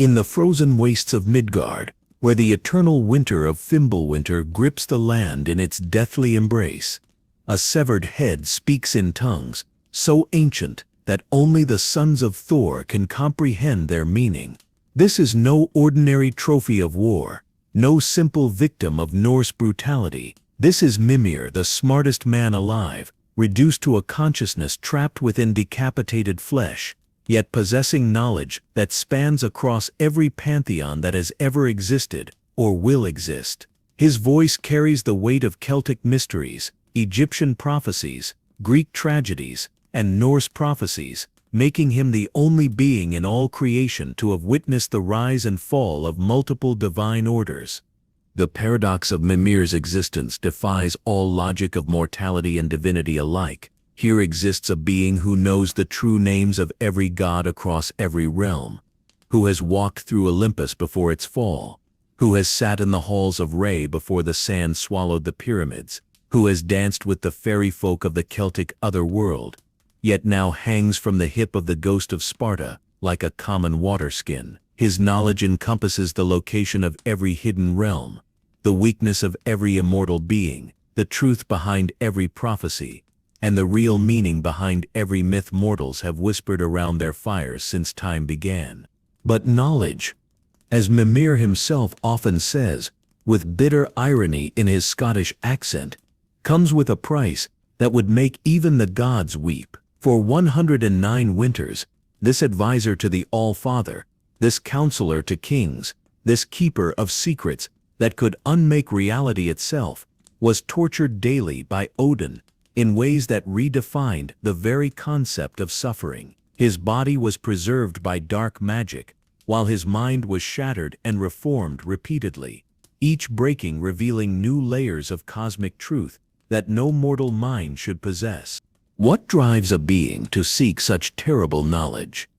In the frozen wastes of Midgard, where the eternal winter of Fimbulwinter grips the land in its deathly embrace, a severed head speaks in tongues so ancient that only the sons of Thor can comprehend their meaning. This is no ordinary trophy of war, no simple victim of Norse brutality. This is Mimir, the smartest man alive, reduced to a consciousness trapped within decapitated flesh, yet possessing knowledge that spans across every pantheon that has ever existed or will exist. His voice carries the weight of Celtic mysteries, Egyptian prophecies, Greek tragedies, and Norse prophecies, making him the only being in all creation to have witnessed the rise and fall of multiple divine orders. The paradox of Mimir's existence defies all logic of mortality and divinity alike. Here exists a being who knows the true names of every god across every realm, who has walked through Olympus before its fall, who has sat in the halls of Re before the sand swallowed the pyramids, who has danced with the fairy folk of the Celtic otherworld, yet now hangs from the hip of the ghost of Sparta like a common waterskin. His knowledge encompasses the location of every hidden realm, the weakness of every immortal being, the truth behind every prophecy, and the real meaning behind every myth mortals have whispered around their fires since time began. But knowledge, as Mimir himself often says, with bitter irony in his Scottish accent, comes with a price that would make even the gods weep. For 109 winters, this advisor to the All-Father, this counselor to kings, this keeper of secrets that could unmake reality itself, was tortured daily by Odin in ways that redefined the very concept of suffering. His body was preserved by dark magic, while his mind was shattered and reformed repeatedly, each breaking revealing new layers of cosmic truth that no mortal mind should possess. What drives a being to seek such terrible knowledge?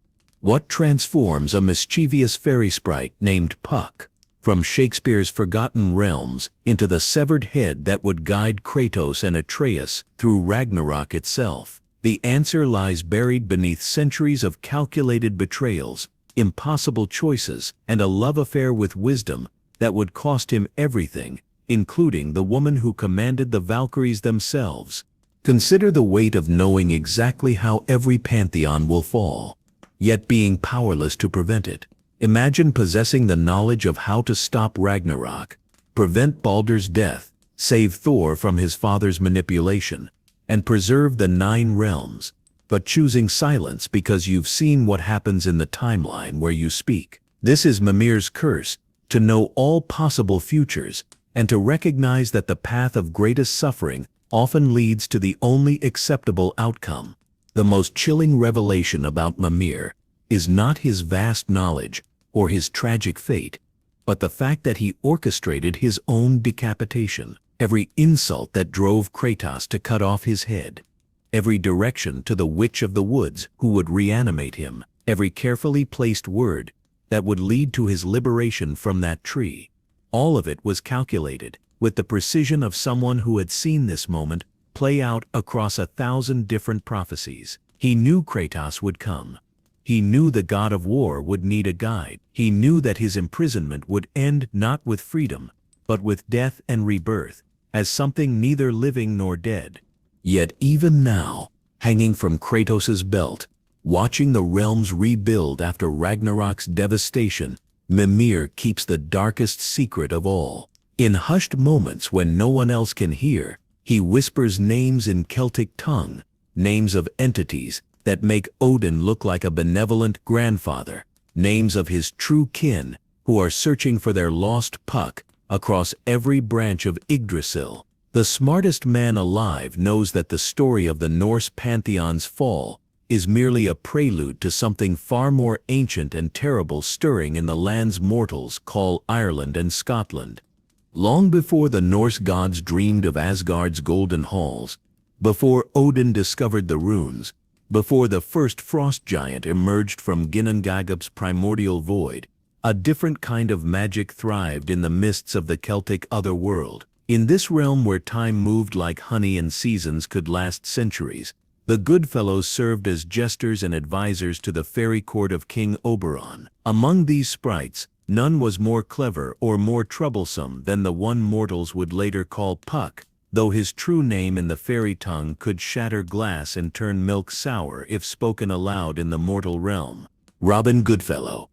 What transforms a mischievous fairy sprite named Puck from Shakespeare's forgotten realms into the severed head that would guide Kratos and Atreus through Ragnarok itself? The answer lies buried beneath centuries of calculated betrayals, impossible choices, and a love affair with wisdom that would cost him everything, including the woman who commanded the Valkyries themselves. Consider the weight of knowing exactly how every pantheon will fall, yet being powerless to prevent it. Imagine possessing the knowledge of how to stop Ragnarok, prevent Baldur's death, save Thor from his father's manipulation, and preserve the 9 realms, but choosing silence because you've seen what happens in the timeline where you speak. This is Mimir's curse, to know all possible futures, and to recognize that the path of greatest suffering often leads to the only acceptable outcome. The most chilling revelation about Mimir is not his vast knowledge or his tragic fate, but the fact that he orchestrated his own decapitation. Every insult that drove Kratos to cut off his head, every direction to the Witch of the Woods who would reanimate him, every carefully placed word that would lead to his liberation from that tree. All of it was calculated, with the precision of someone who had seen this moment play out across 1,000 different prophecies. He knew Kratos would come. He knew the god of war would need a guide. He knew that his imprisonment would end not with freedom, but with death and rebirth, as something neither living nor dead. Yet even now, hanging from Kratos' belt, watching the realms rebuild after Ragnarok's devastation, Mimir keeps the darkest secret of all. In hushed moments when no one else can hear, he whispers names in Celtic tongue, names of entities that make Odin look like a benevolent grandfather, names of his true kin who are searching for their lost Puck across every branch of Yggdrasil. The smartest man alive knows that the story of the Norse pantheon's fall is merely a prelude to something far more ancient and terrible stirring in the lands mortals call Ireland and Scotland. Long before the Norse gods dreamed of Asgard's golden halls, before Odin discovered the runes, before the first frost giant emerged from Ginnungagap's primordial void, a different kind of magic thrived in the mists of the Celtic otherworld. In this realm where time moved like honey and seasons could last centuries, the Goodfellows served as jesters and advisors to the fairy court of King Oberon. Among these sprites, none was more clever or more troublesome than the one mortals would later call Puck, though his true name in the fairy tongue could shatter glass and turn milk sour if spoken aloud in the mortal realm. Robin Goodfellow,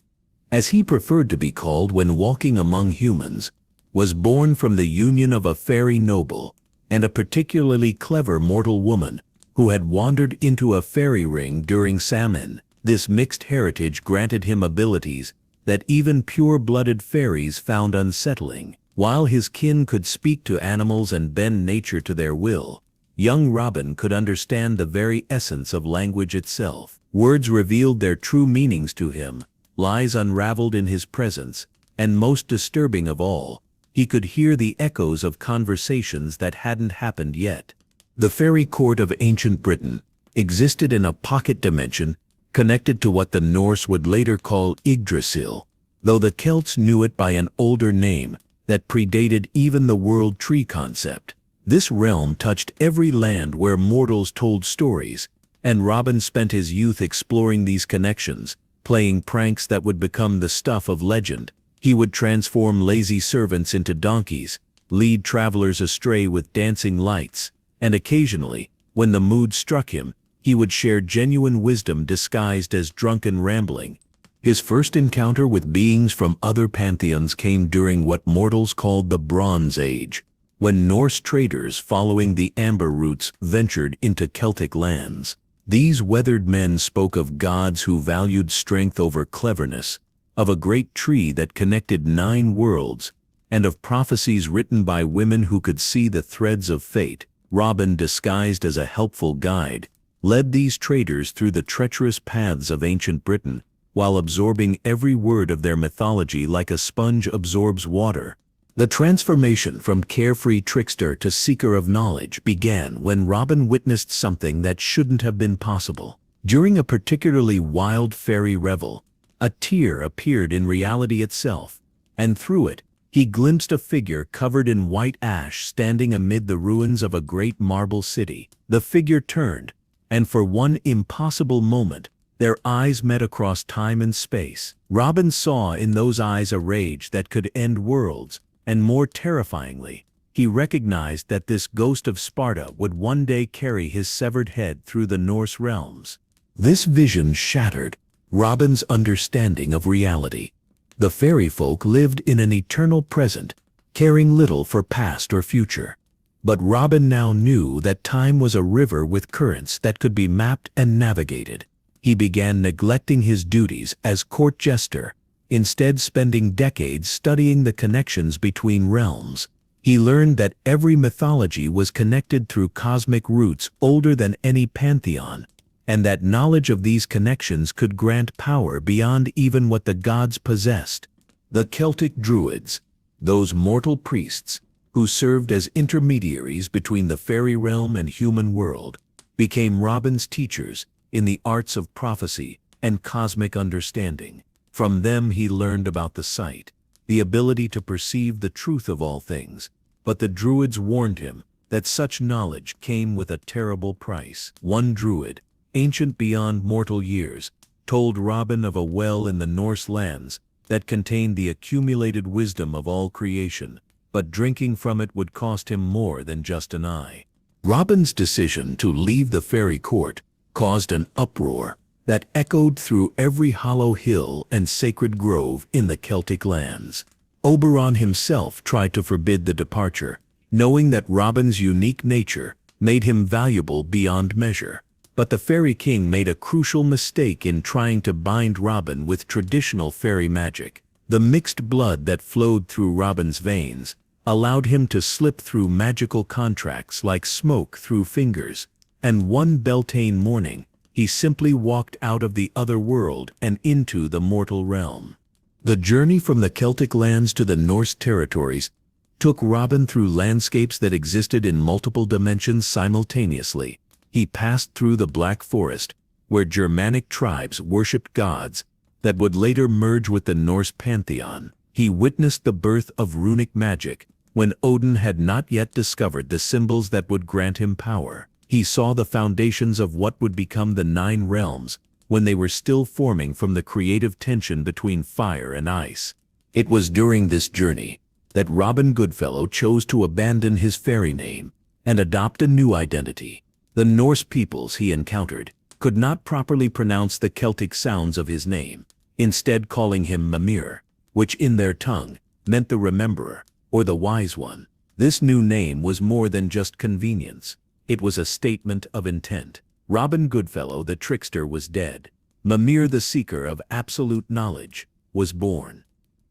as he preferred to be called when walking among humans, was born from the union of a fairy noble and a particularly clever mortal woman who had wandered into a fairy ring during Samhain. This mixed heritage granted him abilities that even pure-blooded fairies found unsettling. While his kin could speak to animals and bend nature to their will, young Robin could understand the very essence of language itself. Words revealed their true meanings to him, lies unraveled in his presence, and most disturbing of all, he could hear the echoes of conversations that hadn't happened yet. The fairy court of ancient Britain existed in a pocket dimension connected to what the Norse would later call Yggdrasil, though the Celts knew it by an older name that predated even the world tree concept. This realm touched every land where mortals told stories, and Robin spent his youth exploring these connections, playing pranks that would become the stuff of legend. He would transform lazy servants into donkeys, lead travelers astray with dancing lights, and occasionally, when the mood struck him, he would share genuine wisdom disguised as drunken rambling. His first encounter with beings from other pantheons came during what mortals called the Bronze Age, when Norse traders following the amber routes ventured into Celtic lands. These weathered men spoke of gods who valued strength over cleverness, of a great tree that connected 9 worlds, and of prophecies written by women who could see the threads of fate. Robin, disguised as a helpful guide, led these traders through the treacherous paths of ancient Britain, while absorbing every word of their mythology like a sponge absorbs water. The transformation from carefree trickster to seeker of knowledge began when Robin witnessed something that shouldn't have been possible. During a particularly wild fairy revel, a tear appeared in reality itself, and through it, he glimpsed a figure covered in white ash standing amid the ruins of a great marble city. The figure turned, and for one impossible moment, their eyes met across time and space. Robin saw in those eyes a rage that could end worlds, and more terrifyingly, he recognized that this ghost of Sparta would one day carry his severed head through the Norse realms. This vision shattered Robin's understanding of reality. The fairy folk lived in an eternal present, caring little for past or future. But Robin now knew that time was a river with currents that could be mapped and navigated. He began neglecting his duties as court jester, instead spending decades studying the connections between realms. He learned that every mythology was connected through cosmic roots older than any pantheon, and that knowledge of these connections could grant power beyond even what the gods possessed. The Celtic druids, those mortal priests who served as intermediaries between the fairy realm and human world, became Robin's teachers in the arts of prophecy and cosmic understanding. From them he learned about the sight, the ability to perceive the truth of all things, but the druids warned him that such knowledge came with a terrible price. One druid, ancient beyond mortal years, told Robin of a well in the Norse lands that contained the accumulated wisdom of all creation, but drinking from it would cost him more than just an eye. Robin's decision to leave the fairy court caused an uproar that echoed through every hollow hill and sacred grove in the Celtic lands. Oberon himself tried to forbid the departure, knowing that Robin's unique nature made him valuable beyond measure. But the fairy king made a crucial mistake in trying to bind Robin with traditional fairy magic. The mixed blood that flowed through Robin's veins allowed him to slip through magical contracts like smoke through fingers, and one Beltane morning, he simply walked out of the other world and into the mortal realm. The journey from the Celtic lands to the Norse territories took Robin through landscapes that existed in multiple dimensions simultaneously. He passed through the Black Forest, where Germanic tribes worshipped gods that would later merge with the Norse pantheon. He witnessed the birth of runic magic, when Odin had not yet discovered the symbols that would grant him power. He saw the foundations of what would become the 9 realms, when they were still forming from the creative tension between fire and ice. It was during this journey that Robin Goodfellow chose to abandon his fairy name and adopt a new identity. The Norse peoples he encountered could not properly pronounce the Celtic sounds of his name, instead calling him Mimir, which in their tongue meant the rememberer or the wise one. This new name was more than just convenience. It was a statement of intent. Robin Goodfellow the Trickster was dead. Mimir the Seeker of absolute knowledge was born.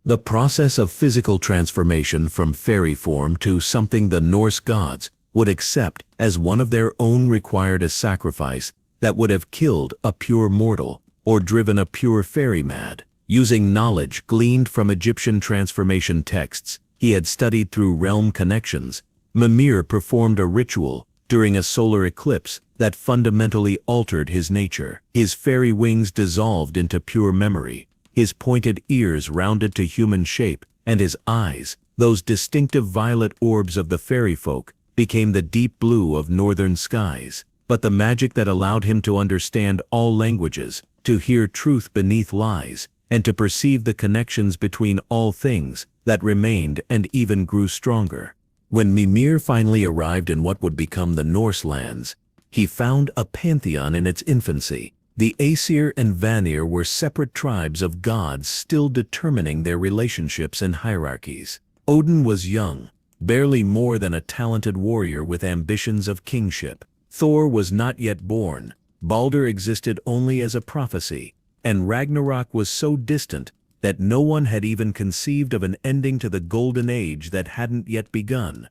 The process of physical transformation from fairy form to something the Norse gods would accept as one of their own required a sacrifice that would have killed a pure mortal or driven a pure fairy mad. Using knowledge gleaned from Egyptian transformation texts he had studied through realm connections, Mimir performed a ritual during a solar eclipse that fundamentally altered his nature. His fairy wings dissolved into pure memory, his pointed ears rounded to human shape, and his eyes, those distinctive violet orbs of the fairy folk, became the deep blue of northern skies. But the magic that allowed him to understand all languages, to hear truth beneath lies, and to perceive the connections between all things, that remained and even grew stronger. When Mimir finally arrived in what would become the Norse lands, he found a pantheon in its infancy. The Aesir and Vanir were separate tribes of gods still determining their relationships and hierarchies. Odin was young, barely more than a talented warrior with ambitions of kingship. Thor was not yet born, Baldur existed only as a prophecy, and Ragnarok was so distant that no one had even conceived of an ending to the golden age that hadn't yet begun.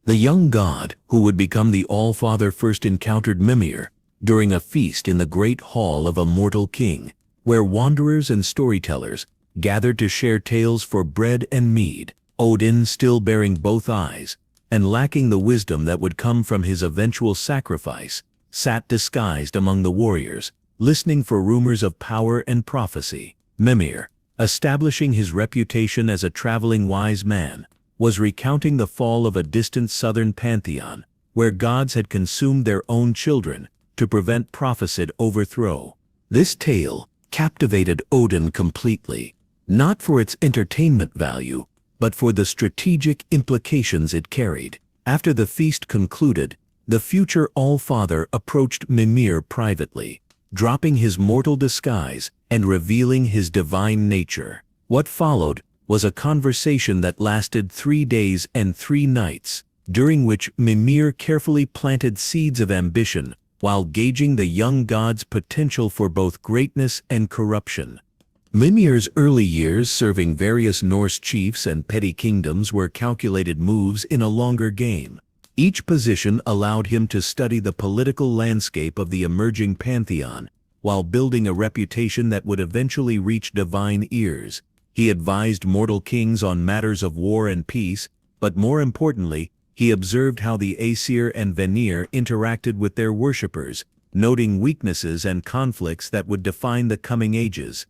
The young god, who would become the All-Father, first encountered Mimir during a feast in the great hall of a mortal king, where wanderers and storytellers gathered to share tales for bread and mead. Odin, still bearing both eyes, and lacking the wisdom that would come from his eventual sacrifice, sat disguised among the warriors, listening for rumors of power and prophecy. Mimir, establishing his reputation as a traveling wise man, was recounting the fall of a distant southern pantheon, where gods had consumed their own children to prevent prophesied overthrow. This tale captivated Odin completely, not for its entertainment value, but for the strategic implications it carried. After the feast concluded, the future All-Father approached Mimir privately, dropping his mortal disguise and revealing his divine nature. What followed was a conversation that lasted 3 days and 3 nights, during which Mimir carefully planted seeds of ambition while gauging the young god's potential for both greatness and corruption. Mimir's early years serving various Norse chiefs and petty kingdoms were calculated moves in a longer game. Each position allowed him to study the political landscape of the emerging pantheon, while building a reputation that would eventually reach divine ears. He advised mortal kings on matters of war and peace, but more importantly, he observed how the Aesir and Vanir interacted with their worshippers, noting weaknesses and conflicts that would define the coming ages.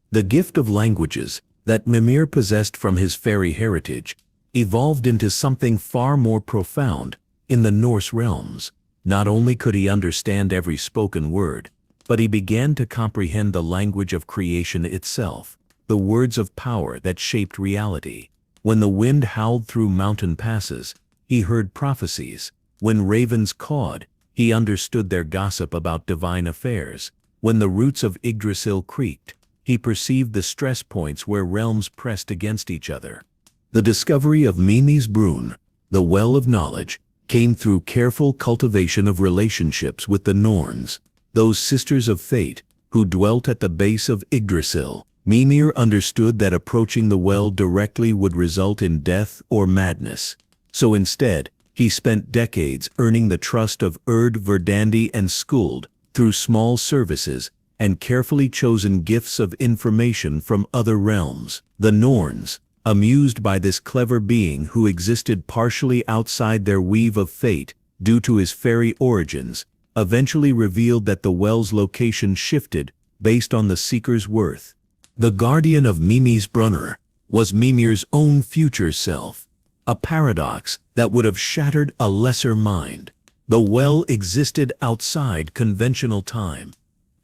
The gift of languages that Mimir possessed from his fairy heritage evolved into something far more profound in the Norse realms. Not only could he understand every spoken word, but he began to comprehend the language of creation itself, the words of power that shaped reality. When the wind howled through mountain passes, he heard prophecies. When ravens cawed, he understood their gossip about divine affairs. When the roots of Yggdrasil creaked, he perceived the stress points where realms pressed against each other. The discovery of Mímisbrunnr, the well of knowledge, came through careful cultivation of relationships with the Norns, those sisters of fate who dwelt at the base of Yggdrasil. Mimir understood that approaching the well directly would result in death or madness. So instead, he spent decades earning the trust of Urd, Verdandi, and Skuld through small services and carefully chosen gifts of information from other realms. The Norns, amused by this clever being who existed partially outside their weave of fate due to his fairy origins, eventually revealed that the well's location shifted based on the seeker's worth. The guardian of Mímisbrunnr was Mimir's own future self, a paradox that would have shattered a lesser mind. The well existed outside conventional time,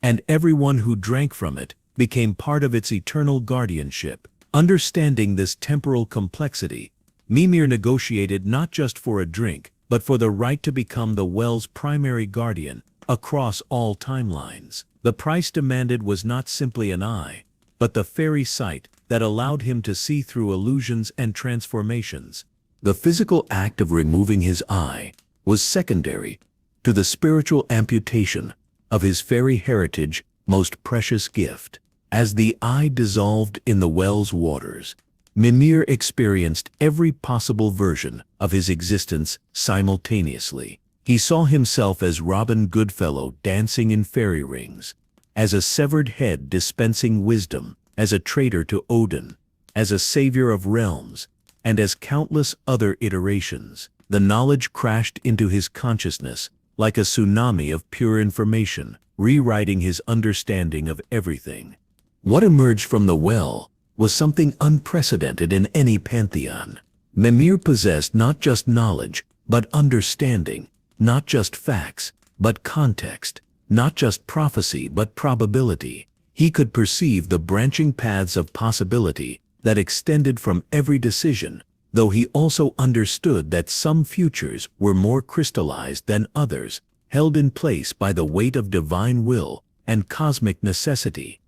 and everyone who drank from it became part of its eternal guardianship. Understanding this temporal complexity, Mimir negotiated not just for a drink, but for the right to become the well's primary guardian across all timelines. The price demanded was not simply an eye, but the fairy sight that allowed him to see through illusions and transformations. The physical act of removing his eye was secondary to the spiritual amputation of his fairy heritage most precious gift. As the eye dissolved in the well's waters, Mimir experienced every possible version of his existence simultaneously. He saw himself as Robin Goodfellow dancing in fairy rings, as a severed head dispensing wisdom, as a traitor to Odin, as a savior of realms, and as countless other iterations. The knowledge crashed into his consciousness like a tsunami of pure information, rewriting his understanding of everything. What emerged from the well was something unprecedented in any pantheon. Mimir possessed not just knowledge, but understanding, not just facts, but context, not just prophecy, but probability. He could perceive the branching paths of possibility that extended from every decision, though he also understood that some futures were more crystallized than others, held in place by the weight of divine will and cosmic necessity.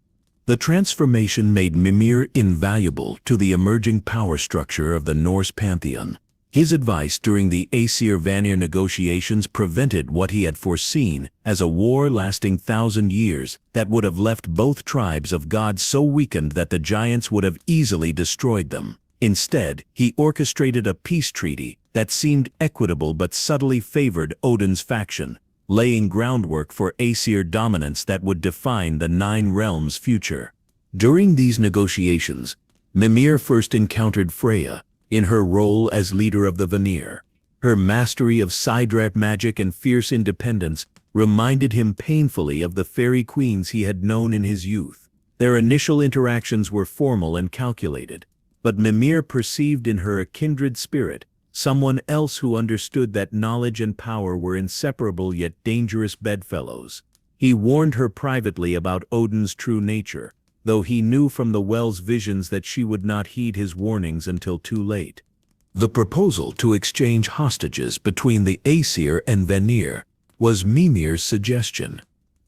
The transformation made Mimir invaluable to the emerging power structure of the Norse pantheon. His advice during the Aesir-Vanir negotiations prevented what he had foreseen as a war lasting 1,000 years that would have left both tribes of gods so weakened that the giants would have easily destroyed them. Instead, he orchestrated a peace treaty that seemed equitable but subtly favored Odin's faction, laying groundwork for Aesir dominance that would define the Nine Realms' future. During these negotiations, Mimir first encountered Freya in her role as leader of the Vanir. Her mastery of Sidrap magic and fierce independence reminded him painfully of the fairy queens he had known in his youth. Their initial interactions were formal and calculated, but Mimir perceived in her a kindred spirit, someone else who understood that knowledge and power were inseparable yet dangerous bedfellows. He warned her privately about Odin's true nature, though he knew from the well's visions that she would not heed his warnings until too late. The proposal to exchange hostages between the Aesir and Vanir was Mimir's suggestion,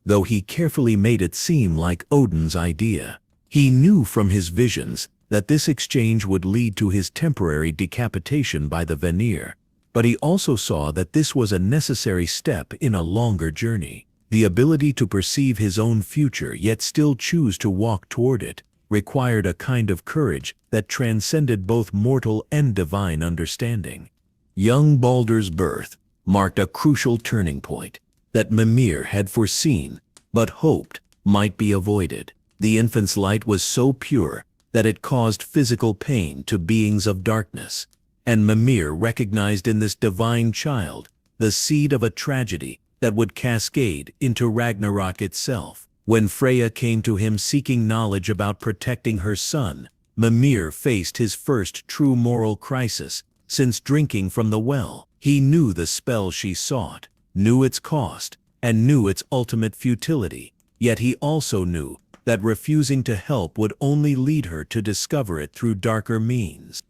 though he carefully made it seem like Odin's idea. He knew from his visions that this exchange would lead to his temporary decapitation by the Vanir, but he also saw that this was a necessary step in a longer journey. The ability to perceive his own future yet still choose to walk toward it required a kind of courage that transcended both mortal and divine understanding. Young Baldur's birth marked a crucial turning point that Mimir had foreseen but hoped might be avoided. The infant's light was so pure that it caused physical pain to beings of darkness, and Mimir recognized in this divine child the seed of a tragedy that would cascade into Ragnarok itself. When Freya came to him seeking knowledge about protecting her son, Mimir faced his first true moral crisis since drinking from the well. He knew the spell she sought, knew its cost, and knew its ultimate futility, yet he also knew that refusing to help would only lead her to discover it through darker means.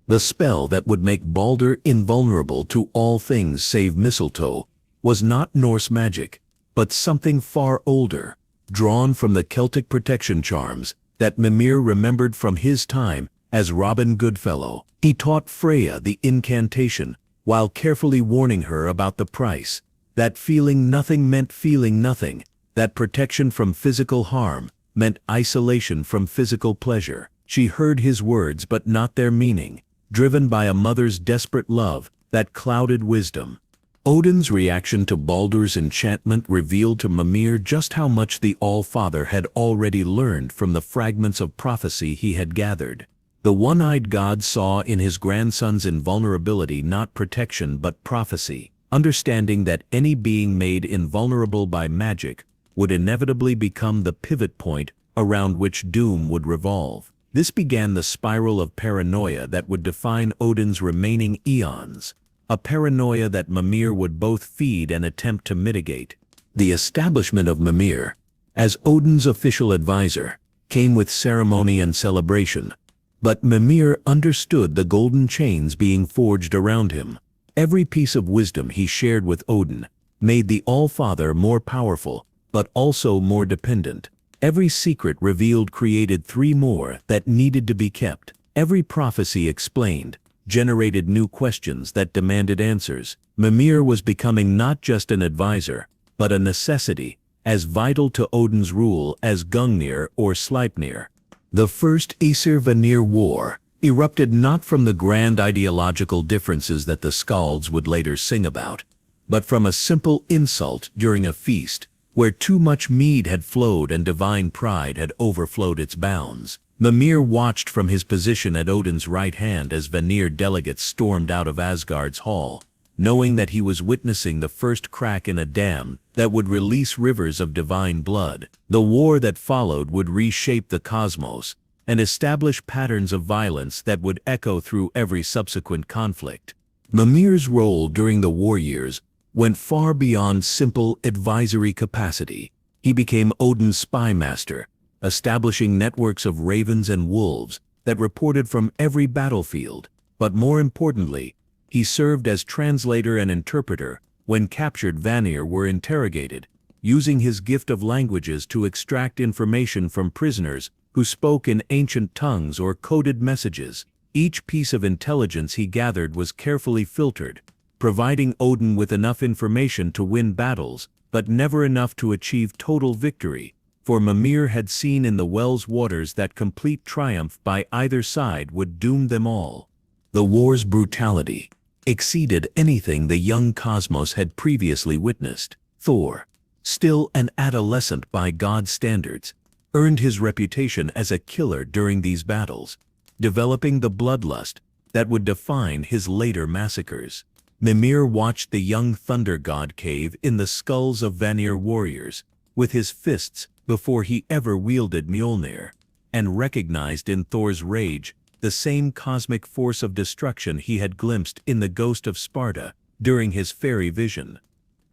The spell that would make Baldur invulnerable to all things save mistletoe was not Norse magic, but something far older, drawn from the Celtic protection charms that Mimir remembered from his time as Robin Goodfellow. He taught Freya the incantation while carefully warning her about the price, that feeling nothing meant feeling nothing, that protection from physical harm meant isolation from physical pleasure. She heard his words but not their meaning, driven by a mother's desperate love that clouded wisdom. Odin's reaction to Baldur's enchantment revealed to Mimir just how much the All-Father had already learned from the fragments of prophecy he had gathered. The one-eyed god saw in his grandson's invulnerability not protection but prophecy, understanding that any being made invulnerable by magic would inevitably become the pivot point around which doom would revolve. This began the spiral of paranoia that would define Odin's remaining eons, a paranoia that Mimir would both feed and attempt to mitigate. The establishment of Mimir as Odin's official advisor, came with ceremony and celebration. But Mimir understood the golden chains being forged around him. Every piece of wisdom he shared with Odin made the All-Father more powerful, but also more dependent. Every secret revealed created three more that needed to be kept. Every prophecy explained generated new questions that demanded answers. Mimir was becoming not just an advisor, but a necessity, as vital to Odin's rule as Gungnir or Sleipnir. The First Aesir-Vanir War erupted not from the grand ideological differences that the Skalds would later sing about, but from a simple insult during a feast, where too much mead had flowed and divine pride had overflowed its bounds. Mimir watched from his position at Odin's right hand as Vanir delegates stormed out of Asgard's hall, knowing that he was witnessing the first crack in a dam that would release rivers of divine blood. The war that followed would reshape the cosmos and establish patterns of violence that would echo through every subsequent conflict. Mimir's role during the war years went far beyond simple advisory capacity. He became Odin's spy master, establishing networks of ravens and wolves that reported from every battlefield. But more importantly, he served as translator and interpreter when captured Vanir were interrogated, using his gift of languages to extract information from prisoners who spoke in ancient tongues or coded messages. Each piece of intelligence he gathered was carefully filtered, providing Odin with enough information to win battles, but never enough to achieve total victory, for Mimir had seen in the well's waters that complete triumph by either side would doom them all. The war's brutality exceeded anything the young cosmos had previously witnessed. Thor, still an adolescent by God's standards, earned his reputation as a killer during these battles, developing the bloodlust that would define his later massacres. Mimir watched the young thunder god cave in the skulls of Vanir warriors with his fists before he ever wielded Mjolnir, and recognized in Thor's rage the same cosmic force of destruction he had glimpsed in the ghost of Sparta during his fairy vision.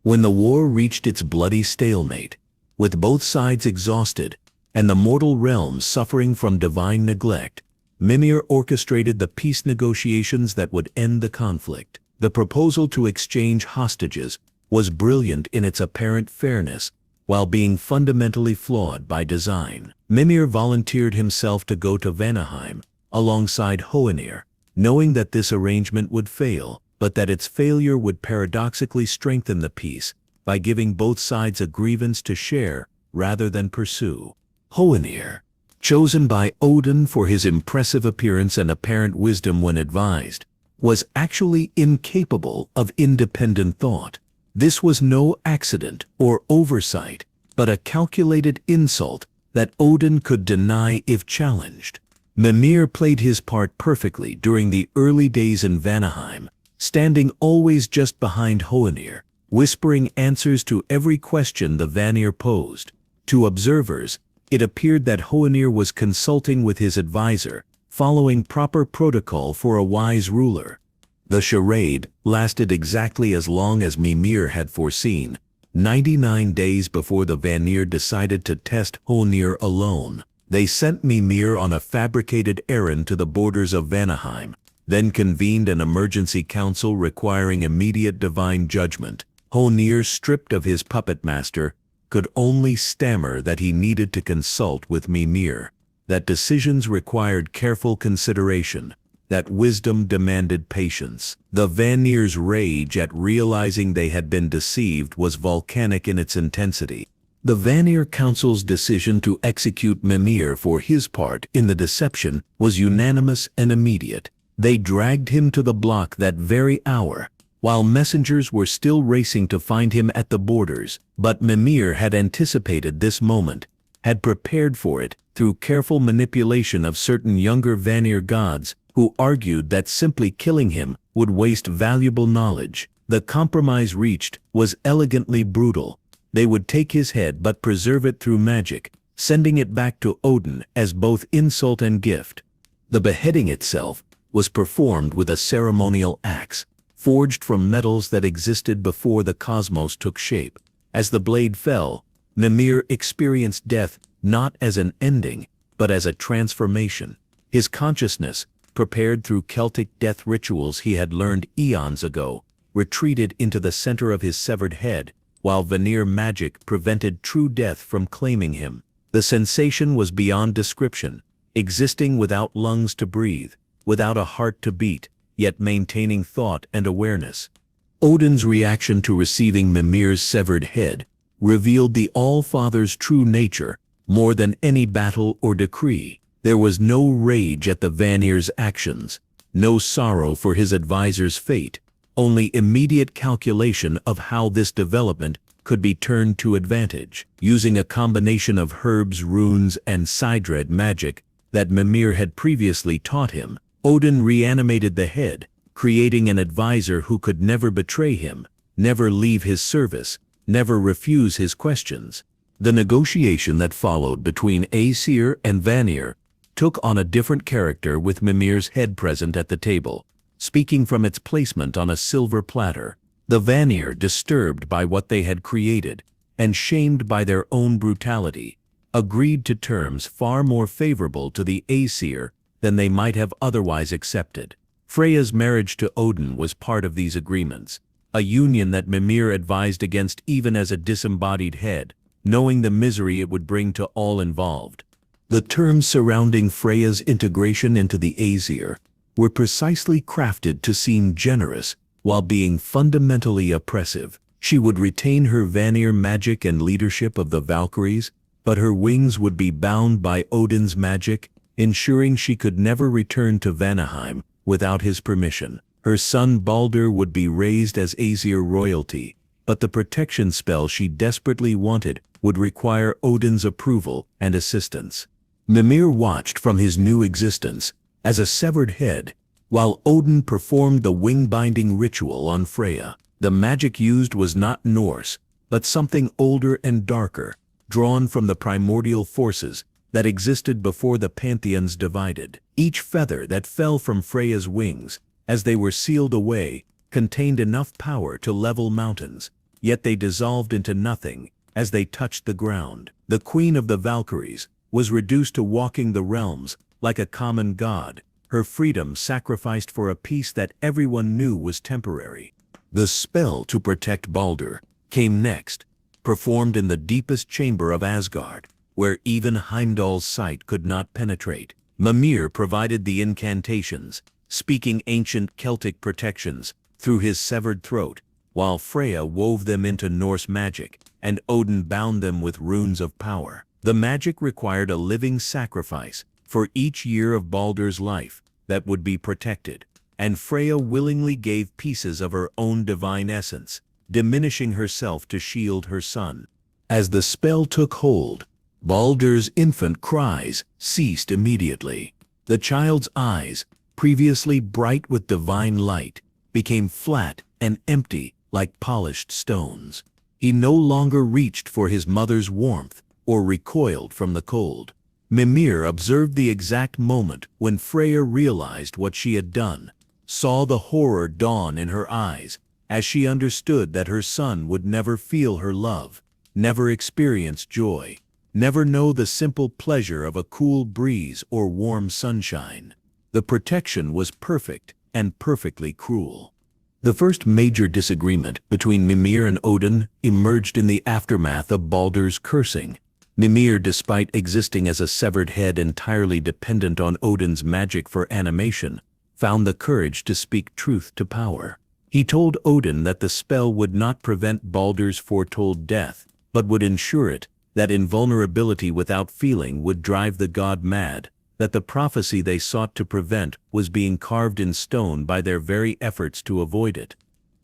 When the war reached its bloody stalemate, with both sides exhausted and the mortal realms suffering from divine neglect, Mimir orchestrated the peace negotiations that would end the conflict. The proposal to exchange hostages was brilliant in its apparent fairness, while being fundamentally flawed by design. Mimir volunteered himself to go to Vanaheim alongside Hoenir, knowing that this arrangement would fail, but that its failure would paradoxically strengthen the peace by giving both sides a grievance to share rather than pursue. Hoenir, chosen by Odin for his impressive appearance and apparent wisdom when advised, was actually incapable of independent thought. This was no accident or oversight, but a calculated insult that Odin could deny if challenged. Mimir played his part perfectly during the early days in Vanaheim, standing always just behind Hoenir, whispering answers to every question the Vanir posed. To observers, it appeared that Hoenir was consulting with his advisor, following proper protocol for a wise ruler. The charade lasted exactly as long as Mimir had foreseen, 99 days before the Vanir decided to test Hoenir alone. They sent Mimir on a fabricated errand to the borders of Vanaheim, then convened an emergency council requiring immediate divine judgment. Hoenir, stripped of his puppet master, could only stammer that he needed to consult with Mimir, that decisions required careful consideration, that wisdom demanded patience. The Vanir's rage at realizing they had been deceived was volcanic in its intensity. The Vanir Council's decision to execute Mimir for his part in the deception was unanimous and immediate. They dragged him to the block that very hour, while messengers were still racing to find him at the borders. But Mimir had anticipated this moment, had prepared for it through careful manipulation of certain younger Vanir gods who argued that simply killing him would waste valuable knowledge. The compromise reached was elegantly brutal. They would take his head but preserve it through magic, sending it back to Odin as both insult and gift. The beheading itself was performed with a ceremonial axe, forged from metals that existed before the cosmos took shape. As the blade fell, Mimir experienced death not as an ending, but as a transformation. His consciousness, prepared through Celtic death rituals he had learned eons ago, retreated into the center of his severed head, while veneer magic prevented true death from claiming him. The sensation was beyond description, existing without lungs to breathe, without a heart to beat, yet maintaining thought and awareness. Odin's reaction to receiving Mimir's severed head revealed the All-Father's true nature more than any battle or decree. There was no rage at the Vanir's actions, no sorrow for his advisor's fate, only immediate calculation of how this development could be turned to advantage. Using a combination of herbs, runes, and Sidred magic that Mimir had previously taught him, Odin reanimated the head, creating an advisor who could never betray him, never leave his service, never refuse his questions. The negotiation that followed between Aesir and Vanir took on a different character with Mimir's head present at the table, speaking from its placement on a silver platter. The Vanir, disturbed by what they had created, and shamed by their own brutality, agreed to terms far more favorable to the Aesir than they might have otherwise accepted. Freya's marriage to Odin was part of these agreements, a union that Mimir advised against even as a disembodied head, knowing the misery it would bring to all involved. The terms surrounding Freya's integration into the Aesir were precisely crafted to seem generous while being fundamentally oppressive. She would retain her Vanir magic and leadership of the Valkyries, but her wings would be bound by Odin's magic, ensuring she could never return to Vanaheim without his permission. Her son Baldur would be raised as Aesir royalty, but the protection spell she desperately wanted would require Odin's approval and assistance. Mimir watched from his new existence as a severed head, while Odin performed the wing-binding ritual on Freya. The magic used was not Norse, but something older and darker, drawn from the primordial forces that existed before the pantheons divided. Each feather that fell from Freya's wings, as they were sealed away, contained enough power to level mountains, yet they dissolved into nothing as they touched the ground. The Queen of the Valkyries was reduced to walking the realms like a common god, her freedom sacrificed for a peace that everyone knew was temporary. The spell to protect Baldur came next, performed in the deepest chamber of Asgard, where even Heimdall's sight could not penetrate. Mimir provided the incantations, speaking ancient Celtic protections through his severed throat, while Freya wove them into Norse magic, and Odin bound them with runes of power. The magic required a living sacrifice for each year of Baldur's life that would be protected, and Freya willingly gave pieces of her own divine essence, diminishing herself to shield her son. As the spell took hold, Baldur's infant cries ceased immediately. The child's eyes, previously bright with divine light, became flat and empty like polished stones. He no longer reached for his mother's warmth or recoiled from the cold. Mimir observed the exact moment when Freya realized what she had done, saw the horror dawn in her eyes as she understood that her son would never feel her love, never experience joy, never know the simple pleasure of a cool breeze or warm sunshine. The protection was perfect and perfectly cruel. The first major disagreement between Mimir and Odin emerged in the aftermath of Baldur's cursing. Mimir, despite existing as a severed head entirely dependent on Odin's magic for animation, found the courage to speak truth to power. He told Odin that the spell would not prevent Baldur's foretold death, but would ensure it, that invulnerability without feeling would drive the god mad, that the prophecy they sought to prevent was being carved in stone by their very efforts to avoid it.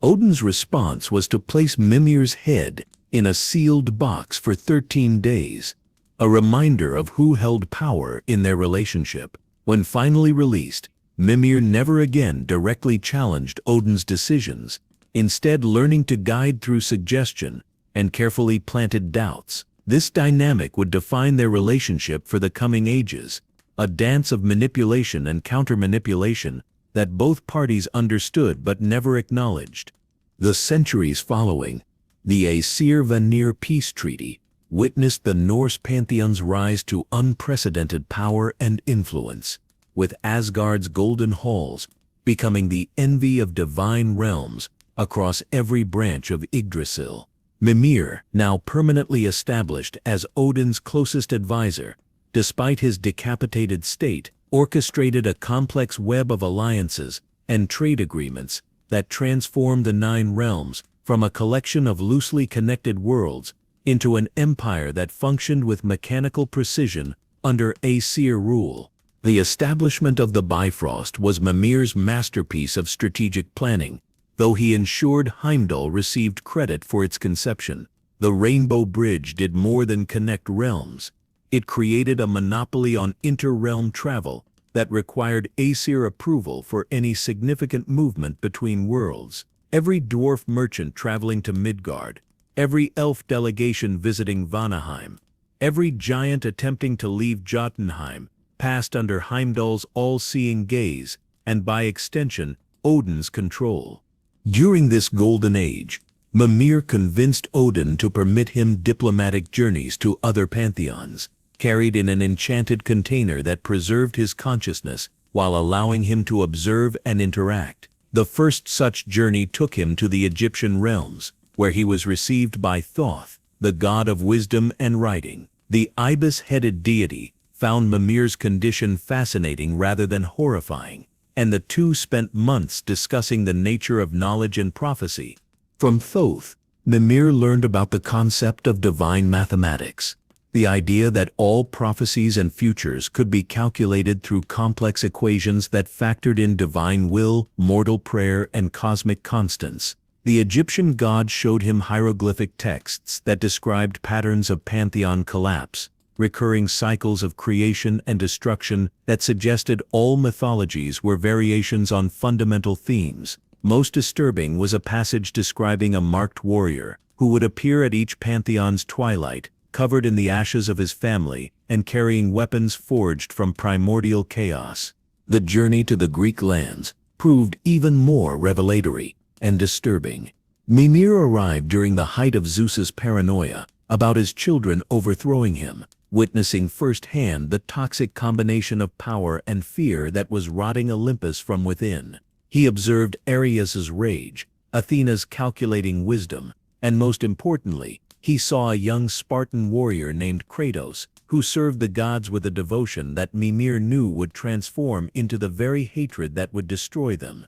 Odin's response was to place Mimir's head in a sealed box for 13 days, a reminder of who held power in their relationship. When finally released, Mimir never again directly challenged Odin's decisions, instead learning to guide through suggestion and carefully planted doubts. This dynamic would define their relationship for the coming ages, a dance of manipulation and counter-manipulation that both parties understood but never acknowledged. The centuries following, the Aesir-Vanir peace treaty witnessed the Norse pantheon's rise to unprecedented power and influence, with Asgard's golden halls becoming the envy of divine realms across every branch of Yggdrasil. Mimir, now permanently established as Odin's closest advisor, despite his decapitated state, orchestrated a complex web of alliances and trade agreements that transformed the Nine Realms from a collection of loosely connected worlds into an empire that functioned with mechanical precision under Aesir rule. The establishment of the Bifrost was Mimir's masterpiece of strategic planning, though he ensured Heimdall received credit for its conception. The Rainbow Bridge did more than connect realms. It created a monopoly on inter-realm travel that required Aesir approval for any significant movement between worlds. Every dwarf merchant traveling to Midgard, every elf delegation visiting Vanaheim, every giant attempting to leave Jotunheim passed under Heimdall's all-seeing gaze and, by extension, Odin's control. During this golden age, Mimir convinced Odin to permit him diplomatic journeys to other pantheons, carried in an enchanted container that preserved his consciousness while allowing him to observe and interact. The first such journey took him to the Egyptian realms, where he was received by Thoth, the god of wisdom and writing. The ibis-headed deity found Mimir's condition fascinating rather than horrifying, and the two spent months discussing the nature of knowledge and prophecy. From Thoth, Mimir learned about the concept of divine mathematics, the idea that all prophecies and futures could be calculated through complex equations that factored in divine will, mortal prayer, and cosmic constants. The Egyptian god showed him hieroglyphic texts that described patterns of pantheon collapse, recurring cycles of creation and destruction that suggested all mythologies were variations on fundamental themes. Most disturbing was a passage describing a marked warrior who would appear at each pantheon's twilight, covered in the ashes of his family and carrying weapons forged from primordial chaos. The journey to the Greek lands proved even more revelatory and disturbing. Mimir arrived during the height of Zeus's paranoia about his children overthrowing him, witnessing firsthand the toxic combination of power and fear that was rotting Olympus from within. He observed Atreus's rage, Athena's calculating wisdom, and most importantly, he saw a young Spartan warrior named Kratos, who served the gods with a devotion that Mimir knew would transform into the very hatred that would destroy them.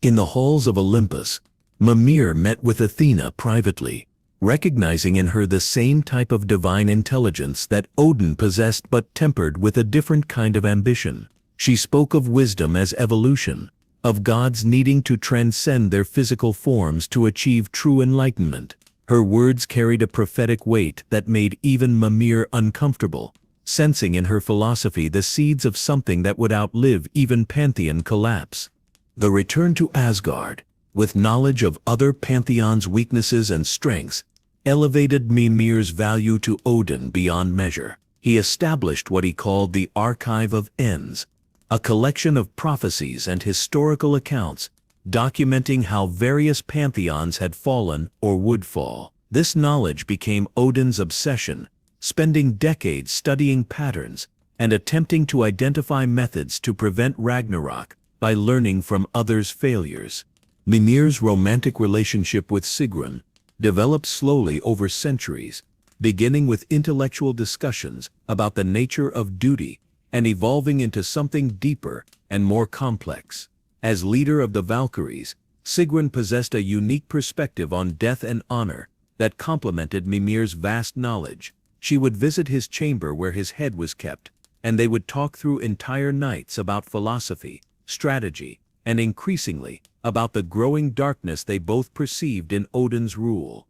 In the halls of Olympus, Mimir met with Athena privately, recognizing in her the same type of divine intelligence that Odin possessed but tempered with a different kind of ambition. She spoke of wisdom as evolution, of gods needing to transcend their physical forms to achieve true enlightenment. Her words carried a prophetic weight that made even Mimir uncomfortable, sensing in her philosophy the seeds of something that would outlive even pantheon collapse. The return to Asgard, with knowledge of other pantheons' weaknesses and strengths, elevated Mimir's value to Odin beyond measure. He established what he called the Archive of Ends, a collection of prophecies and historical accounts documenting how various pantheons had fallen or would fall. This knowledge became Odin's obsession, spending decades studying patterns and attempting to identify methods to prevent Ragnarok by learning from others' failures. Mimir's romantic relationship with Sigrun developed slowly over centuries, beginning with intellectual discussions about the nature of duty and evolving into something deeper and more complex. As leader of the Valkyries, Sigrun possessed a unique perspective on death and honor that complemented Mimir's vast knowledge. She would visit his chamber where his head was kept, and they would talk through entire nights about philosophy, strategy, and increasingly, about the growing darkness they both perceived in Odin's rule.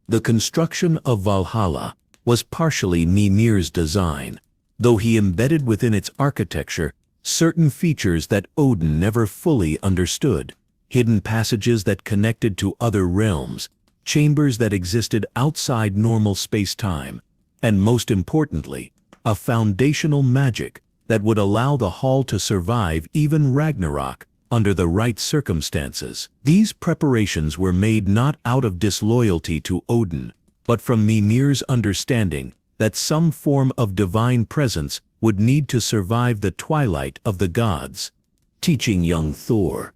The construction of Valhalla was partially Mimir's design, though he embedded within its architecture certain features that Odin never fully understood: hidden passages that connected to other realms, chambers that existed outside normal space-time, and most importantly, a foundational magic that would allow the hall to survive even Ragnarok under the right circumstances. These preparations were made not out of disloyalty to Odin, but from Mimir's understanding that some form of divine presence would need to survive the twilight of the gods. Teaching young Thor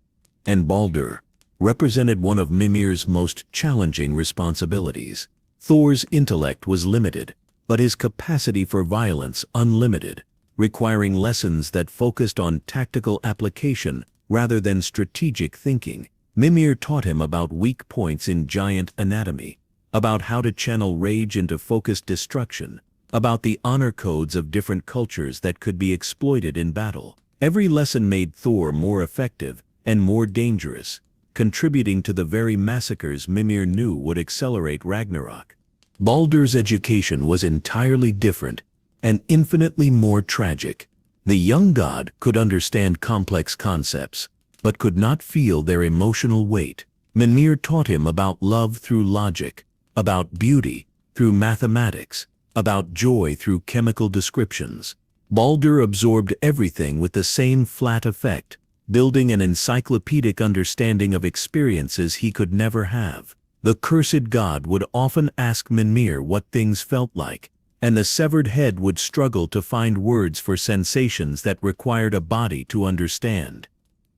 and Baldur represented one of Mimir's most challenging responsibilities. Thor's intellect was limited, but his capacity for violence unlimited, requiring lessons that focused on tactical application rather than strategic thinking. Mimir taught him about weak points in giant anatomy, about how to channel rage into focused destruction, about the honor codes of different cultures that could be exploited in battle. Every lesson made Thor more effective and more dangerous, contributing to the very massacres Mimir knew would accelerate Ragnarok. Baldur's education was entirely different and infinitely more tragic. The young god could understand complex concepts, but could not feel their emotional weight. Mimir taught him about love through logic, about beauty through mathematics, about joy through chemical descriptions. Baldur absorbed everything with the same flat effect, building an encyclopedic understanding of experiences he could never have. The cursed god would often ask Mimir what things felt like, and the severed head would struggle to find words for sensations that required a body to understand.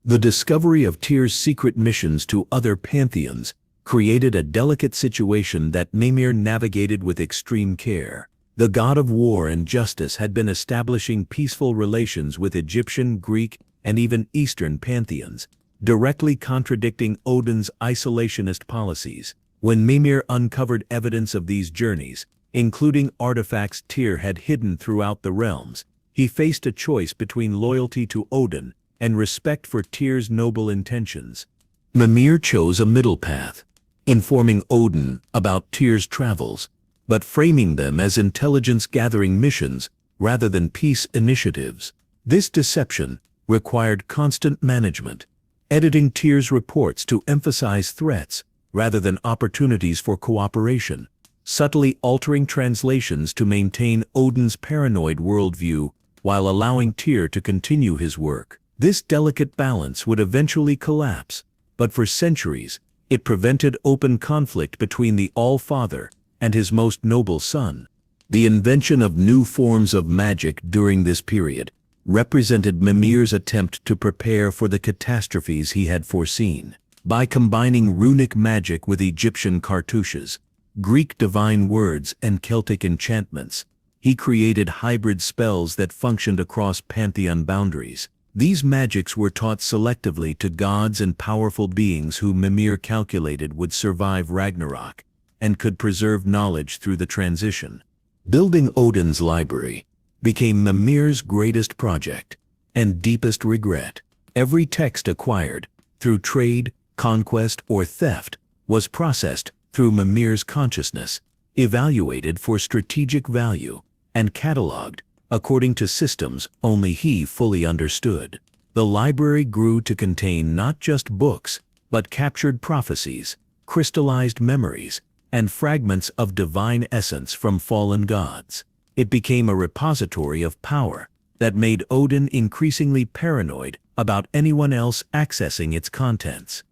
The discovery of Tyr's secret missions to other pantheons created a delicate situation that Mimir navigated with extreme care. The god of war and justice had been establishing peaceful relations with Egyptian, Greek, and even Eastern pantheons, directly contradicting Odin's isolationist policies. When Mimir uncovered evidence of these journeys, including artifacts Tyr had hidden throughout the realms, he faced a choice between loyalty to Odin and respect for Tyr's noble intentions. Mimir chose a middle path, informing Odin about Tyr's travels, but framing them as intelligence-gathering missions rather than peace initiatives. This deception required constant management, editing Tyr's reports to emphasize threats rather than opportunities for cooperation, subtly altering translations to maintain Odin's paranoid worldview while allowing Tyr to continue his work. This delicate balance would eventually collapse, but for centuries, it prevented open conflict between the All-Father and his most noble son. The invention of new forms of magic during this period represented Mimir's attempt to prepare for the catastrophes he had foreseen. By combining runic magic with Egyptian cartouches, Greek divine words, and Celtic enchantments, he created hybrid spells that functioned across pantheon boundaries. These magics were taught selectively to gods and powerful beings who Mimir calculated would survive Ragnarok and could preserve knowledge through the transition. Building Odin's library became Mimir's greatest project and deepest regret. Every text acquired through trade, conquest, or theft was processed through Mimir's consciousness, evaluated for strategic value, and catalogued according to systems only he fully understood. The library grew to contain not just books, but captured prophecies, crystallized memories, and fragments of divine essence from fallen gods. It became a repository of power that made Odin increasingly paranoid about anyone else accessing its contents.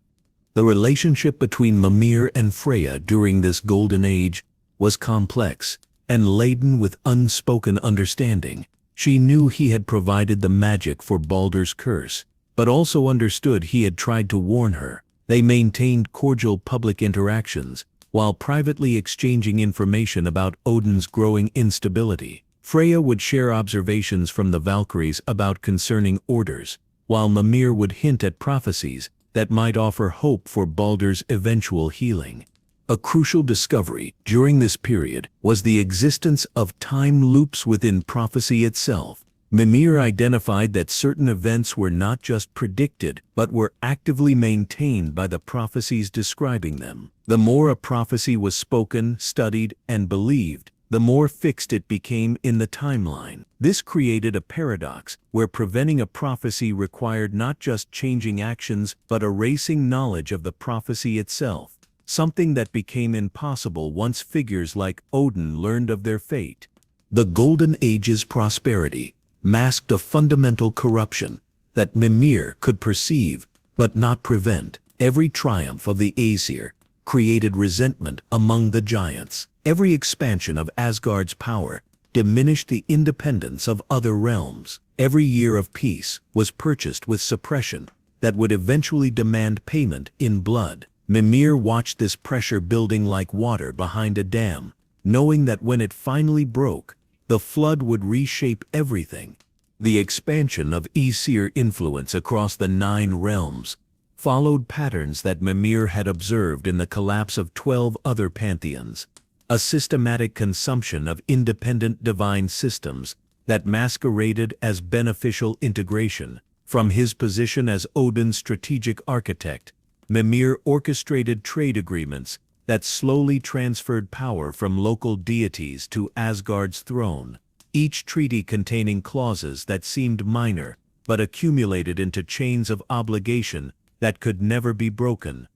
The relationship between Mimir and Freya during this golden age was complex and laden with unspoken understanding. She knew he had provided the magic for Baldur's curse, but also understood he had tried to warn her. They maintained cordial public interactions, while privately exchanging information about Odin's growing instability. Freya would share observations from the Valkyries about concerning orders, while Mimir would hint at prophecies that might offer hope for Baldur's eventual healing. A crucial discovery during this period was the existence of time loops within prophecy itself. Mimir identified that certain events were not just predicted, but were actively maintained by the prophecies describing them. The more a prophecy was spoken, studied, and believed, the more fixed it became in the timeline. This created a paradox where preventing a prophecy required not just changing actions, but erasing knowledge of the prophecy itself, something that became impossible once figures like Odin learned of their fate. The Golden Age's prosperity masked a fundamental corruption that Mimir could perceive but not prevent. Every triumph of the Aesir created resentment among the giants. Every expansion of Asgard's power diminished the independence of other realms. Every year of peace was purchased with suppression that would eventually demand payment in blood. Mimir watched this pressure building like water behind a dam, knowing that when it finally broke, the flood would reshape everything. The expansion of Aesir influence across the 9 realms followed patterns that Mimir had observed in the collapse of 12 other pantheons, a systematic consumption of independent divine systems that masqueraded as beneficial integration. From his position as Odin's strategic architect, Mimir orchestrated trade agreements that slowly transferred power from local deities to Asgard's throne, each treaty containing clauses that seemed minor but accumulated into chains of obligation that could never be broken.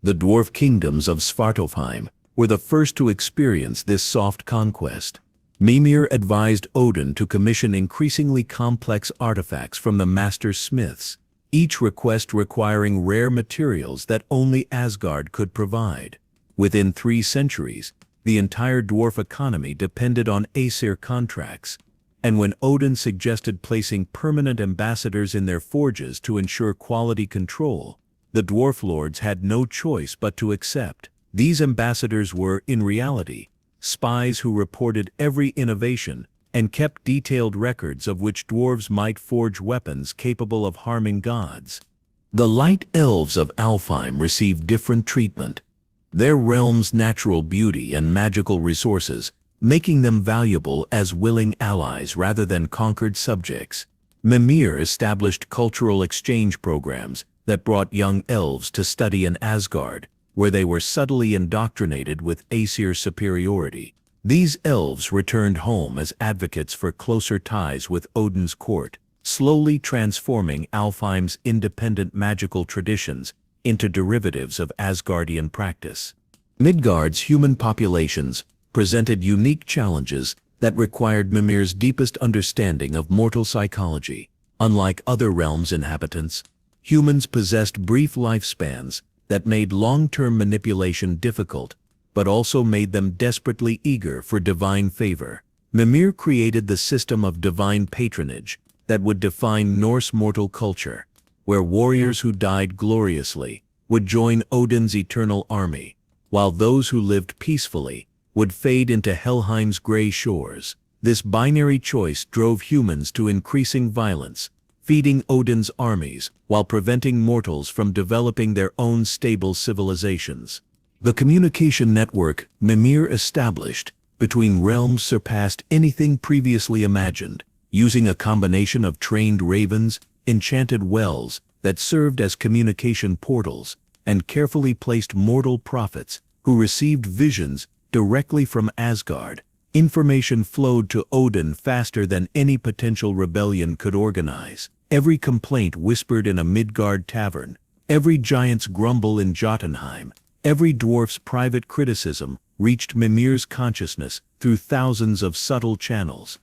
The dwarf kingdoms of Svartalfheim were the first to experience this soft conquest. Mimir advised Odin to commission increasingly complex artifacts from the master smiths, each request requiring rare materials that only Asgard could provide. Within 3 centuries, the entire dwarf economy depended on Aesir contracts, and when Odin suggested placing permanent ambassadors in their forges to ensure quality control, the dwarf lords had no choice but to accept. These ambassadors were, in reality, spies who reported every innovation and kept detailed records of which dwarves might forge weapons capable of harming gods. The light elves of Alfheim received different treatment, their realm's natural beauty and magical resources making them valuable as willing allies rather than conquered subjects. Mimir established cultural exchange programs that brought young elves to study in Asgard, where they were subtly indoctrinated with Aesir superiority. These elves returned home as advocates for closer ties with Odin's court, slowly transforming Alfheim's independent magical traditions into derivatives of Asgardian practice. Midgard's human populations presented unique challenges that required Mimir's deepest understanding of mortal psychology. Unlike other realms' inhabitants, humans possessed brief lifespans that made long-term manipulation difficult, but also made them desperately eager for divine favor. Mimir created the system of divine patronage that would define Norse mortal culture, where warriors who died gloriously would join Odin's eternal army, while those who lived peacefully would fade into Helheim's gray shores. This binary choice drove humans to increasing violence, feeding Odin's armies while preventing mortals from developing their own stable civilizations. The communication network Mimir established between realms surpassed anything previously imagined, using a combination of trained ravens, enchanted wells that served as communication portals, and carefully placed mortal prophets who received visions directly from Asgard. Information flowed to Odin faster than any potential rebellion could organize. Every complaint whispered in a Midgard tavern, every giant's grumble in Jotunheim, every dwarf's private criticism reached Mimir's consciousness through thousands of subtle channels.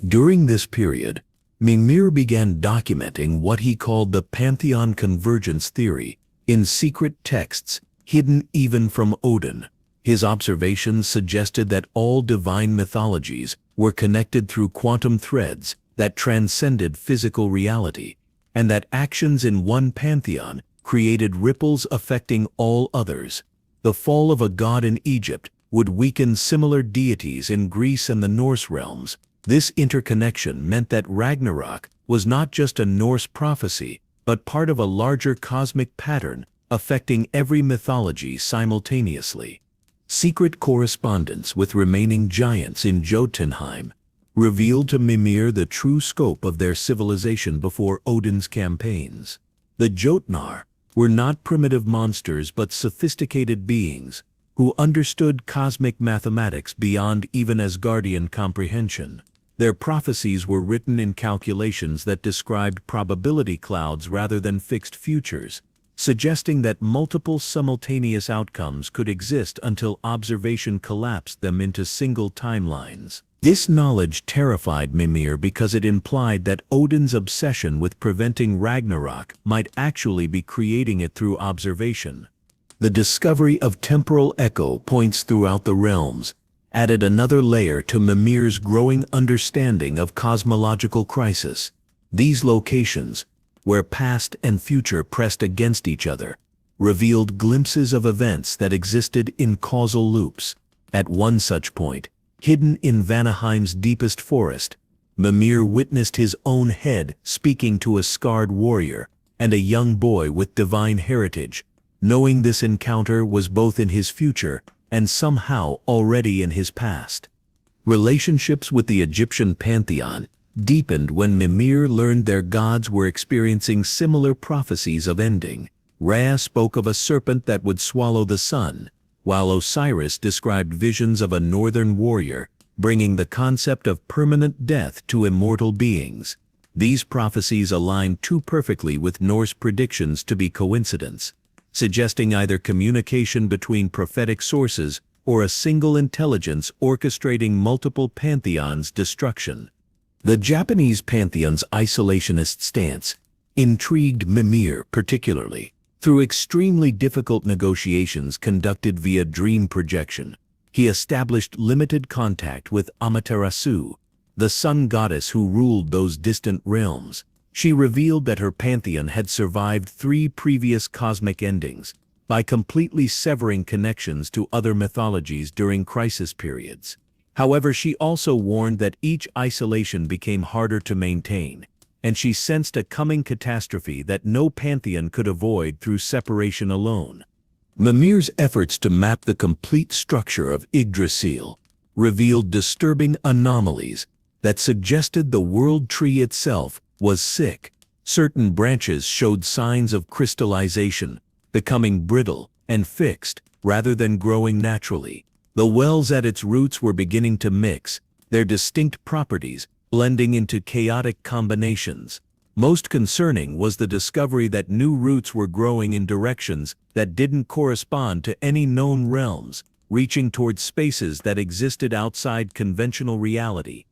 During this period, Mimir began documenting what he called the Pantheon convergence theory in secret texts hidden even from Odin. His observations suggested that all divine mythologies were connected through quantum threads that transcended physical reality, and that actions in one pantheon created ripples affecting all others. The fall of a god in Egypt would weaken similar deities in Greece and the Norse realms. This interconnection meant that Ragnarok was not just a Norse prophecy, but part of a larger cosmic pattern affecting every mythology simultaneously. Secret correspondence with remaining giants in Jotunheim revealed to Mimir the true scope of their civilization before Odin's campaigns. The Jotnar were not primitive monsters but sophisticated beings who understood cosmic mathematics beyond even Asgardian comprehension. Their prophecies were written in calculations that described probability clouds rather than fixed futures, suggesting that multiple simultaneous outcomes could exist until observation collapsed them into single timelines. This knowledge terrified Mimir because it implied that Odin's obsession with preventing Ragnarok might actually be creating it through observation. The discovery of temporal echo points throughout the realms, added another layer to Mimir's growing understanding of cosmological crisis. These locations, where past and future pressed against each other, revealed glimpses of events that existed in causal loops. At one such point, hidden in Vanaheim's deepest forest, Mimir witnessed his own head speaking to a scarred warrior and a young boy with divine heritage, knowing this encounter was both in his future and somehow already in his past. Relationships with the Egyptian pantheon deepened when Mimir learned their gods were experiencing similar prophecies of ending. Ra spoke of a serpent that would swallow the sun, while Osiris described visions of a northern warrior, bringing the concept of permanent death to immortal beings. These prophecies aligned too perfectly with Norse predictions to be coincidence, suggesting either communication between prophetic sources or a single intelligence orchestrating multiple pantheons' destruction. The Japanese pantheon's isolationist stance intrigued Mimir particularly. Through extremely difficult negotiations conducted via dream projection, he established limited contact with Amaterasu, the sun goddess who ruled those distant realms. She revealed that her pantheon had survived 3 previous cosmic endings by completely severing connections to other mythologies during crisis periods. However, she also warned that each isolation became harder to maintain, and she sensed a coming catastrophe that no pantheon could avoid through separation alone. Mimir's efforts to map the complete structure of Yggdrasil revealed disturbing anomalies that suggested the world tree itself was sick. Certain branches showed signs of crystallization, becoming brittle and fixed rather than growing naturally. The wells at its roots were beginning to mix, their distinct properties blending into chaotic combinations. Most concerning was the discovery that new roots were growing in directions that didn't correspond to any known realms, reaching towards spaces that existed outside conventional reality.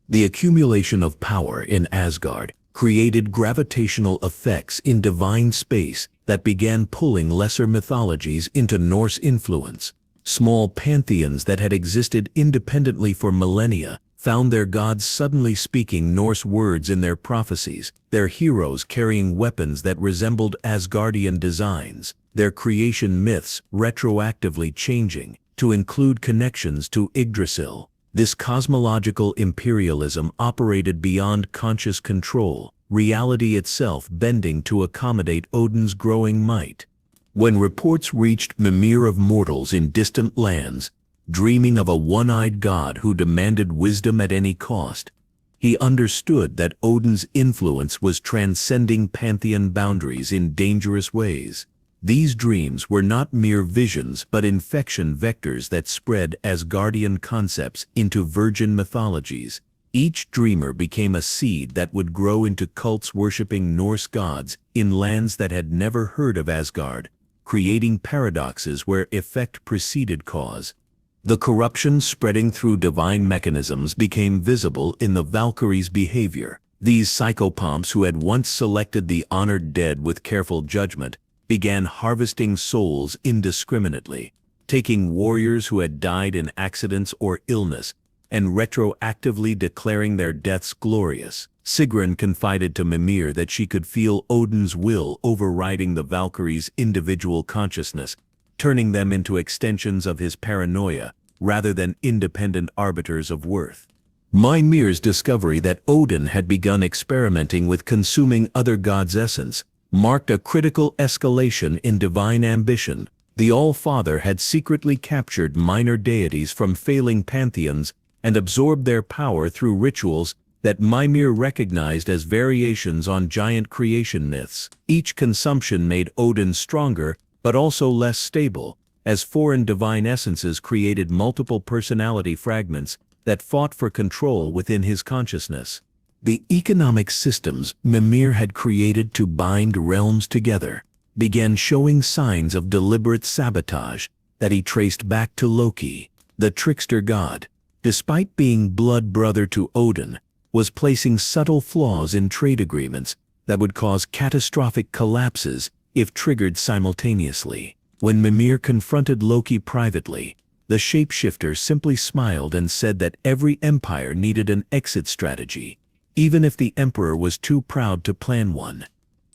The accumulation of power in Asgard created gravitational effects in divine space that began pulling lesser mythologies into Norse influence. Small pantheons that had existed independently for millennia found their gods suddenly speaking Norse words in their prophecies, their heroes carrying weapons that resembled Asgardian designs, their creation myths retroactively changing to include connections to Yggdrasil. This cosmological imperialism operated beyond conscious control, reality itself bending to accommodate Odin's growing might. When reports reached Mimir of mortals in distant lands, dreaming of a one-eyed god who demanded wisdom at any cost, he understood that Odin's influence was transcending pantheon boundaries in dangerous ways. These dreams were not mere visions but infection vectors that spread Asgardian concepts into virgin mythologies. Each dreamer became a seed that would grow into cults worshipping Norse gods in lands that had never heard of Asgard, creating paradoxes where effect preceded cause. The corruption spreading through divine mechanisms became visible in the Valkyries' behavior. These psychopomps who had once selected the honored dead with careful judgment began harvesting souls indiscriminately, taking warriors who had died in accidents or illness and retroactively declaring their deaths glorious. Sigrun confided to Mimir that she could feel Odin's will overriding the Valkyries' individual consciousness, turning them into extensions of his paranoia rather than independent arbiters of worth. Mimir's discovery that Odin had begun experimenting with consuming other gods' essence marked a critical escalation in divine ambition. The All-Father had secretly captured minor deities from failing pantheons and absorbed their power through rituals that Mimir recognized as variations on giant creation myths. Each consumption made Odin stronger but also less stable, as foreign divine essences created multiple personality fragments that fought for control within his consciousness. The economic systems Mimir had created to bind realms together began showing signs of deliberate sabotage that he traced back to Loki. The trickster god, despite being blood brother to Odin, was placing subtle flaws in trade agreements that would cause catastrophic collapses if triggered simultaneously. When Mimir confronted Loki privately, The shapeshifter simply smiled and said that every empire needed an exit strategy, even if the emperor was too proud to plan one.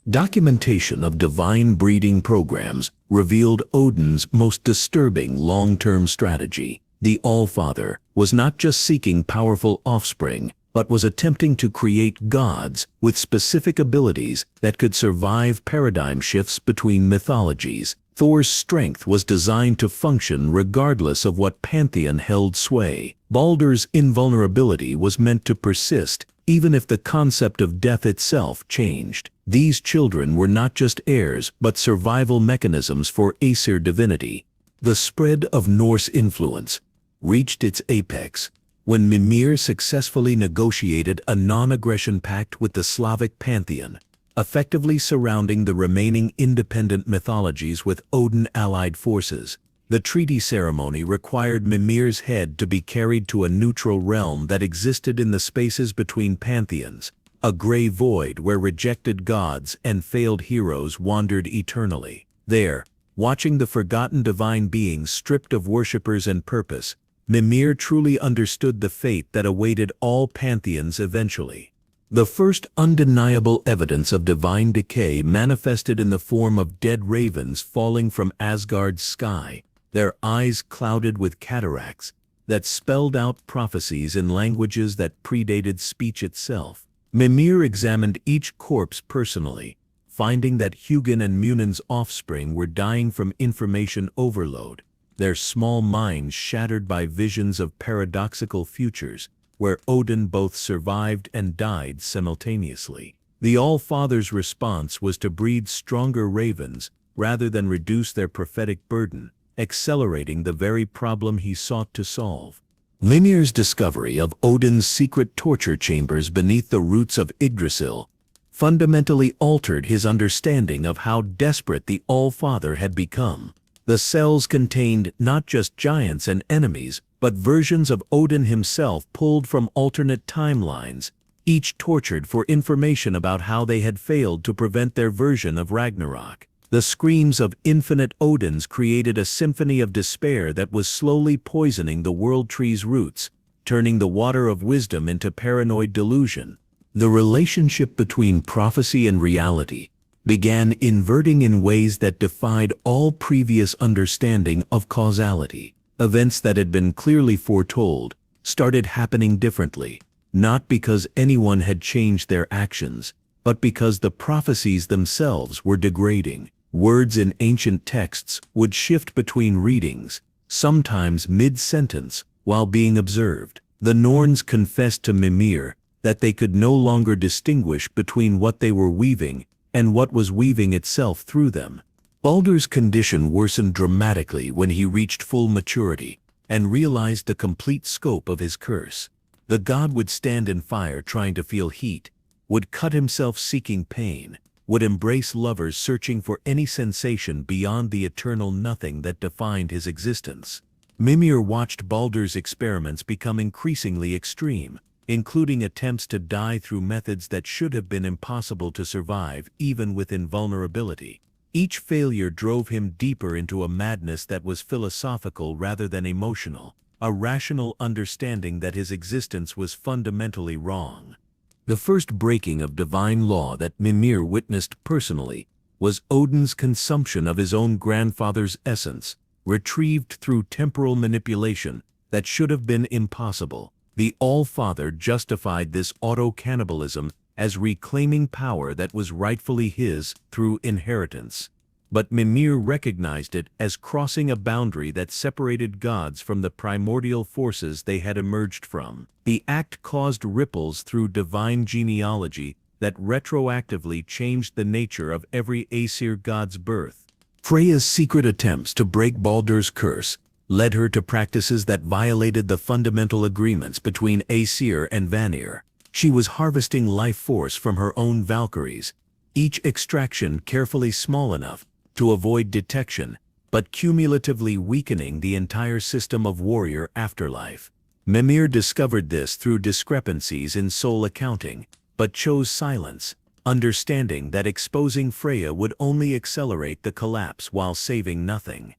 Documentation of divine breeding programs revealed Odin's most disturbing long-term strategy. The All-Father was not just seeking powerful offspring, but was attempting to create gods with specific abilities that could survive paradigm shifts between mythologies. Thor's strength was designed to function regardless of what pantheon held sway. Baldur's invulnerability was meant to persist even if the concept of death itself changed. These children were not just heirs but survival mechanisms for Aesir divinity. The spread of Norse influence reached its apex when Mimir successfully negotiated a non-aggression pact with the Slavic Pantheon, effectively surrounding the remaining independent mythologies with Odin-allied forces. The treaty ceremony required Mimir's head to be carried to a neutral realm that existed in the spaces between pantheons, a gray void where rejected gods and failed heroes wandered eternally. There, watching the forgotten divine beings stripped of worshippers and purpose, Mimir truly understood the fate that awaited all pantheons eventually. The first undeniable evidence of divine decay manifested in the form of dead ravens falling from Asgard's sky, their eyes clouded with cataracts that spelled out prophecies in languages that predated speech itself. Mimir examined each corpse personally, finding that Hugin and Munin's offspring were dying from information overload, their small minds shattered by visions of paradoxical futures where Odin both survived and died simultaneously. The All-Father's response was to breed stronger ravens rather than reduce their prophetic burden, accelerating the very problem he sought to solve. Mimir's discovery of Odin's secret torture chambers beneath the roots of Yggdrasil fundamentally altered his understanding of how desperate the All-Father had become. The cells contained not just giants and enemies, but versions of Odin himself pulled from alternate timelines, each tortured for information about how they had failed to prevent their version of Ragnarok. The screams of infinite Odins created a symphony of despair that was slowly poisoning the world tree's roots, turning the water of wisdom into paranoid delusion. The relationship between prophecy and reality began inverting in ways that defied all previous understanding of causality. Events that had been clearly foretold started happening differently, not because anyone had changed their actions, but because the prophecies themselves were degrading. Words in ancient texts would shift between readings, sometimes mid-sentence, while being observed. The Norns confessed to Mimir that they could no longer distinguish between what they were weaving and what was weaving itself through them. Baldur's condition worsened dramatically when he reached full maturity and realized the complete scope of his curse. The god would stand in fire trying to feel heat, would cut himself seeking pain, would embrace lovers searching for any sensation beyond the eternal nothing that defined his existence. Mimir watched Baldur's experiments become increasingly extreme, including attempts to die through methods that should have been impossible to survive even with invulnerability. Each failure drove him deeper into a madness that was philosophical rather than emotional, a rational understanding that his existence was fundamentally wrong. The first breaking of divine law that Mimir witnessed personally was Odin's consumption of his own grandfather's essence, retrieved through temporal manipulation that should have been impossible. The All-Father justified this auto-cannibalism as reclaiming power that was rightfully his through inheritance. But Mimir recognized it as crossing a boundary that separated gods from the primordial forces they had emerged from. The act caused ripples through divine genealogy that retroactively changed the nature of every Aesir god's birth. Freya's secret attempts to break Baldur's curse led her to practices that violated the fundamental agreements between Aesir and Vanir. She was harvesting life force from her own Valkyries, each extraction carefully small enough to avoid detection, but cumulatively weakening the entire system of warrior afterlife. Mimir discovered this through discrepancies in soul accounting, but chose silence, understanding that exposing Freya would only accelerate the collapse while saving nothing.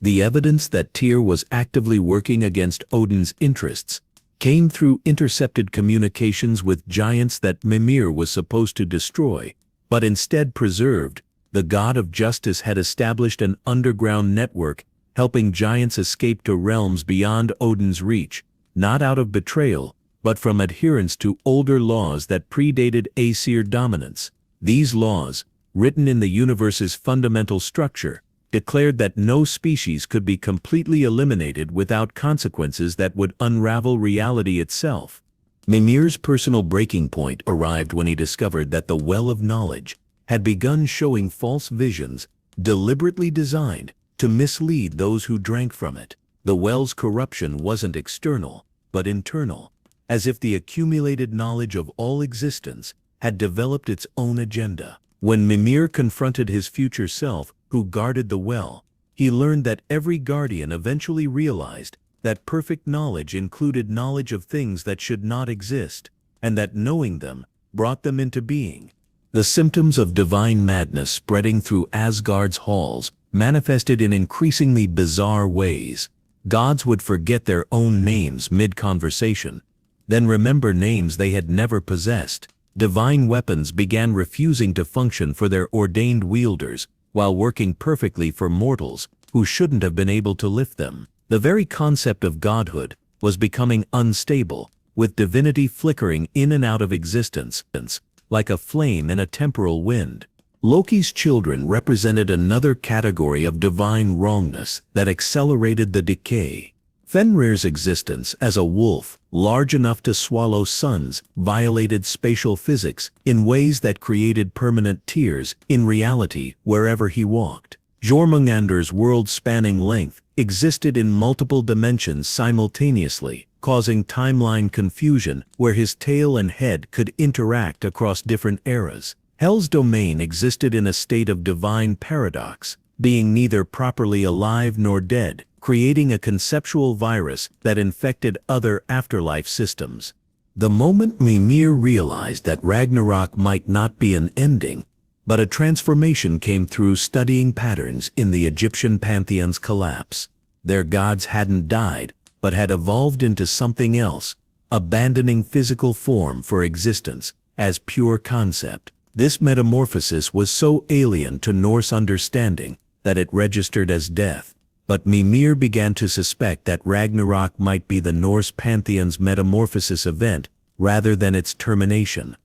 The evidence that Tyr was actively working against Odin's interests came through intercepted communications with giants that Mimir was supposed to destroy, but instead preserved. The god of justice had established an underground network helping giants escape to realms beyond Odin's reach, not out of betrayal, but from adherence to older laws that predated Aesir dominance. These laws, written in the universe's fundamental structure, declared that no species could be completely eliminated without consequences that would unravel reality itself. Mimir's personal breaking point arrived when he discovered that the well of knowledge had begun showing false visions, deliberately designed to mislead those who drank from it. The well's corruption wasn't external, but internal, as if the accumulated knowledge of all existence had developed its own agenda. When Mimir confronted his future self, who guarded the well, he learned that every guardian eventually realized that perfect knowledge included knowledge of things that should not exist, and that knowing them brought them into being. The symptoms of divine madness spreading through Asgard's halls manifested in increasingly bizarre ways. Gods would forget their own names mid-conversation, then remember names they had never possessed. Divine weapons began refusing to function for their ordained wielders, while working perfectly for mortals who shouldn't have been able to lift them. The very concept of godhood was becoming unstable, with divinity flickering in and out of existence, like a flame in a temporal wind. Loki's children represented another category of divine wrongness that accelerated the decay. Fenrir's existence as a wolf, large enough to swallow suns, violated spatial physics in ways that created permanent tears in reality wherever he walked. Jormungandr's world-spanning length existed in multiple dimensions simultaneously, causing timeline confusion where his tail and head could interact across different eras. Hel's domain existed in a state of divine paradox, being neither properly alive nor dead, creating a conceptual virus that infected other afterlife systems. The moment Mimir realized that Ragnarok might not be an ending, but a transformation came through studying patterns in the Egyptian pantheon's collapse. Their gods hadn't died, but had evolved into something else, abandoning physical form for existence as pure concept. This metamorphosis was so alien to Norse understanding that it registered as death. But Mimir began to suspect that Ragnarok might be the Norse pantheon's metamorphosis event rather than its termination.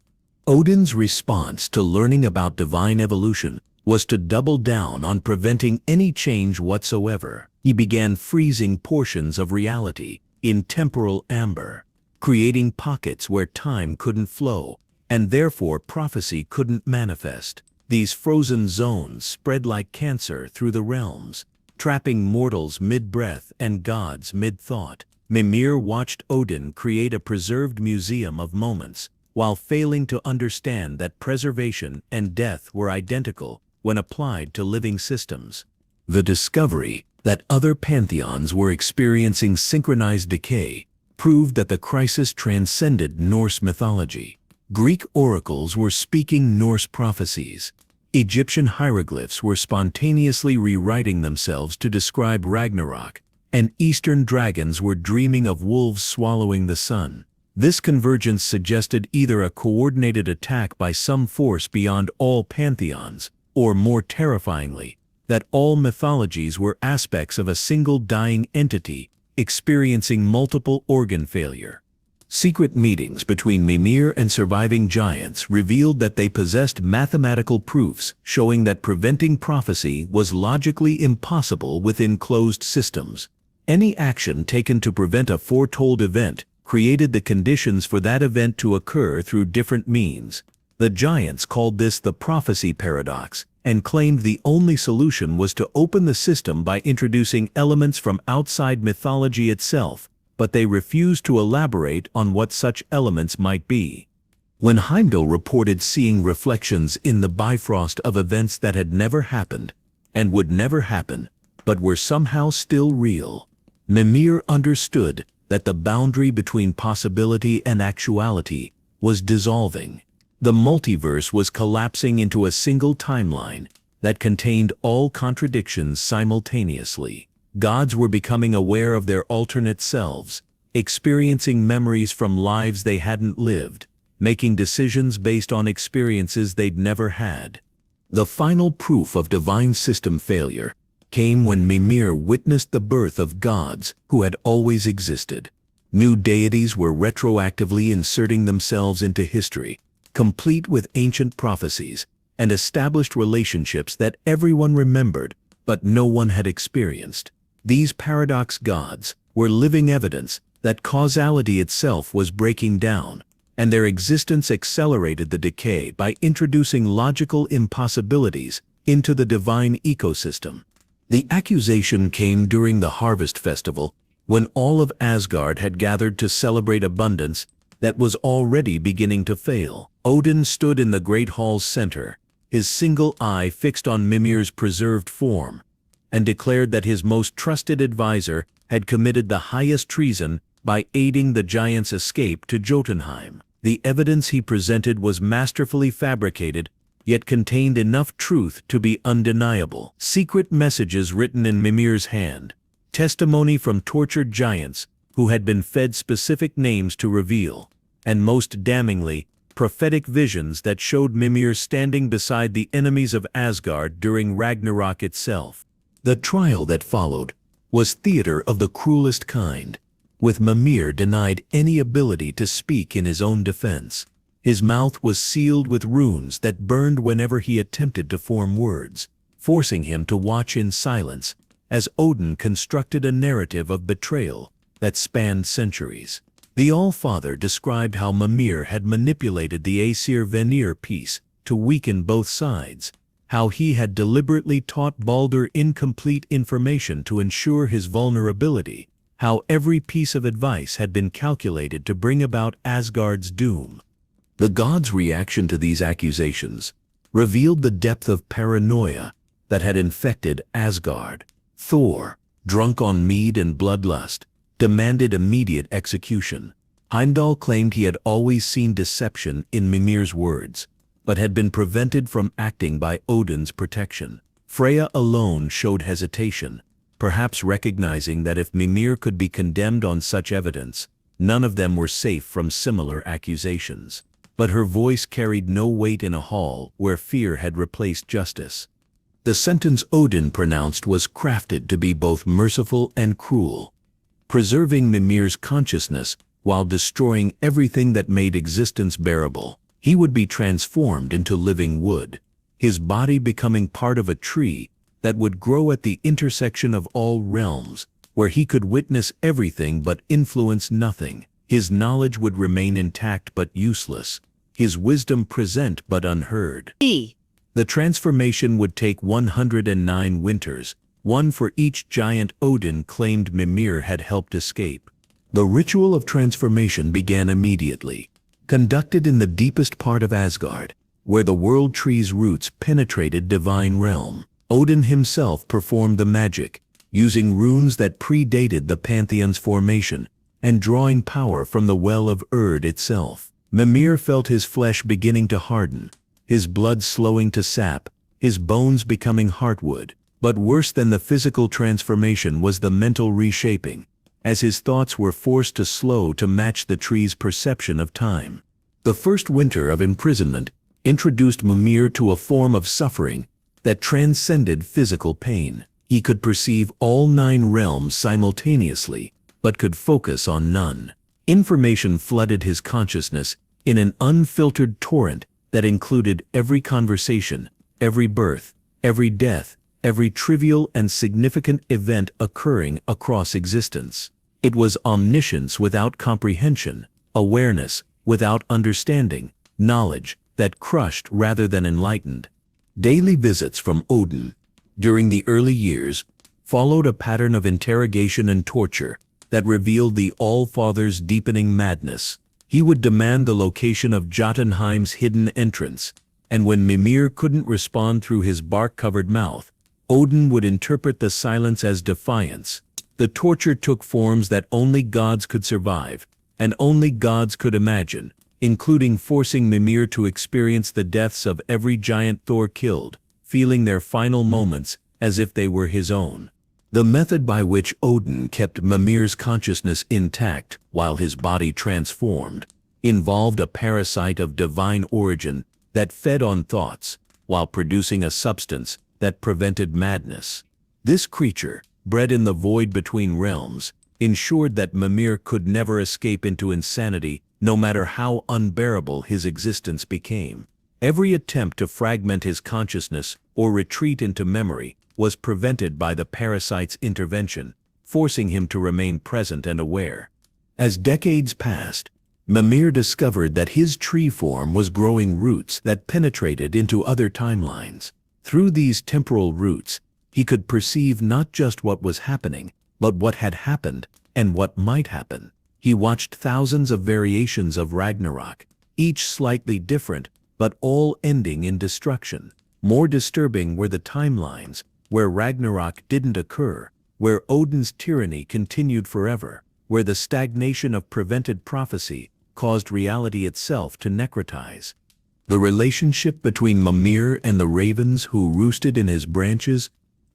Odin's response to learning about divine evolution was to double down on preventing any change whatsoever. He began freezing portions of reality in temporal amber, creating pockets where time couldn't flow, and therefore prophecy couldn't manifest. These frozen zones spread like cancer through the realms, trapping mortals mid-breath and gods mid-thought. Mimir watched Odin create a preserved museum of moments, while failing to understand that preservation and death were identical when applied to living systems. The discovery that other pantheons were experiencing synchronized decay proved that the crisis transcended Norse mythology. Greek oracles were speaking Norse prophecies. Egyptian hieroglyphs were spontaneously rewriting themselves to describe Ragnarok, and Eastern dragons were dreaming of wolves swallowing the sun. This convergence suggested either a coordinated attack by some force beyond all pantheons, or more terrifyingly, that all mythologies were aspects of a single dying entity experiencing multiple organ failure. Secret meetings between Mimir and surviving giants revealed that they possessed mathematical proofs showing that preventing prophecy was logically impossible within closed systems. Any action taken to prevent a foretold event created the conditions for that event to occur through different means. The giants called this the prophecy paradox, and claimed the only solution was to open the system by introducing elements from outside mythology itself, but they refused to elaborate on what such elements might be. When Heimdall reported seeing reflections in the Bifrost of events that had never happened, and would never happen, but were somehow still real, Mimir understood that the boundary between possibility and actuality was dissolving. The multiverse was collapsing into a single timeline that contained all contradictions simultaneously. Gods were becoming aware of their alternate selves, experiencing memories from lives they hadn't lived, making decisions based on experiences they'd never had. The final proof of divine system failure came when Mimir witnessed the birth of gods who had always existed. New deities were retroactively inserting themselves into history, complete with ancient prophecies, and established relationships that everyone remembered but no one had experienced. These paradox gods were living evidence that causality itself was breaking down, and their existence accelerated the decay by introducing logical impossibilities into the divine ecosystem. The accusation came during the harvest festival, when all of Asgard had gathered to celebrate abundance that was already beginning to fail. Odin stood in the great hall's center, his single eye fixed on Mimir's preserved form, and declared that his most trusted advisor had committed the highest treason by aiding the giant's escape to Jotunheim. The evidence he presented was masterfully fabricated, yet contained enough truth to be undeniable. Secret messages written in Mimir's hand, testimony from tortured giants who had been fed specific names to reveal, and most damningly, prophetic visions that showed Mimir standing beside the enemies of Asgard during Ragnarok itself. The trial that followed was theater of the cruelest kind, with Mimir denied any ability to speak in his own defense. His mouth was sealed with runes that burned whenever he attempted to form words, forcing him to watch in silence as Odin constructed a narrative of betrayal that spanned centuries. The All-Father described how Mimir had manipulated the Aesir Vanir piece to weaken both sides, how he had deliberately taught Baldur incomplete information to ensure his vulnerability, how every piece of advice had been calculated to bring about Asgard's doom. The gods' reaction to these accusations revealed the depth of paranoia that had infected Asgard. Thor, drunk on mead and bloodlust, demanded immediate execution. Heimdall claimed he had always seen deception in Mimir's words, but had been prevented from acting by Odin's protection. Freya alone showed hesitation, perhaps recognizing that if Mimir could be condemned on such evidence, none of them were safe from similar accusations. But her voice carried no weight in a hall where fear had replaced justice. The sentence Odin pronounced was crafted to be both merciful and cruel, preserving Mimir's consciousness while destroying everything that made existence bearable. He would be transformed into living wood, his body becoming part of a tree that would grow at the intersection of all realms, where he could witness everything but influence nothing. His knowledge would remain intact but useless, his wisdom present but unheard. The transformation would take 109 winters, one for each giant Odin claimed Mimir had helped escape. The ritual of transformation began immediately, conducted in the deepest part of Asgard, where the world tree's roots penetrated divine realm. Odin himself performed the magic, using runes that predated the Pantheon's formation, and drawing power from the well of Urd itself. Mimir felt his flesh beginning to harden, his blood slowing to sap, his bones becoming heartwood. But worse than the physical transformation was the mental reshaping, as his thoughts were forced to slow to match the tree's perception of time. The first winter of imprisonment introduced Mimir to a form of suffering that transcended physical pain. He could perceive all 9 realms simultaneously, but could focus on none. Information flooded his consciousness in an unfiltered torrent that included every conversation, every birth, every death, every trivial and significant event occurring across existence. It was omniscience without comprehension, awareness without understanding, knowledge that crushed rather than enlightened. Daily visits from Odin, during the early years, followed a pattern of interrogation and torture that revealed the All-Father's deepening madness. He would demand the location of Jotunheim's hidden entrance, and when Mimir couldn't respond through his bark-covered mouth, Odin would interpret the silence as defiance. The torture took forms that only gods could survive, and only gods could imagine, including forcing Mimir to experience the deaths of every giant Thor killed, feeling their final moments as if they were his own. The method by which Odin kept Mimir's consciousness intact while his body transformed involved a parasite of divine origin that fed on thoughts while producing a substance that prevented madness. This creature, bred in the void between realms, ensured that Mimir could never escape into insanity, no matter how unbearable his existence became. Every attempt to fragment his consciousness or retreat into memory was prevented by the parasite's intervention, forcing him to remain present and aware. As decades passed, Mimir discovered that his tree form was growing roots that penetrated into other timelines. Through these temporal roots, he could perceive not just what was happening, but what had happened and what might happen. He watched thousands of variations of Ragnarok, each slightly different, but all ending in destruction. More disturbing were the timelines where Ragnarok didn't occur, where Odin's tyranny continued forever, where the stagnation of prevented prophecy caused reality itself to necrotize. The relationship between Mimir and the ravens who roosted in his branches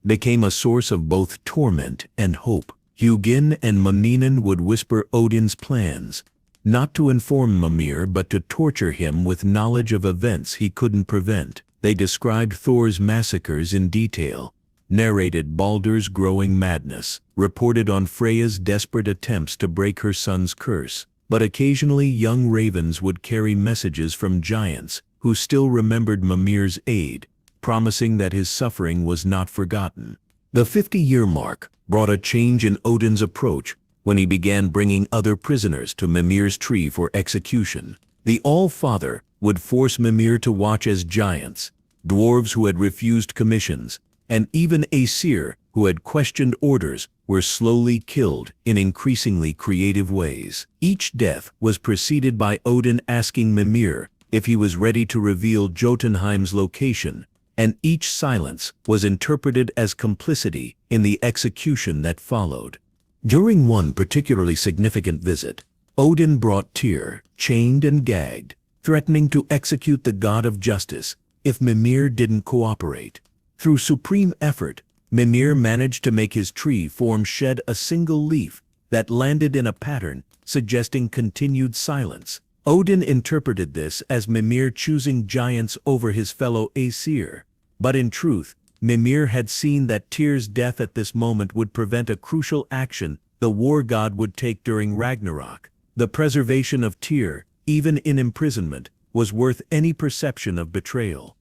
became a source of both torment and hope. Hugin and Muninin would whisper Odin's plans, not to inform Mimir but to torture him with knowledge of events he couldn't prevent. They described Thor's massacres in detail, narrated Baldur's growing madness, reported on Freya's desperate attempts to break her son's curse. But occasionally young ravens would carry messages from giants who still remembered Mimir's aid, promising that his suffering was not forgotten. The 50-year mark brought a change in Odin's approach when he began bringing other prisoners to Mimir's tree for execution. The All-Father would force Mimir to watch as giants, dwarves who had refused commissions, and even Aesir who had questioned orders were slowly killed in increasingly creative ways. Each death was preceded by Odin asking Mimir if he was ready to reveal Jotunheim's location, and each silence was interpreted as complicity in the execution that followed. During one particularly significant visit, Odin brought Tyr, chained and gagged, threatening to execute the god of justice if Mimir didn't cooperate. Through supreme effort, Mimir managed to make his tree form shed a single leaf that landed in a pattern suggesting continued silence. Odin interpreted this as Mimir choosing giants over his fellow Aesir. But in truth, Mimir had seen that Tyr's death at this moment would prevent a crucial action the war god would take during Ragnarok. The preservation of Tyr, even in imprisonment, was worth any perception of betrayal.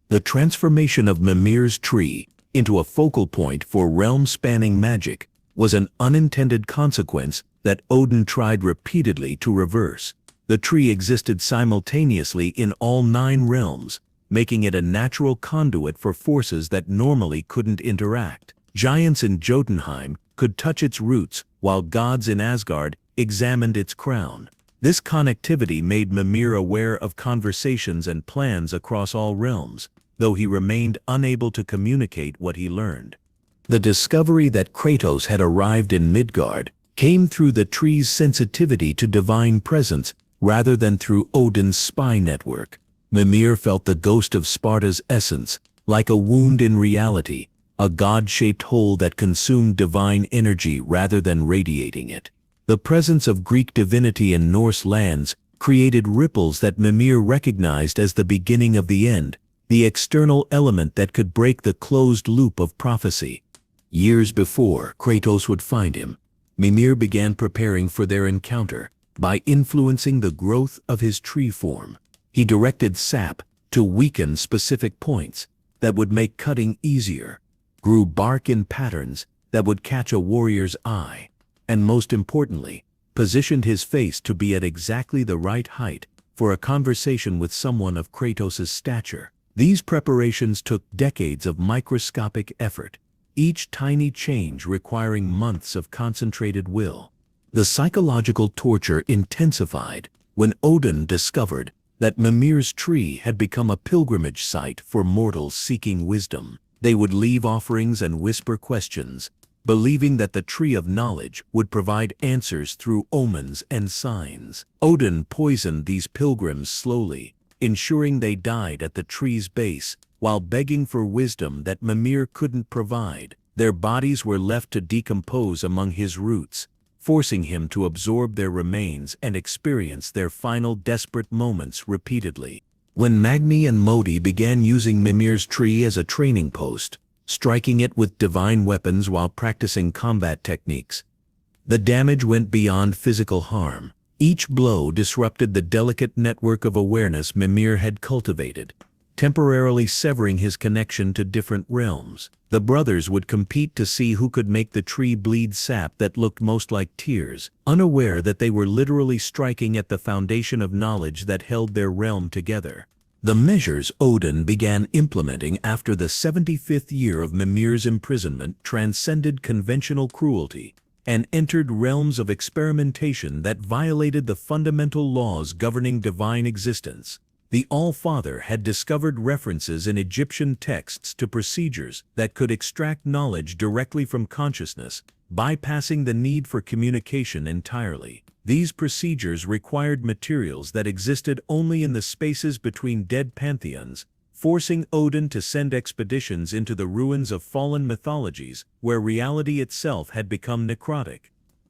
The transformation of Mimir's tree into a focal point for realm-spanning magic was an unintended consequence that Odin tried repeatedly to reverse. The tree existed simultaneously in all 9 realms, making it a natural conduit for forces that normally couldn't interact. Giants in Jotunheim could touch its roots, while gods in Asgard examined its crown. This connectivity made Mimir aware of conversations and plans across all realms, though he remained unable to communicate what he learned. The discovery that Kratos had arrived in Midgard came through the tree's sensitivity to divine presence rather than through Odin's spy network. Mimir felt the ghost of Sparta's essence, like a wound in reality, a god-shaped hole that consumed divine energy rather than radiating it. The presence of Greek divinity in Norse lands created ripples that Mimir recognized as the beginning of the end, the external element that could break the closed loop of prophecy. Years before Kratos would find him, Mimir began preparing for their encounter by influencing the growth of his tree form. He directed sap to weaken specific points that would make cutting easier, grew bark in patterns that would catch a warrior's eye, and most importantly, positioned his face to be at exactly the right height for a conversation with someone of Kratos' stature. These preparations took decades of microscopic effort, each tiny change requiring months of concentrated will. The psychological torture intensified when Odin discovered that Mimir's tree had become a pilgrimage site for mortals seeking wisdom. They would leave offerings and whisper questions, believing that the tree of knowledge would provide answers through omens and signs. Odin poisoned these pilgrims slowly, ensuring they died at the tree's base while begging for wisdom that Mimir couldn't provide. Their bodies were left to decompose among his roots, forcing him to absorb their remains and experience their final desperate moments repeatedly. When Magni and Modi began using Mimir's tree as a training post, striking it with divine weapons while practicing combat techniques, the damage went beyond physical harm. Each blow disrupted the delicate network of awareness Mimir had cultivated, temporarily severing his connection to different realms. The brothers would compete to see who could make the tree bleed sap that looked most like tears, unaware that they were literally striking at the foundation of knowledge that held their realm together. The measures Odin began implementing after the 75th year of Mimir's imprisonment transcended conventional cruelty and entered realms of experimentation that violated the fundamental laws governing divine existence. The All-Father had discovered references in Egyptian texts to procedures that could extract knowledge directly from consciousness, bypassing the need for communication entirely. These procedures required materials that existed only in the spaces between dead pantheons, forcing Odin to send expeditions into the ruins of fallen mythologies where reality itself had become necrotic.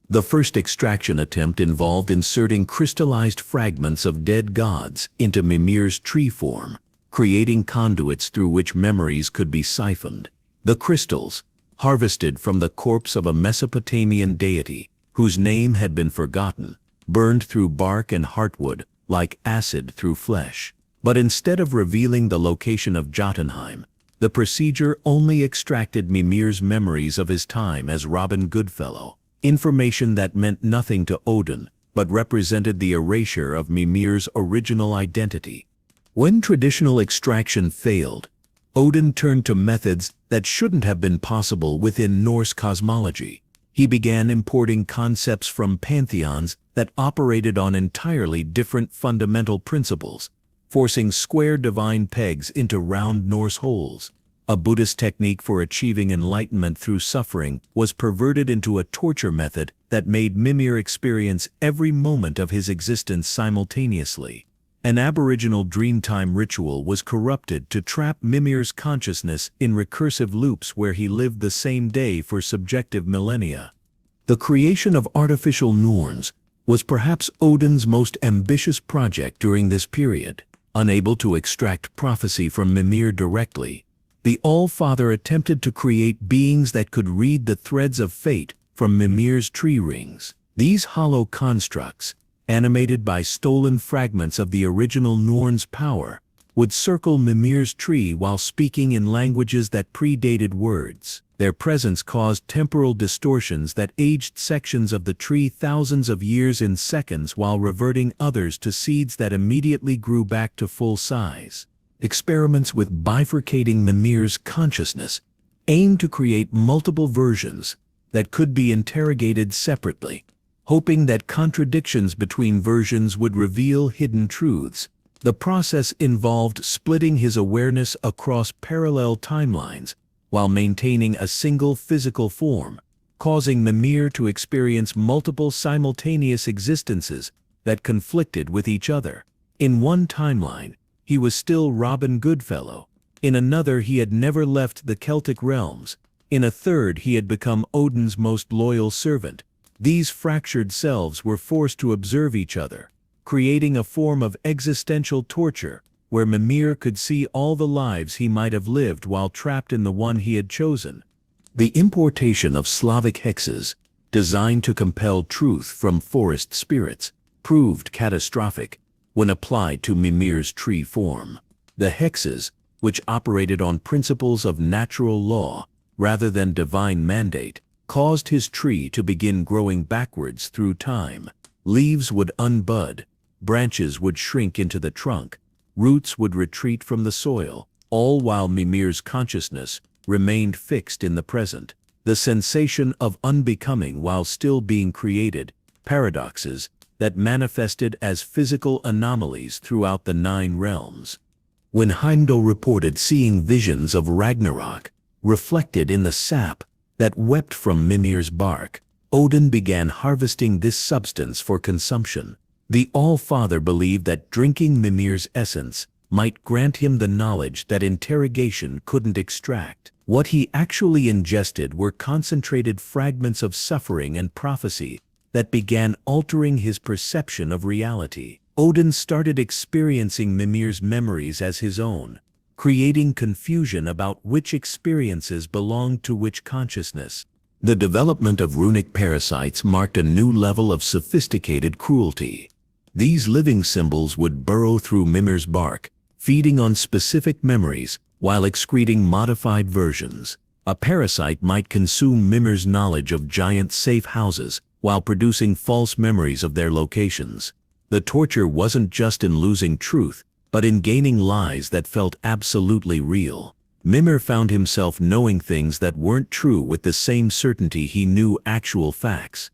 The first extraction attempt involved inserting crystallized fragments of dead gods into Mimir's tree form, creating conduits through which memories could be siphoned. The crystals, harvested from the corpse of a Mesopotamian deity whose name had been forgotten, burned through bark and heartwood like acid through flesh. But instead of revealing the location of Jotunheim, the procedure only extracted Mimir's memories of his time as Robin Goodfellow, information that meant nothing to Odin but represented the erasure of Mimir's original identity. When traditional extraction failed, Odin turned to methods that shouldn't have been possible within Norse cosmology. He began importing concepts from pantheons that operated on entirely different fundamental principles, forcing square divine pegs into round Norse holes. A Buddhist technique for achieving enlightenment through suffering was perverted into a torture method that made Mimir experience every moment of his existence simultaneously. An aboriginal dreamtime ritual was corrupted to trap Mimir's consciousness in recursive loops where he lived the same day for subjective millennia. The creation of artificial Norns was perhaps Odin's most ambitious project during this period. Unable to extract prophecy from Mimir directly, the All-Father attempted to create beings that could read the threads of fate from Mimir's tree rings. These hollow constructs, animated by stolen fragments of the original Norn's power, would circle Mimir's tree while speaking in languages that predated words. Their presence caused temporal distortions that aged sections of the tree thousands of years in seconds while reverting others to seeds that immediately grew back to full size. Experiments with bifurcating Mimir's consciousness aimed to create multiple versions that could be interrogated separately, hoping that contradictions between versions would reveal hidden truths. The process involved splitting his awareness across parallel timelines while maintaining a single physical form, causing Mimir to experience multiple simultaneous existences that conflicted with each other. In one timeline, he was still Robin Goodfellow. In another, he had never left the Celtic realms. In a third, he had become Odin's most loyal servant. These fractured selves were forced to observe each other, creating a form of existential torture where Mimir could see all the lives he might have lived while trapped in the one he had chosen. The importation of Slavic hexes, designed to compel truth from forest spirits, proved catastrophic when applied to Mimir's tree form. The hexes, which operated on principles of natural law rather than divine mandate, caused his tree to begin growing backwards through time. Leaves would unbud, branches would shrink into the trunk, roots would retreat from the soil, all while Mimir's consciousness remained fixed in the present. The sensation of unbecoming while still being created, paradoxes that manifested as physical anomalies throughout the 9 realms. When Heimdall reported seeing visions of Ragnarok reflected in the sap that wept from Mimir's bark, Odin began harvesting this substance for consumption. The All-Father believed that drinking Mimir's essence might grant him the knowledge that interrogation couldn't extract. What he actually ingested were concentrated fragments of suffering and prophecy that began altering his perception of reality. Odin started experiencing Mimir's memories as his own, creating confusion about which experiences belonged to which consciousness. The development of runic parasites marked a new level of sophisticated cruelty. These living symbols would burrow through Mimir's bark, feeding on specific memories while excreting modified versions. A parasite might consume Mimir's knowledge of giant safe houses while producing false memories of their locations. The torture wasn't just in losing truth, but in gaining lies that felt absolutely real. Mimir found himself knowing things that weren't true with the same certainty he knew actual facts.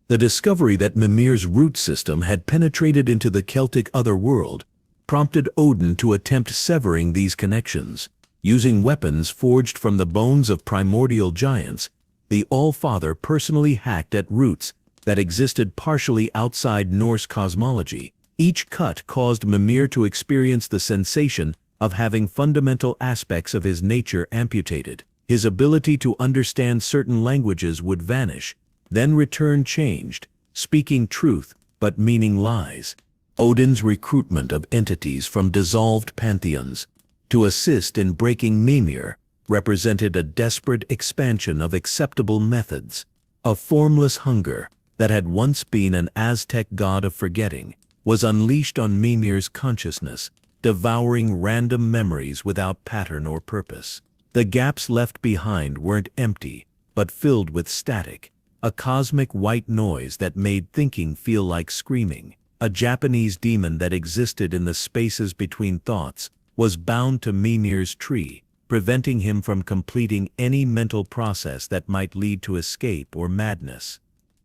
The discovery that Mimir's root system had penetrated into the Celtic otherworld prompted Odin to attempt severing these connections. Using weapons forged from the bones of primordial giants, the All-Father personally hacked at roots that existed partially outside Norse cosmology. Each cut caused Mimir to experience the sensation of having fundamental aspects of his nature amputated. His ability to understand certain languages would vanish, then return changed, speaking truth but meaning lies. Odin's recruitment of entities from dissolved pantheons to assist in breaking Mimir represented a desperate expansion of acceptable methods. A formless hunger that had once been an Aztec god of forgetting was unleashed on Mimir's consciousness, devouring random memories without pattern or purpose. The gaps left behind weren't empty, but filled with static, a cosmic white noise that made thinking feel like screaming. A Japanese demon that existed in the spaces between thoughts was bound to Mimir's tree, preventing him from completing any mental process that might lead to escape or madness.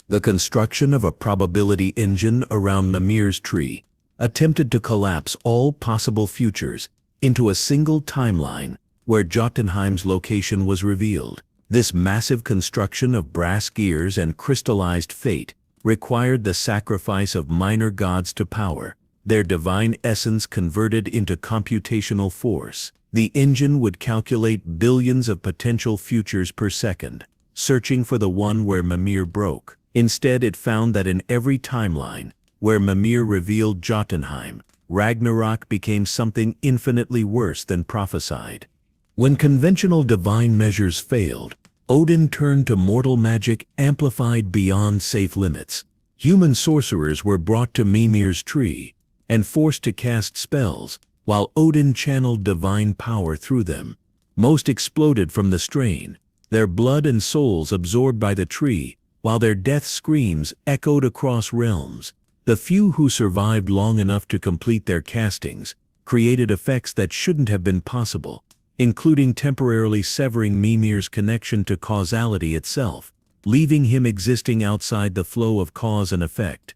The construction of a probability engine around Mimir's tree attempted to collapse all possible futures into a single timeline where Jotunheim's location was revealed. This massive construction of brass gears and crystallized fate required the sacrifice of minor gods to power, their divine essence converted into computational force. The engine would calculate billions of potential futures per second, searching for the one where Mimir broke. Instead, it found that in every timeline where Mimir revealed Jotunheim, Ragnarok became something infinitely worse than prophesied. When conventional divine measures failed, Odin turned to mortal magic amplified beyond safe limits. Human sorcerers were brought to Mimir's tree and forced to cast spells, while Odin channeled divine power through them. Most exploded from the strain, their blood and souls absorbed by the tree, while their death screams echoed across realms. The few who survived long enough to complete their castings created effects that shouldn't have been possible, including temporarily severing Mimir's connection to causality itself, leaving him existing outside the flow of cause and effect.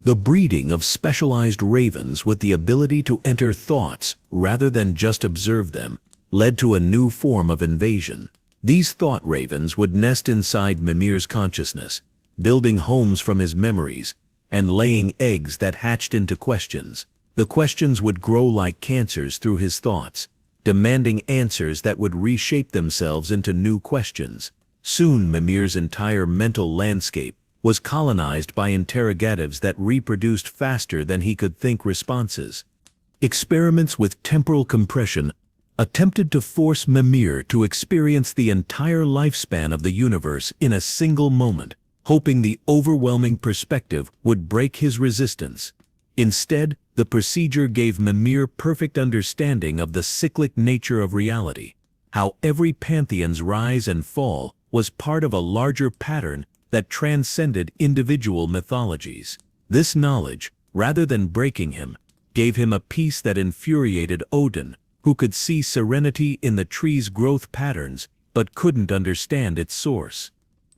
The breeding of specialized ravens with the ability to enter thoughts rather than just observe them led to a new form of invasion. These thought ravens would nest inside Mimir's consciousness, building homes from his memories and laying eggs that hatched into questions. The questions would grow like cancers through his thoughts, demanding answers that would reshape themselves into new questions. Soon Mimir's entire mental landscape was colonized by interrogatives that reproduced faster than he could think responses. Experiments with temporal compression attempted to force Mimir to experience the entire lifespan of the universe in a single moment, hoping the overwhelming perspective would break his resistance. Instead, the procedure gave Mimir perfect understanding of the cyclic nature of reality, how every pantheon's rise and fall was part of a larger pattern that transcended individual mythologies. This knowledge, rather than breaking him, gave him a peace that infuriated Odin, who could see serenity in the tree's growth patterns but couldn't understand its source.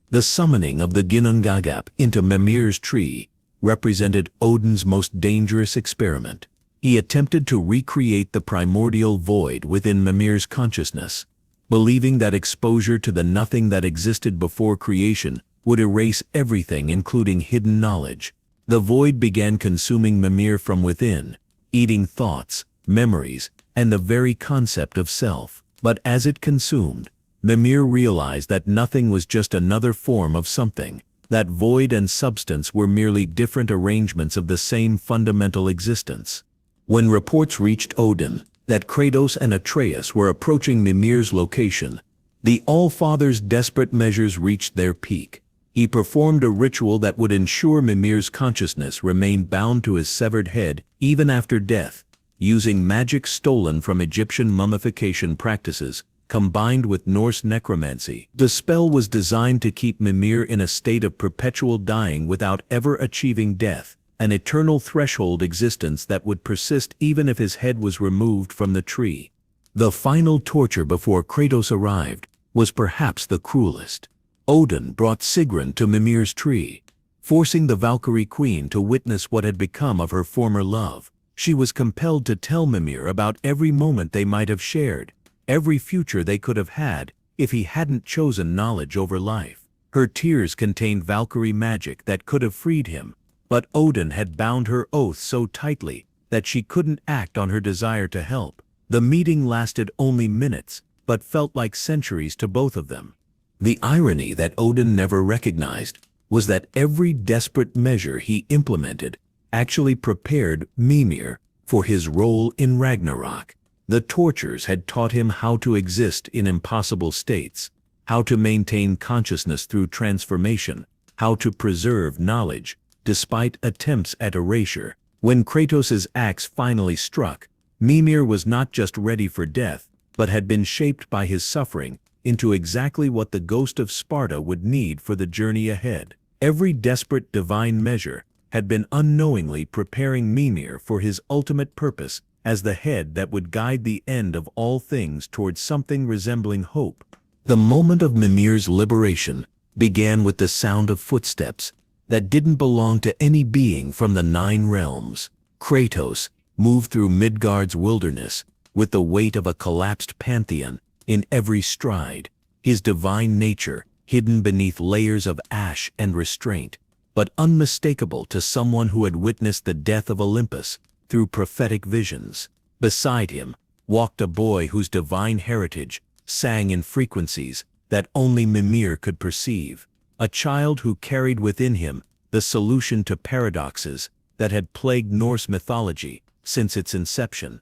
The summoning of the Ginnungagap into Mimir's tree represented Odin's most dangerous experiment. He attempted to recreate the primordial void within Mimir's consciousness, believing that exposure to the nothing that existed before creation would erase everything, including hidden knowledge. The void began consuming Mimir from within, eating thoughts, memories, and the very concept of self. But as it consumed, Mimir realized that nothing was just another form of something, that void and substance were merely different arrangements of the same fundamental existence. When reports reached Odin that Kratos and Atreus were approaching Mimir's location, the All-Father's desperate measures reached their peak. He performed a ritual that would ensure Mimir's consciousness remained bound to his severed head even after death, using magic stolen from Egyptian mummification practices, combined with Norse necromancy. The spell was designed to keep Mimir in a state of perpetual dying without ever achieving death, an eternal threshold existence that would persist even if his head was removed from the tree. The final torture before Kratos arrived was perhaps the cruelest. Odin brought Sigrun to Mimir's tree, forcing the Valkyrie queen to witness what had become of her former love. She was compelled to tell Mimir about every moment they might have shared, every future they could have had if he hadn't chosen knowledge over life. Her tears contained Valkyrie magic that could have freed him, but Odin had bound her oath so tightly that she couldn't act on her desire to help. The meeting lasted only minutes, but felt like centuries to both of them. The irony that Odin never recognized was that every desperate measure he implemented actually prepared Mimir for his role in Ragnarok. The tortures had taught him how to exist in impossible states, how to maintain consciousness through transformation, how to preserve knowledge despite attempts at erasure. When Kratos' axe finally struck, Mimir was not just ready for death, but had been shaped by his suffering into exactly what the ghost of Sparta would need for the journey ahead. Every desperate divine measure had been unknowingly preparing Mimir for his ultimate purpose as the head that would guide the end of all things towards something resembling hope. The moment of Mimir's liberation began with the sound of footsteps that didn't belong to any being from the 9 realms. Kratos moved through Midgard's wilderness with the weight of a collapsed pantheon in every stride, his divine nature hidden beneath layers of ash and restraint, but unmistakable to someone who had witnessed the death of Olympus through prophetic visions. Beside him walked a boy whose divine heritage sang in frequencies that only Mimir could perceive, a child who carried within him the solution to paradoxes that had plagued Norse mythology since its inception.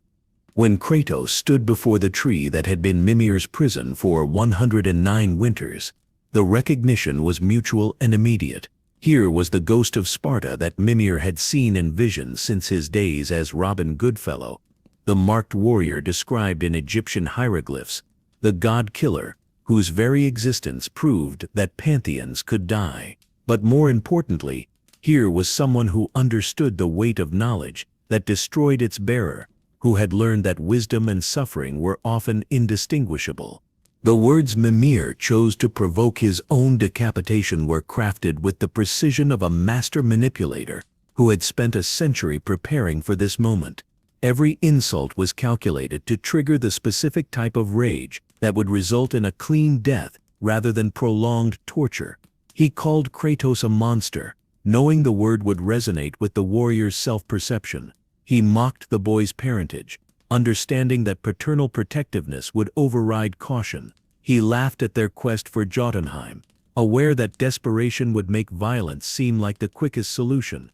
When Kratos stood before the tree that had been Mimir's prison for 109 winters, the recognition was mutual and immediate. Here was the ghost of Sparta that Mimir had seen in visions since his days as Robin Goodfellow, the marked warrior described in Egyptian hieroglyphs, the god-killer whose very existence proved that pantheons could die. But more importantly, here was someone who understood the weight of knowledge that destroyed its bearer, who had learned that wisdom and suffering were often indistinguishable. The words Mimir chose to provoke his own decapitation were crafted with the precision of a master manipulator who had spent a century preparing for this moment. Every insult was calculated to trigger the specific type of rage that would result in a clean death rather than prolonged torture. He called Kratos a monster, knowing the word would resonate with the warrior's self-perception. He mocked the boy's parentage, understanding that paternal protectiveness would override caution. He laughed at their quest for Jotunheim, aware that desperation would make violence seem like the quickest solution.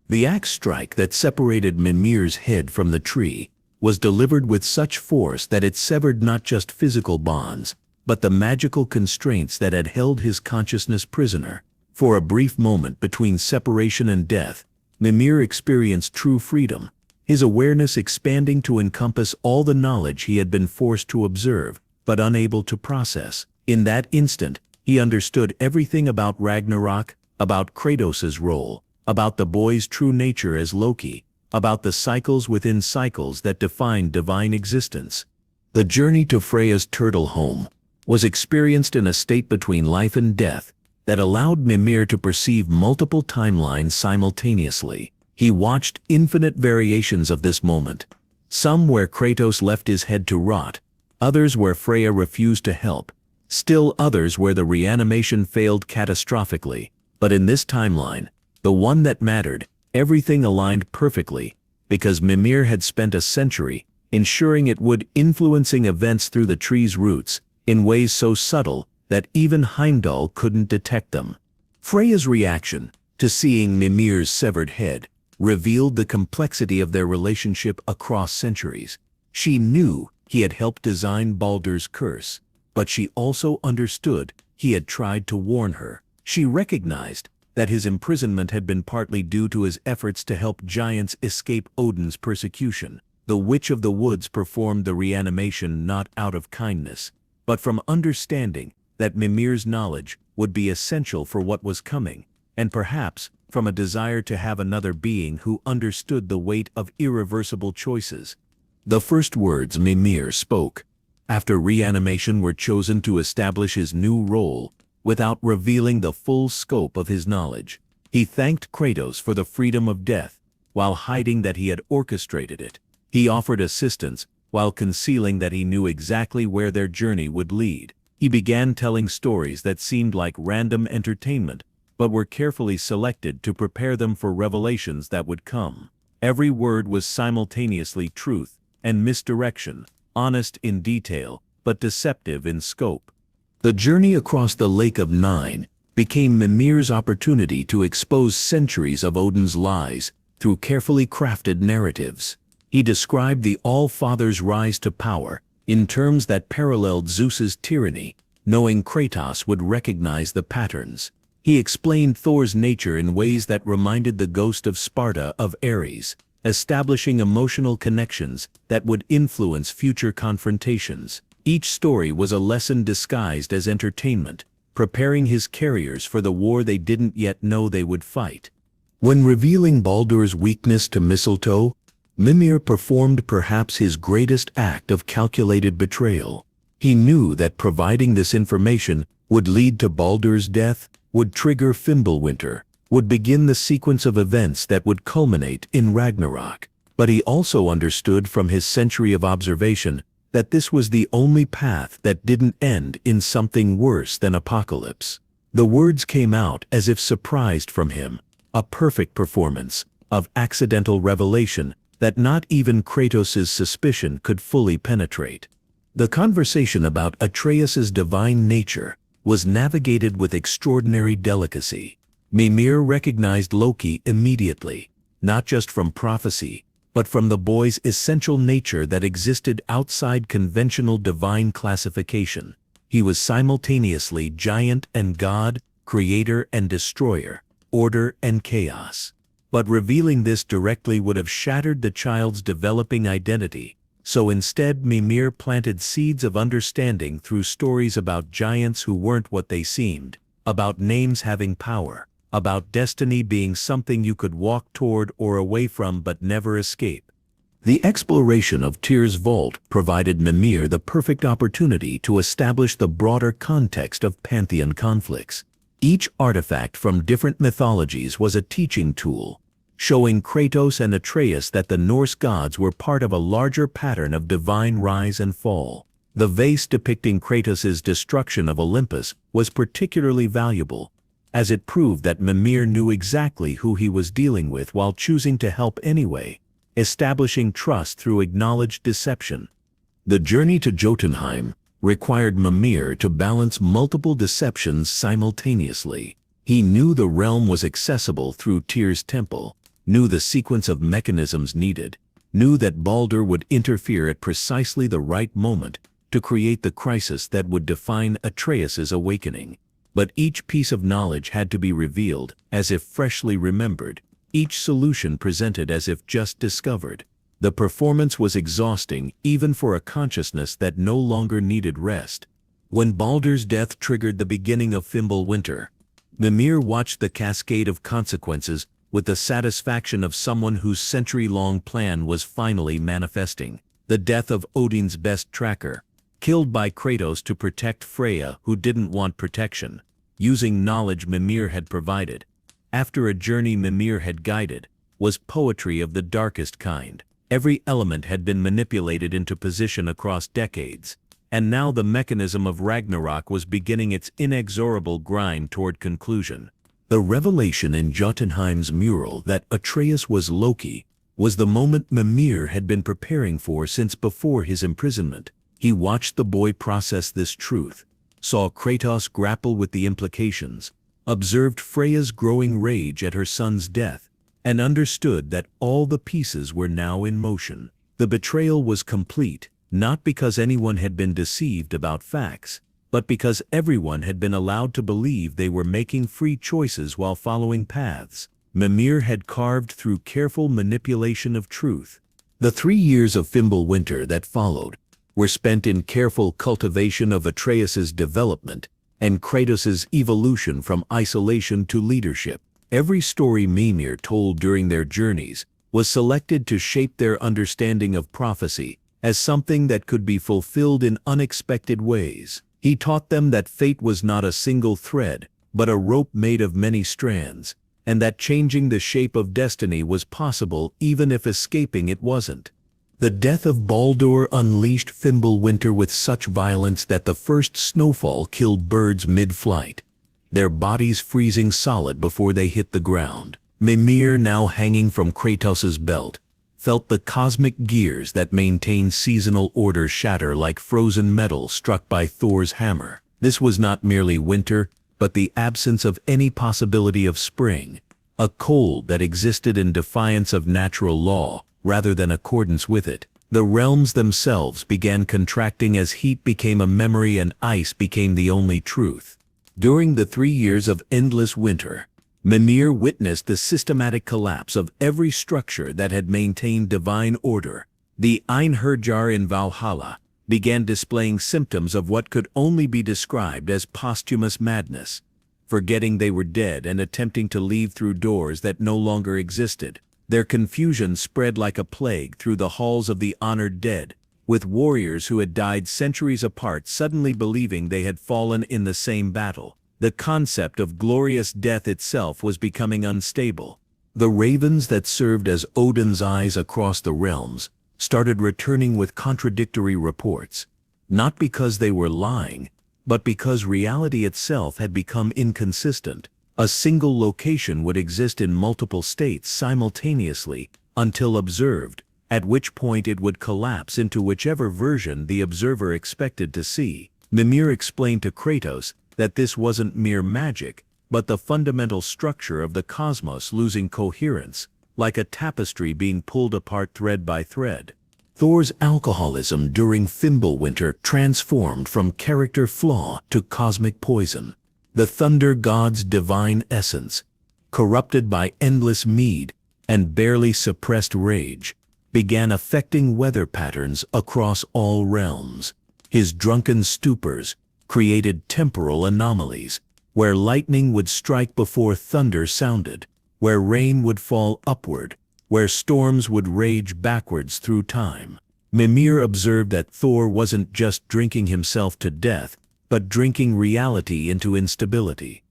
The axe strike that separated Mimir's head from the tree was delivered with such force that it severed not just physical bonds, but the magical constraints that had held his consciousness prisoner. For a brief moment between separation and death, Mimir experienced true freedom, his awareness expanding to encompass all the knowledge he had been forced to observe, but unable to process. In that instant, he understood everything about Ragnarok, about Kratos' role, about the boy's true nature as Loki, about the cycles within cycles that define divine existence. The journey to Freya's turtle home was experienced in a state between life and death that allowed Mimir to perceive multiple timelines simultaneously. He watched infinite variations of this moment, some where Kratos left his head to rot, others where Freya refused to help, still others where the reanimation failed catastrophically. But in this timeline, the one that mattered, everything aligned perfectly, because Mimir had spent a century ensuring it would influencing events through the tree's roots in ways so subtle that even Heimdall couldn't detect them. Freya's reaction to seeing Mimir's severed head revealed the complexity of their relationship across centuries. She knew he had helped design Baldur's curse, but she also understood he had tried to warn her. She recognized that his imprisonment had been partly due to his efforts to help giants escape Odin's persecution. The Witch of the Woods performed the reanimation not out of kindness, but from understanding that Mimir's knowledge would be essential for what was coming, and perhaps from a desire to have another being who understood the weight of irreversible choices. The first words Mimir spoke after reanimation were chosen to establish his new role without revealing the full scope of his knowledge. He thanked Kratos for the freedom of death, while hiding that he had orchestrated it. He offered assistance, while concealing that he knew exactly where their journey would lead. He began telling stories that seemed like random entertainment, but were carefully selected to prepare them for revelations that would come. Every word was simultaneously truth and misdirection, honest in detail, but deceptive in scope. The journey across the Lake of Nine became Mimir's opportunity to expose centuries of Odin's lies through carefully crafted narratives. He described the All-Father's rise to power in terms that paralleled Zeus's tyranny, knowing Kratos would recognize the patterns. He explained Thor's nature in ways that reminded the ghost of Sparta of Ares, establishing emotional connections that would influence future confrontations. Each story was a lesson disguised as entertainment, preparing his carriers for the war they didn't yet know they would fight. When revealing Baldur's weakness to mistletoe, Mimir performed perhaps his greatest act of calculated betrayal. He knew that providing this information would lead to Baldur's death, would trigger Fimbulwinter, would begin the sequence of events that would culminate in Ragnarok. But he also understood from his century of observation that this was the only path that didn't end in something worse than apocalypse. The words came out as if surprised from him, a perfect performance of accidental revelation that not even Kratos' suspicion could fully penetrate. The conversation about Atreus' divine nature was navigated with extraordinary delicacy. Mimir recognized Loki immediately, not just from prophecy, but from the boy's essential nature that existed outside conventional divine classification. He was simultaneously giant and god, creator and destroyer, order and chaos. But revealing this directly would have shattered the child's developing identity, so instead Mimir planted seeds of understanding through stories about giants who weren't what they seemed, about names having power, about destiny being something you could walk toward or away from but never escape. The exploration of Tyr's vault provided Mimir the perfect opportunity to establish the broader context of Pantheon conflicts. Each artifact from different mythologies was a teaching tool, showing Kratos and Atreus that the Norse gods were part of a larger pattern of divine rise and fall. The vase depicting Kratos' destruction of Olympus was particularly valuable, as it proved that Mimir knew exactly who he was dealing with while choosing to help anyway, establishing trust through acknowledged deception. The journey to Jotunheim required Mimir to balance multiple deceptions simultaneously. He knew the realm was accessible through Tyr's temple, knew the sequence of mechanisms needed, knew that Baldur would interfere at precisely the right moment to create the crisis that would define Atreus' awakening. But each piece of knowledge had to be revealed as if freshly remembered, each solution presented as if just discovered. The performance was exhausting even for a consciousness that no longer needed rest. When Baldur's death triggered the beginning of Fimbulwinter, Mimir watched the cascade of consequences with the satisfaction of someone whose century-long plan was finally manifesting. The death of Odin's best tracker, killed by Kratos to protect Freya who didn't want protection, using knowledge Mimir had provided, after a journey Mimir had guided, was poetry of the darkest kind. Every element had been manipulated into position across decades, and now the mechanism of Ragnarok was beginning its inexorable grind toward conclusion. The revelation in Jotunheim's mural that Atreus was Loki was the moment Mimir had been preparing for since before his imprisonment. He watched the boy process this truth, saw Kratos grapple with the implications, observed Freya's growing rage at her son's death, and understood that all the pieces were now in motion. The betrayal was complete, not because anyone had been deceived about facts, but because everyone had been allowed to believe they were making free choices while following paths Mimir had carved through careful manipulation of truth. The 3 years of Fimbulwinter that followed were spent in careful cultivation of Atreus's development and Kratos' evolution from isolation to leadership. Every story Mimir told during their journeys was selected to shape their understanding of prophecy as something that could be fulfilled in unexpected ways. He taught them that fate was not a single thread, but a rope made of many strands, and that changing the shape of destiny was possible even if escaping it wasn't. The death of Baldur unleashed Fimbulwinter with such violence that the first snowfall killed birds mid-flight, their bodies freezing solid before they hit the ground. Mimir, now hanging from Kratos' belt, felt the cosmic gears that maintain seasonal order shatter like frozen metal struck by Thor's hammer. This was not merely winter, but the absence of any possibility of spring, a cold that existed in defiance of natural law rather than accordance with it. The realms themselves began contracting as heat became a memory and ice became the only truth. During the 3 years of endless winter, Mimir witnessed the systematic collapse of every structure that had maintained divine order. The Einherjar in Valhalla began displaying symptoms of what could only be described as posthumous madness, forgetting they were dead and attempting to leave through doors that no longer existed. Their confusion spread like a plague through the halls of the honored dead, with warriors who had died centuries apart suddenly believing they had fallen in the same battle. The concept of glorious death itself was becoming unstable. The ravens that served as Odin's eyes across the realms started returning with contradictory reports, not because they were lying, but because reality itself had become inconsistent. A single location would exist in multiple states simultaneously until observed, at which point it would collapse into whichever version the observer expected to see. Mimir explained to Kratos that this wasn't mere magic, but the fundamental structure of the cosmos losing coherence, like a tapestry being pulled apart thread by thread. Thor's alcoholism during Fimbulwinter transformed from character flaw to cosmic poison. The thunder god's divine essence, corrupted by endless mead and barely suppressed rage, began affecting weather patterns across all realms. His drunken stupors created temporal anomalies, where lightning would strike before thunder sounded, where rain would fall upward, where storms would rage backwards through time. Mimir observed that Thor wasn't just drinking himself to death, but drinking reality into instability.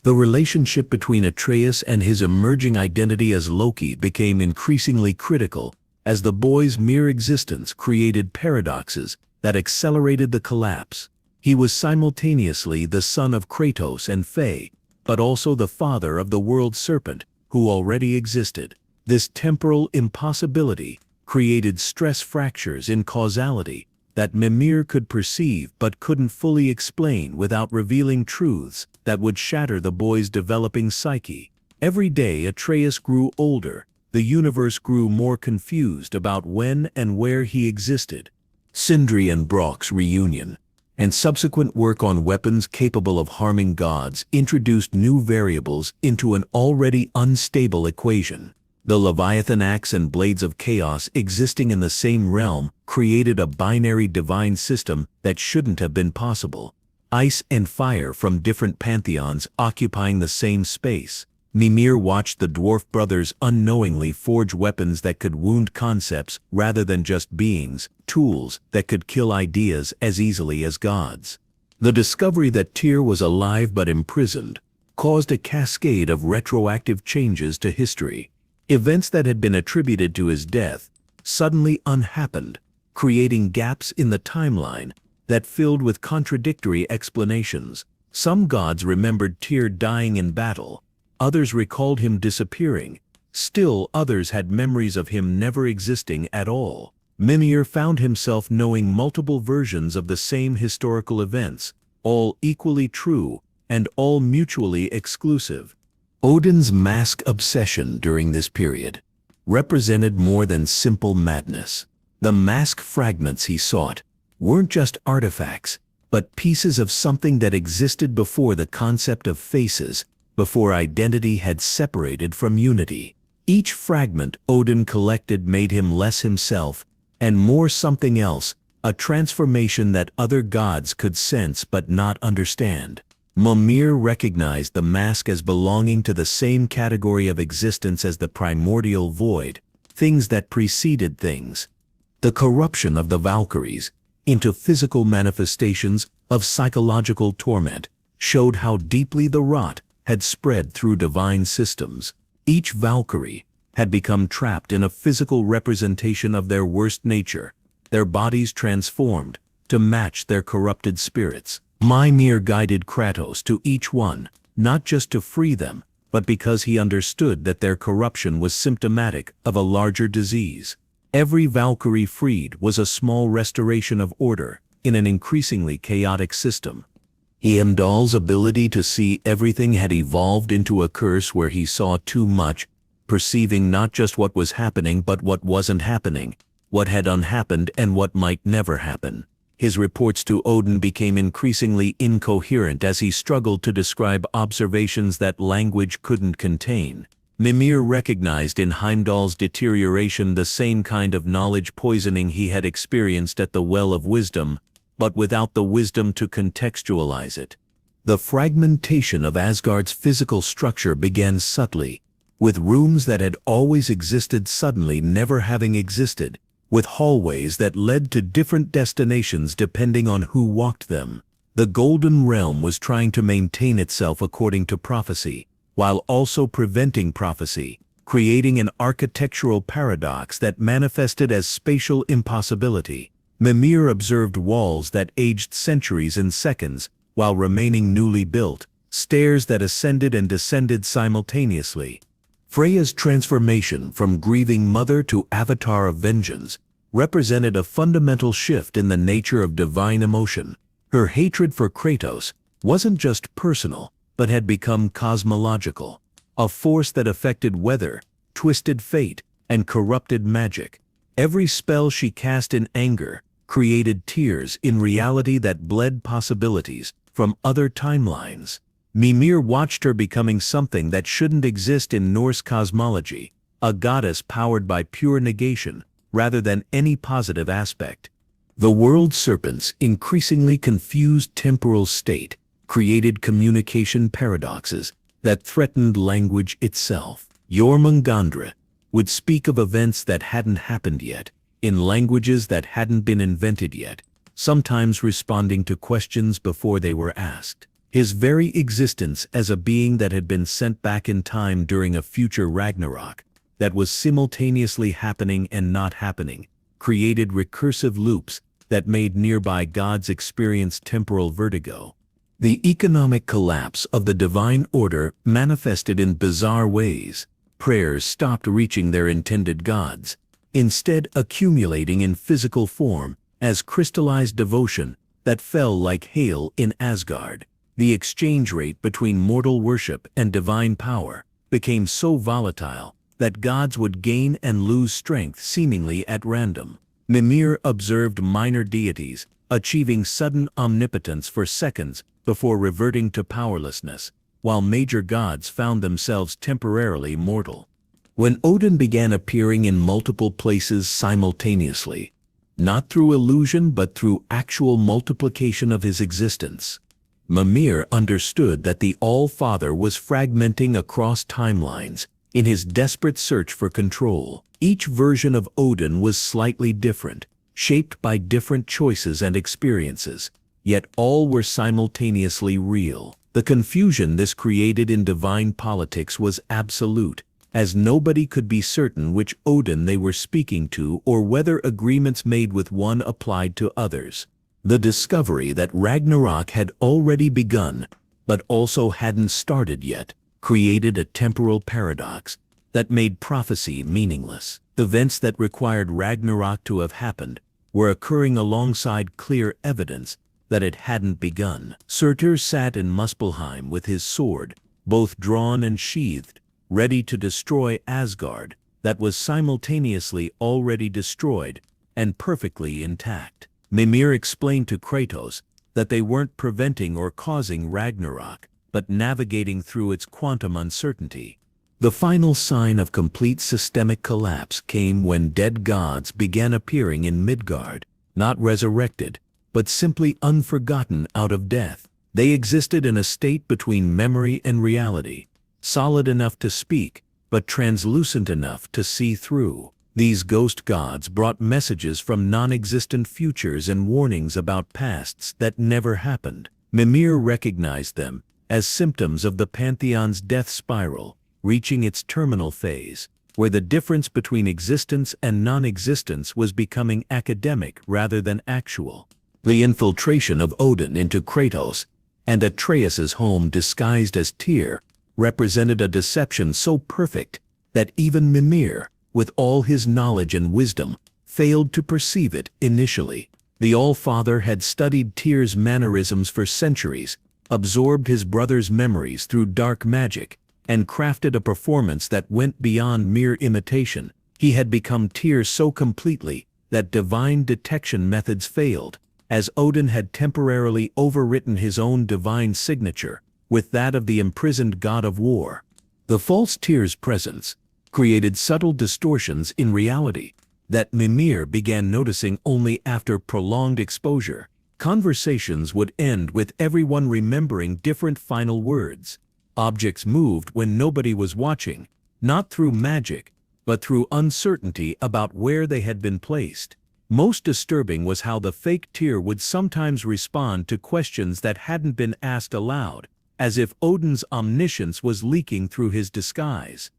The relationship between Atreus and his emerging identity as Loki became increasingly critical, as the boy's mere existence created paradoxes that accelerated the collapse. He was simultaneously the son of Kratos and Faye, but also the father of the world serpent, who already existed. This temporal impossibility created stress fractures in causality that Mimir could perceive but couldn't fully explain without revealing truths that would shatter the boy's developing psyche. Every day Atreus grew older, the universe grew more confused about when and where he existed. Sindri and Brock's reunion and subsequent work on weapons capable of harming gods introduced new variables into an already unstable equation. The Leviathan axe and blades of chaos existing in the same realm created a binary divine system that shouldn't have been possible. Ice and fire from different pantheons occupying the same space. Mimir watched the dwarf brothers unknowingly forge weapons that could wound concepts rather than just beings, tools that could kill ideas as easily as gods. The discovery that Tyr was alive but imprisoned caused a cascade of retroactive changes to history. Events that had been attributed to his death suddenly unhappened, creating gaps in the timeline that filled with contradictory explanations. Some gods remembered Tyr dying in battle, others recalled him disappearing, Still others had memories of him never existing at all. Mimir found himself knowing multiple versions of the same historical events, all equally true and all mutually exclusive. Odin's mask obsession during this period represented more than simple madness. The mask fragments he sought weren't just artifacts, but pieces of something that existed before the concept of faces, before identity had separated from unity. Each fragment Odin collected made him less himself and more something else, a transformation that other gods could sense but not understand. Mimir recognized the mask as belonging to the same category of existence as the primordial void, things that preceded things. The corruption of the Valkyries into physical manifestations of psychological torment showed how deeply the rot had spread through divine systems. Each Valkyrie had become trapped in a physical representation of their worst nature, their bodies transformed to match their corrupted spirits. Mimir guided Kratos to each one, not just to free them, but because he understood that their corruption was symptomatic of a larger disease. Every Valkyrie freed was a small restoration of order in an increasingly chaotic system. Heimdall's ability to see everything had evolved into a curse where he saw too much, perceiving not just what was happening but what wasn't happening, what had unhappened and what might never happen. His reports to Odin became increasingly incoherent as he struggled to describe observations that language couldn't contain. Mimir recognized in Heimdall's deterioration the same kind of knowledge poisoning he had experienced at the Well of Wisdom, but without the wisdom to contextualize it. The fragmentation of Asgard's physical structure began subtly, with rooms that had always existed suddenly never having existed, with hallways that led to different destinations depending on who walked them. The Golden Realm was trying to maintain itself according to prophecy, while also preventing prophecy, creating an architectural paradox that manifested as spatial impossibility. Mimir observed walls that aged centuries in seconds while remaining newly built, stairs that ascended and descended simultaneously. Freya's transformation from grieving mother to avatar of vengeance represented a fundamental shift in the nature of divine emotion. Her hatred for Kratos wasn't just personal, but had become cosmological, a force that affected weather, twisted fate, and corrupted magic. Every spell she cast in anger created tears in reality that bled possibilities from other timelines. Mimir watched her becoming something that shouldn't exist in Norse cosmology, a goddess powered by pure negation rather than any positive aspect. The world serpent's increasingly confused temporal state created communication paradoxes that threatened language itself. Jormungandr would speak of events that hadn't happened yet, in languages that hadn't been invented yet, sometimes responding to questions before they were asked. His very existence as a being that had been sent back in time during a future Ragnarok, that was simultaneously happening and not happening, created recursive loops that made nearby gods experience temporal vertigo. The economic collapse of the divine order manifested in bizarre ways. Prayers stopped reaching their intended gods, instead accumulating in physical form as crystallized devotion that fell like hail in Asgard. The exchange rate between mortal worship and divine power became so volatile that gods would gain and lose strength seemingly at random. Mimir observed minor deities achieving sudden omnipotence for seconds before reverting to powerlessness, while major gods found themselves temporarily mortal. When Odin began appearing in multiple places simultaneously, not through illusion but through actual multiplication of his existence, Mimir understood that the All-Father was fragmenting across timelines in his desperate search for control. Each version of Odin was slightly different, shaped by different choices and experiences, yet all were simultaneously real. The confusion this created in divine politics was absolute, as nobody could be certain which Odin they were speaking to or whether agreements made with one applied to others. The discovery that Ragnarok had already begun, but also hadn't started yet, created a temporal paradox. that made prophecy meaningless. Events that required Ragnarok to have happened were occurring alongside clear evidence that it hadn't begun. Surtur sat in Muspelheim with his sword, both drawn and sheathed, ready to destroy Asgard, that was simultaneously already destroyed and perfectly intact. Mimir explained to Kratos that they weren't preventing or causing Ragnarok, but navigating through its quantum uncertainty. The final sign of complete systemic collapse came when dead gods began appearing in Midgard, not resurrected, but simply unforgotten out of death. They existed in a state between memory and reality, solid enough to speak, but translucent enough to see through. These ghost gods brought messages from non-existent futures and warnings about pasts that never happened. Mimir recognized them as symptoms of the Pantheon's death spiral, reaching its terminal phase, where the difference between existence and non-existence was becoming academic rather than actual. The infiltration of Odin into Kratos and Atreus's home disguised as Tyr represented a deception so perfect that even Mimir, with all his knowledge and wisdom, failed to perceive it initially. The All-Father had studied Tyr's mannerisms for centuries, absorbed his brother's memories through dark magic, and crafted a performance that went beyond mere imitation. He had become Tyr so completely that divine detection methods failed, as Odin had temporarily overwritten his own divine signature with that of the imprisoned god of war. The false Tyr's presence created subtle distortions in reality that Mimir began noticing only after prolonged exposure. Conversations would end with everyone remembering different final words. Objects moved when nobody was watching, not through magic, but through uncertainty about where they had been placed. Most disturbing was how the fake Tyr would sometimes respond to questions that hadn't been asked aloud, as if Odin's omniscience was leaking through his disguise.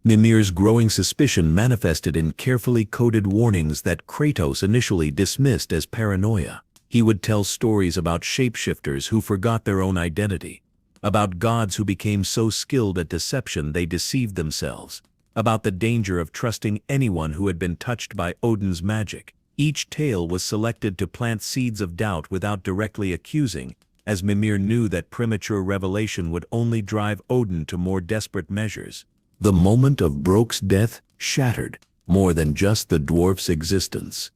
Mimir's growing suspicion manifested in carefully coded warnings that Kratos initially dismissed as paranoia. He would tell stories about shapeshifters who forgot their own identity, about gods who became so skilled at deception they deceived themselves, about the danger of trusting anyone who had been touched by Odin's magic. Each tale was selected to plant seeds of doubt without directly accusing, as Mimir knew that premature revelation would only drive Odin to more desperate measures. The moment of Brok's death shattered more than just the dwarf's existence.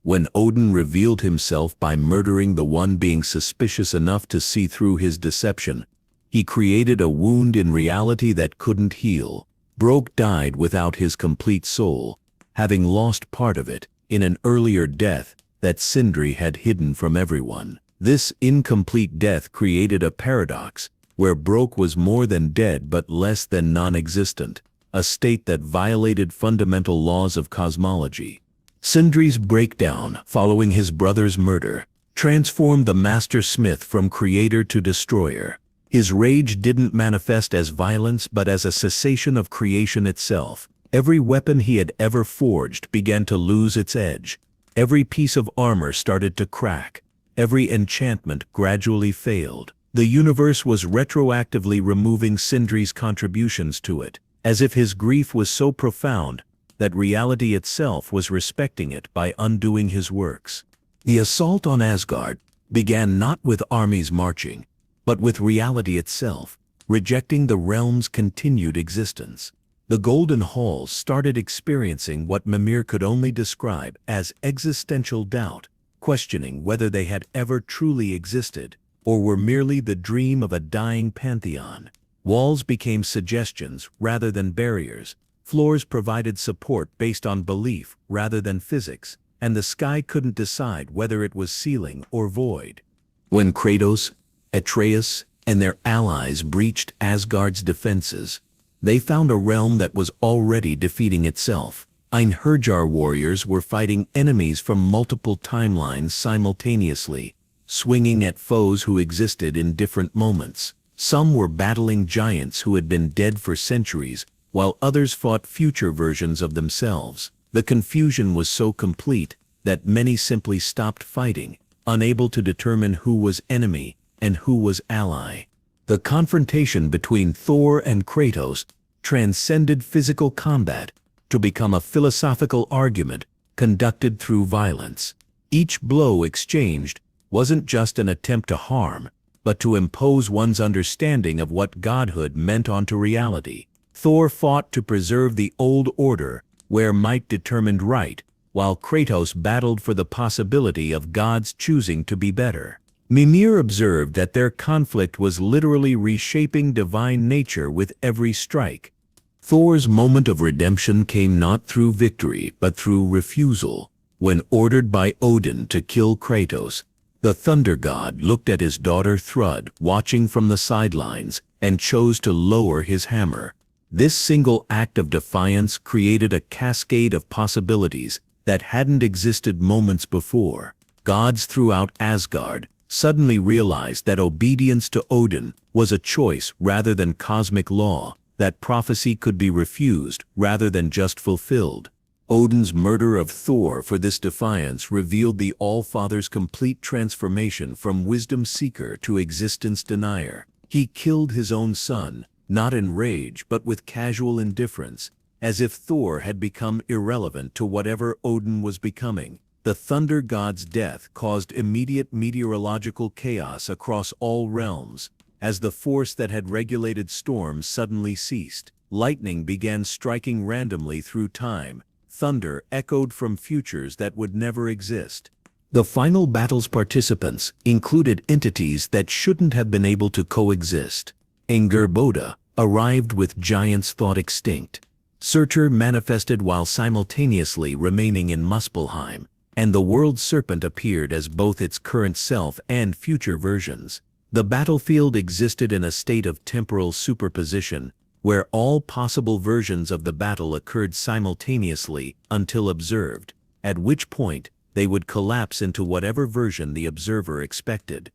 When Odin revealed himself by murdering the one being suspicious enough to see through his deception, he created a wound in reality that couldn't heal. Brok died without his complete soul, having lost part of it in an earlier death that Sindri had hidden from everyone. This incomplete death created a paradox where Brok was more than dead but less than non-existent, a state that violated fundamental laws of cosmology. Sindri's breakdown following his brother's murder transformed the master smith from creator to destroyer. His rage didn't manifest as violence but as a cessation of creation itself. Every weapon he had ever forged began to lose its edge. Every piece of armor started to crack. Every enchantment gradually failed. The universe was retroactively removing Sindri's contributions to it, as if his grief was so profound that reality itself was respecting it by undoing his works. The assault on Asgard began not with armies marching, but with reality itself, rejecting the realm's continued existence. The Golden Halls started experiencing what Mimir could only describe as existential doubt, questioning whether they had ever truly existed, or were merely the dream of a dying pantheon. Walls became suggestions rather than barriers, floors provided support based on belief rather than physics, and the sky couldn't decide whether it was ceiling or void. When Kratos, Atreus, and their allies breached Asgard's defenses, they found a realm that was already defeating itself. Einherjar warriors were fighting enemies from multiple timelines simultaneously, swinging at foes who existed in different moments. Some were battling giants who had been dead for centuries, while others fought future versions of themselves. The confusion was so complete that many simply stopped fighting, unable to determine who was enemy and who was ally. The confrontation between Thor and Kratos transcended physical combat to become a philosophical argument conducted through violence. Each blow exchanged wasn't just an attempt to harm, but to impose one's understanding of what godhood meant onto reality. Thor fought to preserve the old order, where might determined right, while Kratos battled for the possibility of gods choosing to be better. Mimir observed that their conflict was literally reshaping divine nature with every strike. Thor's moment of redemption came not through victory but through refusal. When ordered by Odin to kill Kratos, the thunder god looked at his daughter Thrud watching from the sidelines and chose to lower his hammer. This single act of defiance created a cascade of possibilities that hadn't existed moments before. Gods throughout Asgard suddenly realized that obedience to Odin was a choice rather than cosmic law, that prophecy could be refused rather than just fulfilled. Odin's murder of Thor for this defiance revealed the All-Father's complete transformation from wisdom seeker to existence denier. He killed his own son, not in rage but with casual indifference, as if Thor had become irrelevant to whatever Odin was becoming. The thunder god's death caused immediate meteorological chaos across all realms. As the force that had regulated storms suddenly ceased, lightning began striking randomly through time. Thunder echoed from futures that would never exist. The final battle's participants included entities that shouldn't have been able to coexist. Angerboda arrived with giants thought extinct. Surtur manifested while simultaneously remaining in Muspelheim, and the world serpent appeared as both its current self and future versions. The battlefield existed in a state of temporal superposition, where all possible versions of the battle occurred simultaneously until observed, at which point they would collapse into whatever version the observer expected.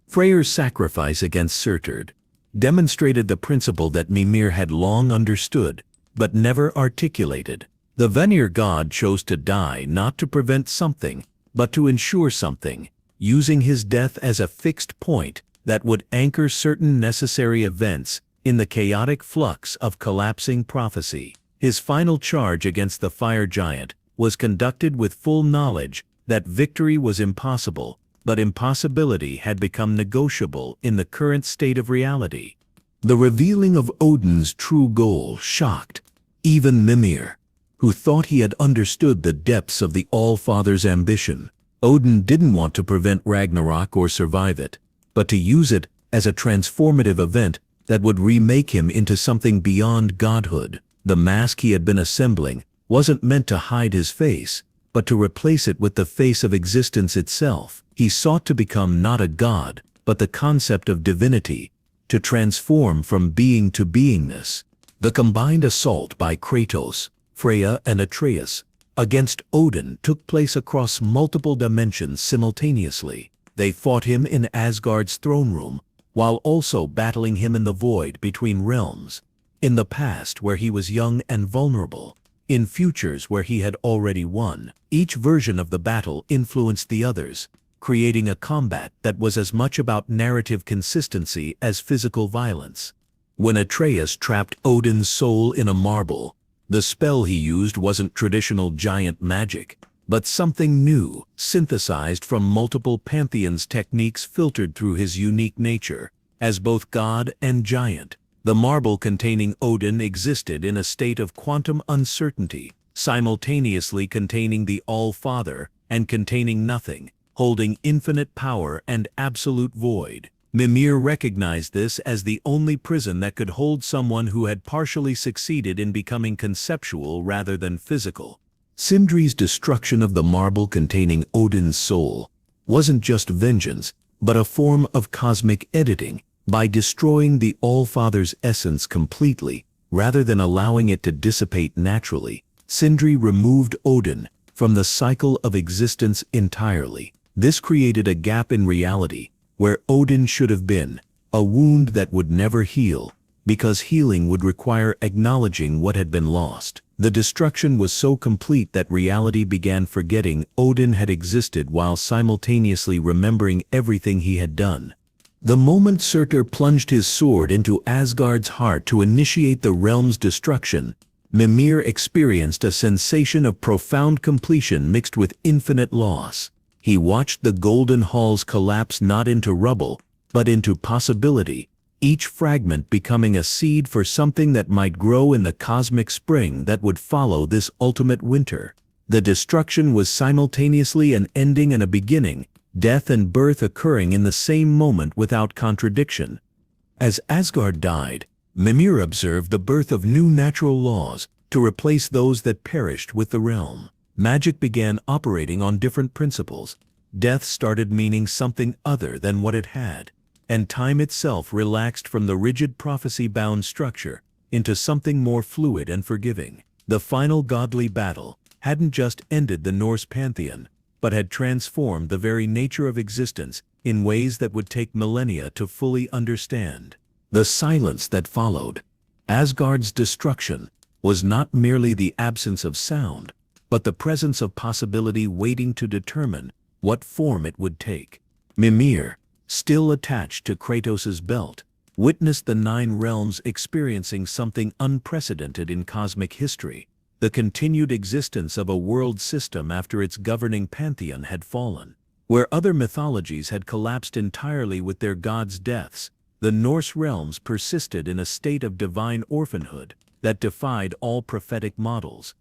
Freyr's sacrifice against Surtur demonstrated the principle that Mimir had long understood, but never articulated. The Vanir god chose to die not to prevent something, but to ensure something, using his death as a fixed point that would anchor certain necessary events in the chaotic flux of collapsing prophecy. His final charge against the fire giant was conducted with full knowledge that victory was impossible, but impossibility had become negotiable in the current state of reality. The revealing of Odin's true goal shocked even Mimir, who thought he had understood the depths of the All-Father's ambition. Odin didn't want to prevent Ragnarok or survive it, but to use it as a transformative event that would remake him into something beyond godhood. The mask he had been assembling wasn't meant to hide his face, but to replace it with the face of existence itself. He sought to become not a god, but the concept of divinity, to transform from being to beingness. The combined assault by Kratos, Freya and Atreus against Odin took place across multiple dimensions simultaneously. They fought him in Asgard's throne room, while also battling him in the void between realms. In the past where he was young and vulnerable, in futures where he had already won. Each version of the battle influenced the others, creating a combat that was as much about narrative consistency as physical violence. When Atreus trapped Odin's soul in a marble, the spell he used wasn't traditional giant magic, but something new, synthesized from multiple pantheons techniques filtered through his unique nature. As both god and giant, the marble containing Odin existed in a state of quantum uncertainty, simultaneously containing the All-Father and containing nothing, holding infinite power and absolute void. Mimir recognized this as the only prison that could hold someone who had partially succeeded in becoming conceptual rather than physical. Sindri's destruction of the marble containing Odin's soul wasn't just vengeance, but a form of cosmic editing. By destroying the All-Father's essence completely, rather than allowing it to dissipate naturally, Sindri removed Odin from the cycle of existence entirely. This created a gap in reality, where Odin should have been, a wound that would never heal, because healing would require acknowledging what had been lost. The destruction was so complete that reality began forgetting Odin had existed while simultaneously remembering everything he had done. The moment Surtur plunged his sword into Asgard's heart to initiate the realm's destruction, Mimir experienced a sensation of profound completion mixed with infinite loss. He watched the golden halls collapse not into rubble, but into possibility, each fragment becoming a seed for something that might grow in the cosmic spring that would follow this ultimate winter. The destruction was simultaneously an ending and a beginning, death and birth occurring in the same moment without contradiction. As Asgard died, Mimir observed the birth of new natural laws to replace those that perished with the realm. Magic began operating on different principles. Death started meaning something other than what it had, and time itself relaxed from the rigid prophecy-bound structure into something more fluid and forgiving. The final godly battle hadn't just ended the Norse pantheon, but had transformed the very nature of existence in ways that would take millennia to fully understand. The silence that followed Asgard's destruction was not merely the absence of sound, but the presence of possibility waiting to determine what form it would take. Mimir, still attached to Kratos' belt, witnessed the 9 realms experiencing something unprecedented in cosmic history, the continued existence of a world system after its governing pantheon had fallen. Where other mythologies had collapsed entirely with their gods' deaths, the Norse realms persisted in a state of divine orphanhood that defied all prophetic models.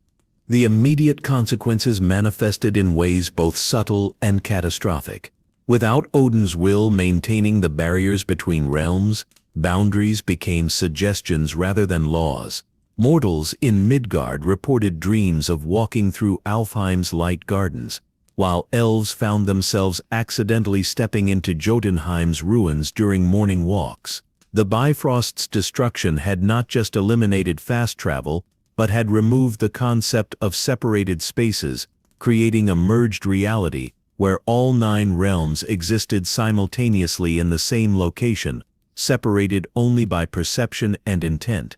The immediate consequences manifested in ways both subtle and catastrophic. Without Odin's will maintaining the barriers between realms, boundaries became suggestions rather than laws. Mortals in Midgard reported dreams of walking through Alfheim's light gardens, while elves found themselves accidentally stepping into Jotunheim's ruins during morning walks. The Bifrost's destruction had not just eliminated fast travel, but had removed the concept of separated spaces, creating a merged reality where all 9 realms existed simultaneously in the same location, separated only by perception and intent.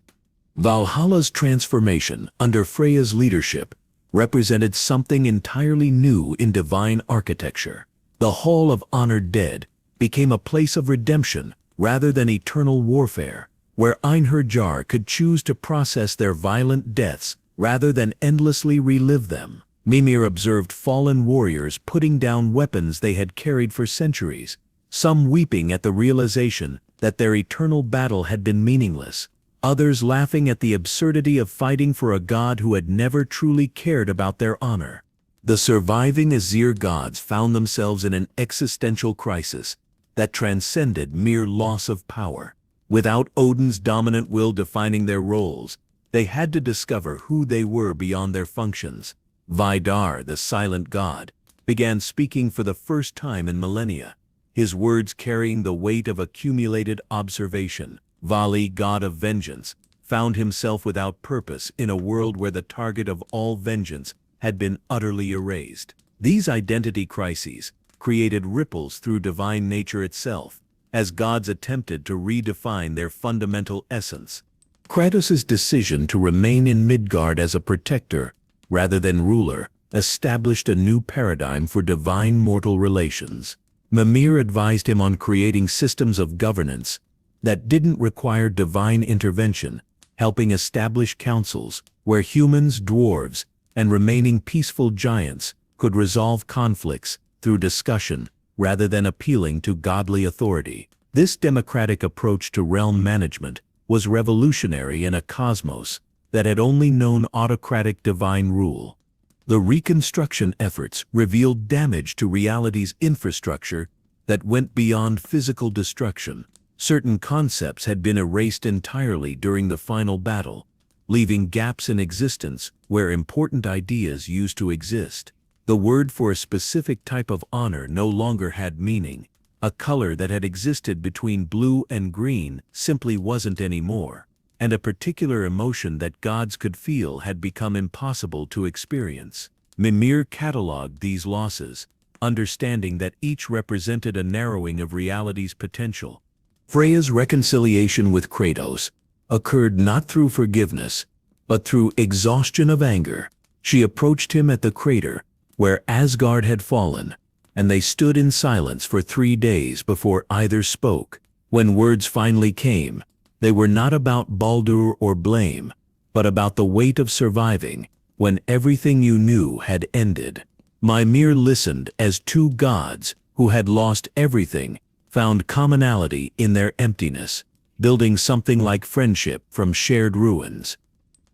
Valhalla's transformation under Freya's leadership represented something entirely new in divine architecture. The Hall of Honored Dead became a place of redemption rather than eternal warfare, where Einherjar could choose to process their violent deaths rather than endlessly relive them. Mimir observed fallen warriors putting down weapons they had carried for centuries, some weeping at the realization that their eternal battle had been meaningless, others laughing at the absurdity of fighting for a god who had never truly cared about their honor. The surviving Aesir gods found themselves in an existential crisis that transcended mere loss of power. Without Odin's dominant will defining their roles, they had to discover who they were beyond their functions. Vidar, the silent god, began speaking for the first time in millennia, his words carrying the weight of accumulated observation. Vali, god of vengeance, found himself without purpose in a world where the target of all vengeance had been utterly erased. These identity crises created ripples through divine nature itself, as gods attempted to redefine their fundamental essence. Kratos' decision to remain in Midgard as a protector, rather than ruler, established a new paradigm for divine-mortal relations. Mimir advised him on creating systems of governance that didn't require divine intervention, helping establish councils where humans, dwarves, and remaining peaceful giants could resolve conflicts through discussion rather than appealing to godly authority. This democratic approach to realm management was revolutionary in a cosmos that had only known autocratic divine rule. The reconstruction efforts revealed damage to reality's infrastructure that went beyond physical destruction. Certain concepts had been erased entirely during the final battle, leaving gaps in existence where important ideas used to exist. The word for a specific type of honor no longer had meaning. A color that had existed between blue and green simply wasn't anymore, and a particular emotion that gods could feel had become impossible to experience. Mimir catalogued these losses, understanding that each represented a narrowing of reality's potential. Freya's reconciliation with Kratos occurred not through forgiveness, but through exhaustion of anger. She approached him at the crater, where Asgard had fallen, and they stood in silence for 3 days before either spoke. When words finally came, they were not about Baldur or blame, but about the weight of surviving when everything you knew had ended. Mimir listened as two gods who had lost everything found commonality in their emptiness, building something like friendship from shared ruins.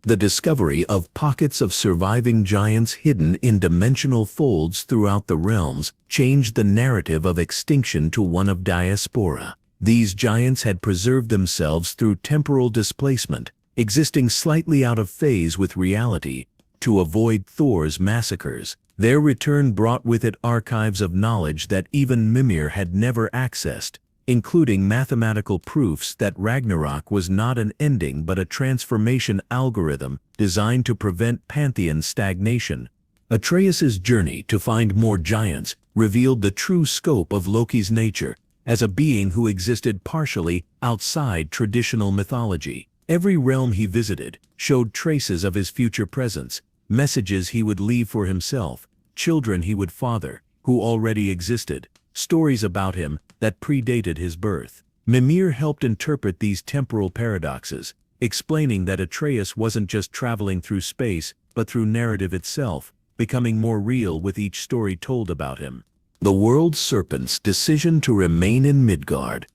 The discovery of pockets of surviving giants hidden in dimensional folds throughout the realms changed the narrative of extinction to one of diaspora. These giants had preserved themselves through temporal displacement, existing slightly out of phase with reality, to avoid Thor's massacres. Their return brought with it archives of knowledge that even Mimir had never accessed, including mathematical proofs that Ragnarok was not an ending but a transformation algorithm designed to prevent Pantheon stagnation. Atreus's journey to find more giants revealed the true scope of Loki's nature as a being who existed partially outside traditional mythology. Every realm he visited showed traces of his future presence, messages he would leave for himself, children he would father, who already existed, stories about him that predated his birth. Mimir helped interpret these temporal paradoxes, explaining that Atreus wasn't just traveling through space, but through narrative itself, becoming more real with each story told about him. The world serpent's decision to remain in Midgard,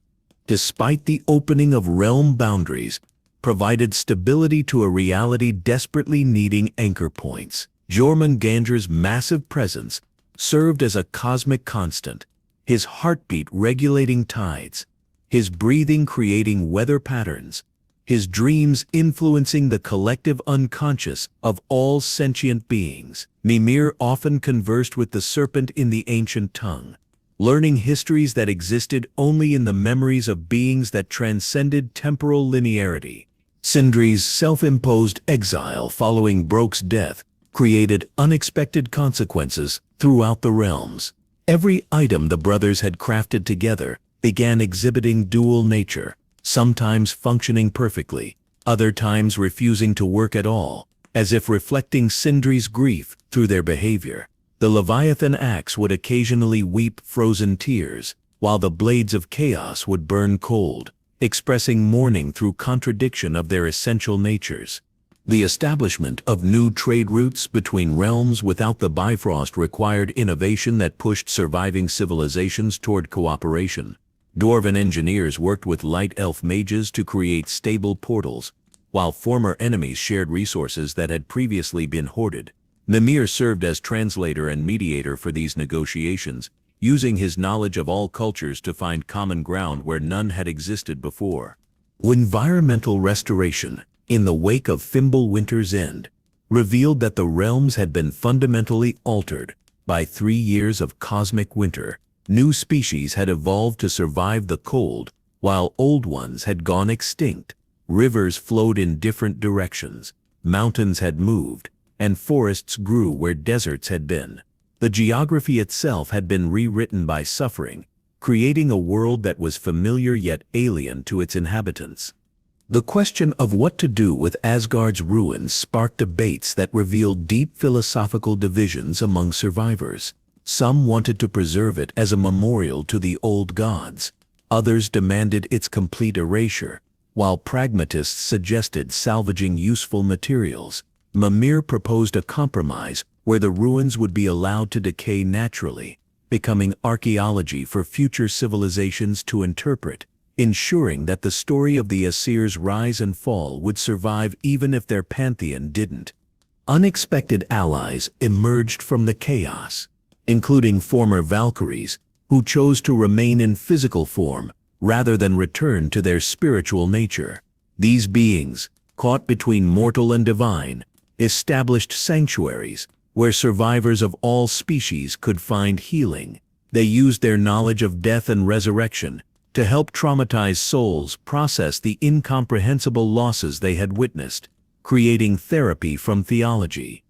despite the opening of realm boundaries, provided stability to a reality desperately needing anchor points. Jormungandr's massive presence served as a cosmic constant, his heartbeat regulating tides, his breathing creating weather patterns, his dreams influencing the collective unconscious of all sentient beings. Mimir often conversed with the serpent in the ancient tongue, learning histories that existed only in the memories of beings that transcended temporal linearity. Sindri's self-imposed exile following Brok's death created unexpected consequences throughout the realms. Every item the brothers had crafted together began exhibiting dual nature, sometimes functioning perfectly, other times refusing to work at all, as if reflecting Sindri's grief through their behavior. The Leviathan axe would occasionally weep frozen tears, while the blades of chaos would burn cold, expressing mourning through contradiction of their essential natures. The establishment of new trade routes between realms without the Bifrost required innovation that pushed surviving civilizations toward cooperation. Dwarven engineers worked with light elf mages to create stable portals, while former enemies shared resources that had previously been hoarded. Mimir served as translator and mediator for these negotiations, using his knowledge of all cultures to find common ground where none had existed before. Environmental restoration, in the wake of Fimbulwinter's end, revealed that the realms had been fundamentally altered. By 3 years of cosmic winter, new species had evolved to survive the cold, while old ones had gone extinct. Rivers flowed in different directions, mountains had moved, and forests grew where deserts had been. The geography itself had been rewritten by suffering, creating a world that was familiar yet alien to its inhabitants. The question of what to do with Asgard's ruins sparked debates that revealed deep philosophical divisions among survivors. Some wanted to preserve it as a memorial to the old gods. Others demanded its complete erasure, while pragmatists suggested salvaging useful materials. Mimir proposed a compromise where the ruins would be allowed to decay naturally, becoming archaeology for future civilizations to interpret, ensuring that the story of the Aesir's rise and fall would survive even if their pantheon didn't. Unexpected allies emerged from the chaos, including former Valkyries, who chose to remain in physical form rather than return to their spiritual nature. These beings, caught between mortal and divine, established sanctuaries where survivors of all species could find healing. They used their knowledge of death and resurrection to help traumatized souls process the incomprehensible losses they had witnessed, creating therapy from theology.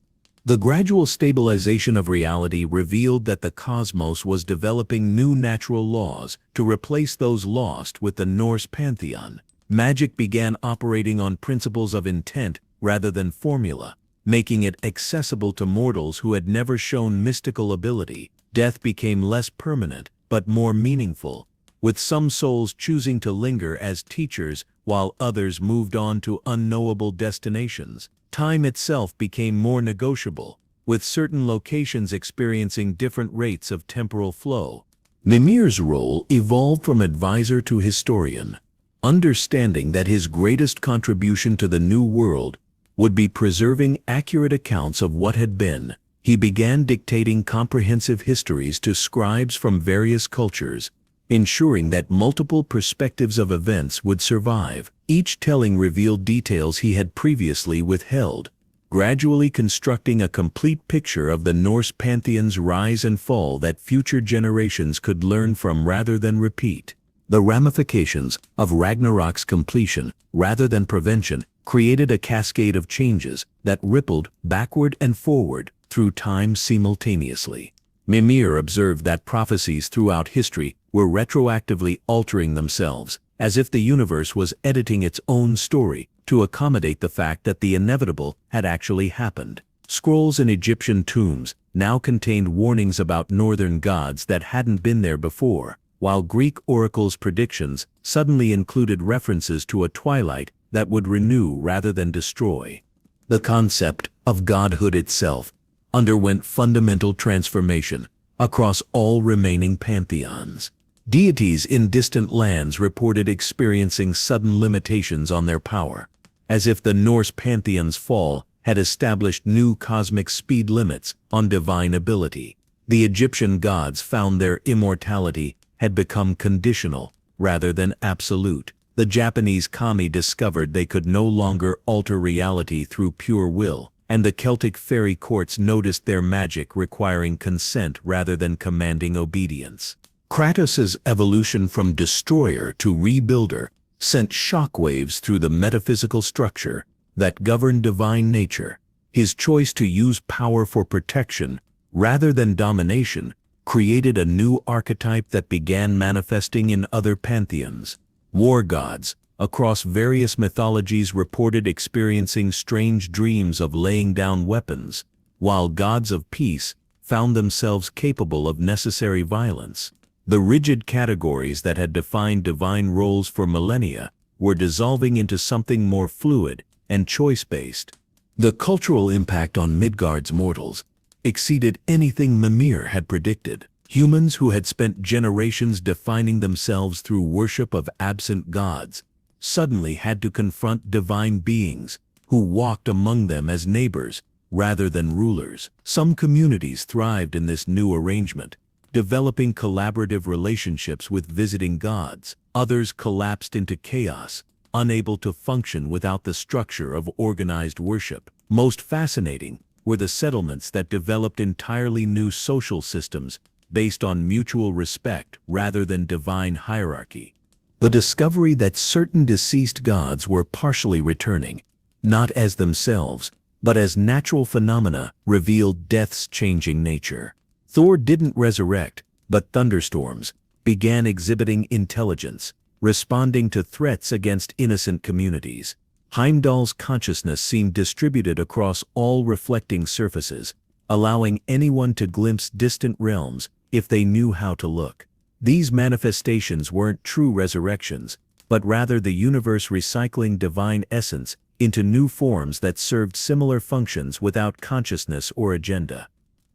The gradual stabilization of reality revealed that the cosmos was developing new natural laws to replace those lost with the Norse pantheon. Magic began operating on principles of intent rather than formula, making it accessible to mortals who had never shown mystical ability. Death became less permanent, but more meaningful, with some souls choosing to linger as teachers while others moved on to unknowable destinations. Time itself became more negotiable, with certain locations experiencing different rates of temporal flow. Mimir's role evolved from advisor to historian, understanding that his greatest contribution to the new world would be preserving accurate accounts of what had been. He began dictating comprehensive histories to scribes from various cultures, ensuring that multiple perspectives of events would survive. Each telling revealed details he had previously withheld, gradually constructing a complete picture of the Norse pantheon's rise and fall that future generations could learn from rather than repeat. The ramifications of Ragnarok's completion, rather than prevention, created a cascade of changes that rippled backward and forward through time simultaneously. Mimir observed that prophecies throughout history were retroactively altering themselves, as if the universe was editing its own story to accommodate the fact that the inevitable had actually happened. Scrolls in Egyptian tombs now contained warnings about northern gods that hadn't been there before, while Greek oracles' predictions suddenly included references to a twilight that would renew rather than destroy. The concept of godhood itself underwent fundamental transformation across all remaining pantheons. Deities in distant lands reported experiencing sudden limitations on their power, as if the Norse pantheon's fall had established new cosmic speed limits on divine ability. The Egyptian gods found their immortality had become conditional rather than absolute. The Japanese kami discovered they could no longer alter reality through pure will, and the Celtic fairy courts noticed their magic requiring consent rather than commanding obedience. Kratos' evolution from destroyer to rebuilder sent shockwaves through the metaphysical structure that governed divine nature. His choice to use power for protection rather than domination created a new archetype that began manifesting in other pantheons. War gods across various mythologies reported experiencing strange dreams of laying down weapons, while gods of peace found themselves capable of necessary violence. The rigid categories that had defined divine roles for millennia were dissolving into something more fluid and choice-based. The cultural impact on Midgard's mortals exceeded anything Mimir had predicted. Humans who had spent generations defining themselves through worship of absent gods suddenly had to confront divine beings who walked among them as neighbors rather than rulers. Some communities thrived in this new arrangement, developing collaborative relationships with visiting gods. Others collapsed into chaos, unable to function without the structure of organized worship. Most fascinating were the settlements that developed entirely new social systems based on mutual respect rather than divine hierarchy. The discovery that certain deceased gods were partially returning, not as themselves, but as natural phenomena, revealed death's changing nature. Thor didn't resurrect, but thunderstorms began exhibiting intelligence, responding to threats against innocent communities. Heimdall's consciousness seemed distributed across all reflecting surfaces, allowing anyone to glimpse distant realms if they knew how to look. These manifestations weren't true resurrections, but rather the universe recycling divine essence into new forms that served similar functions without consciousness or agenda.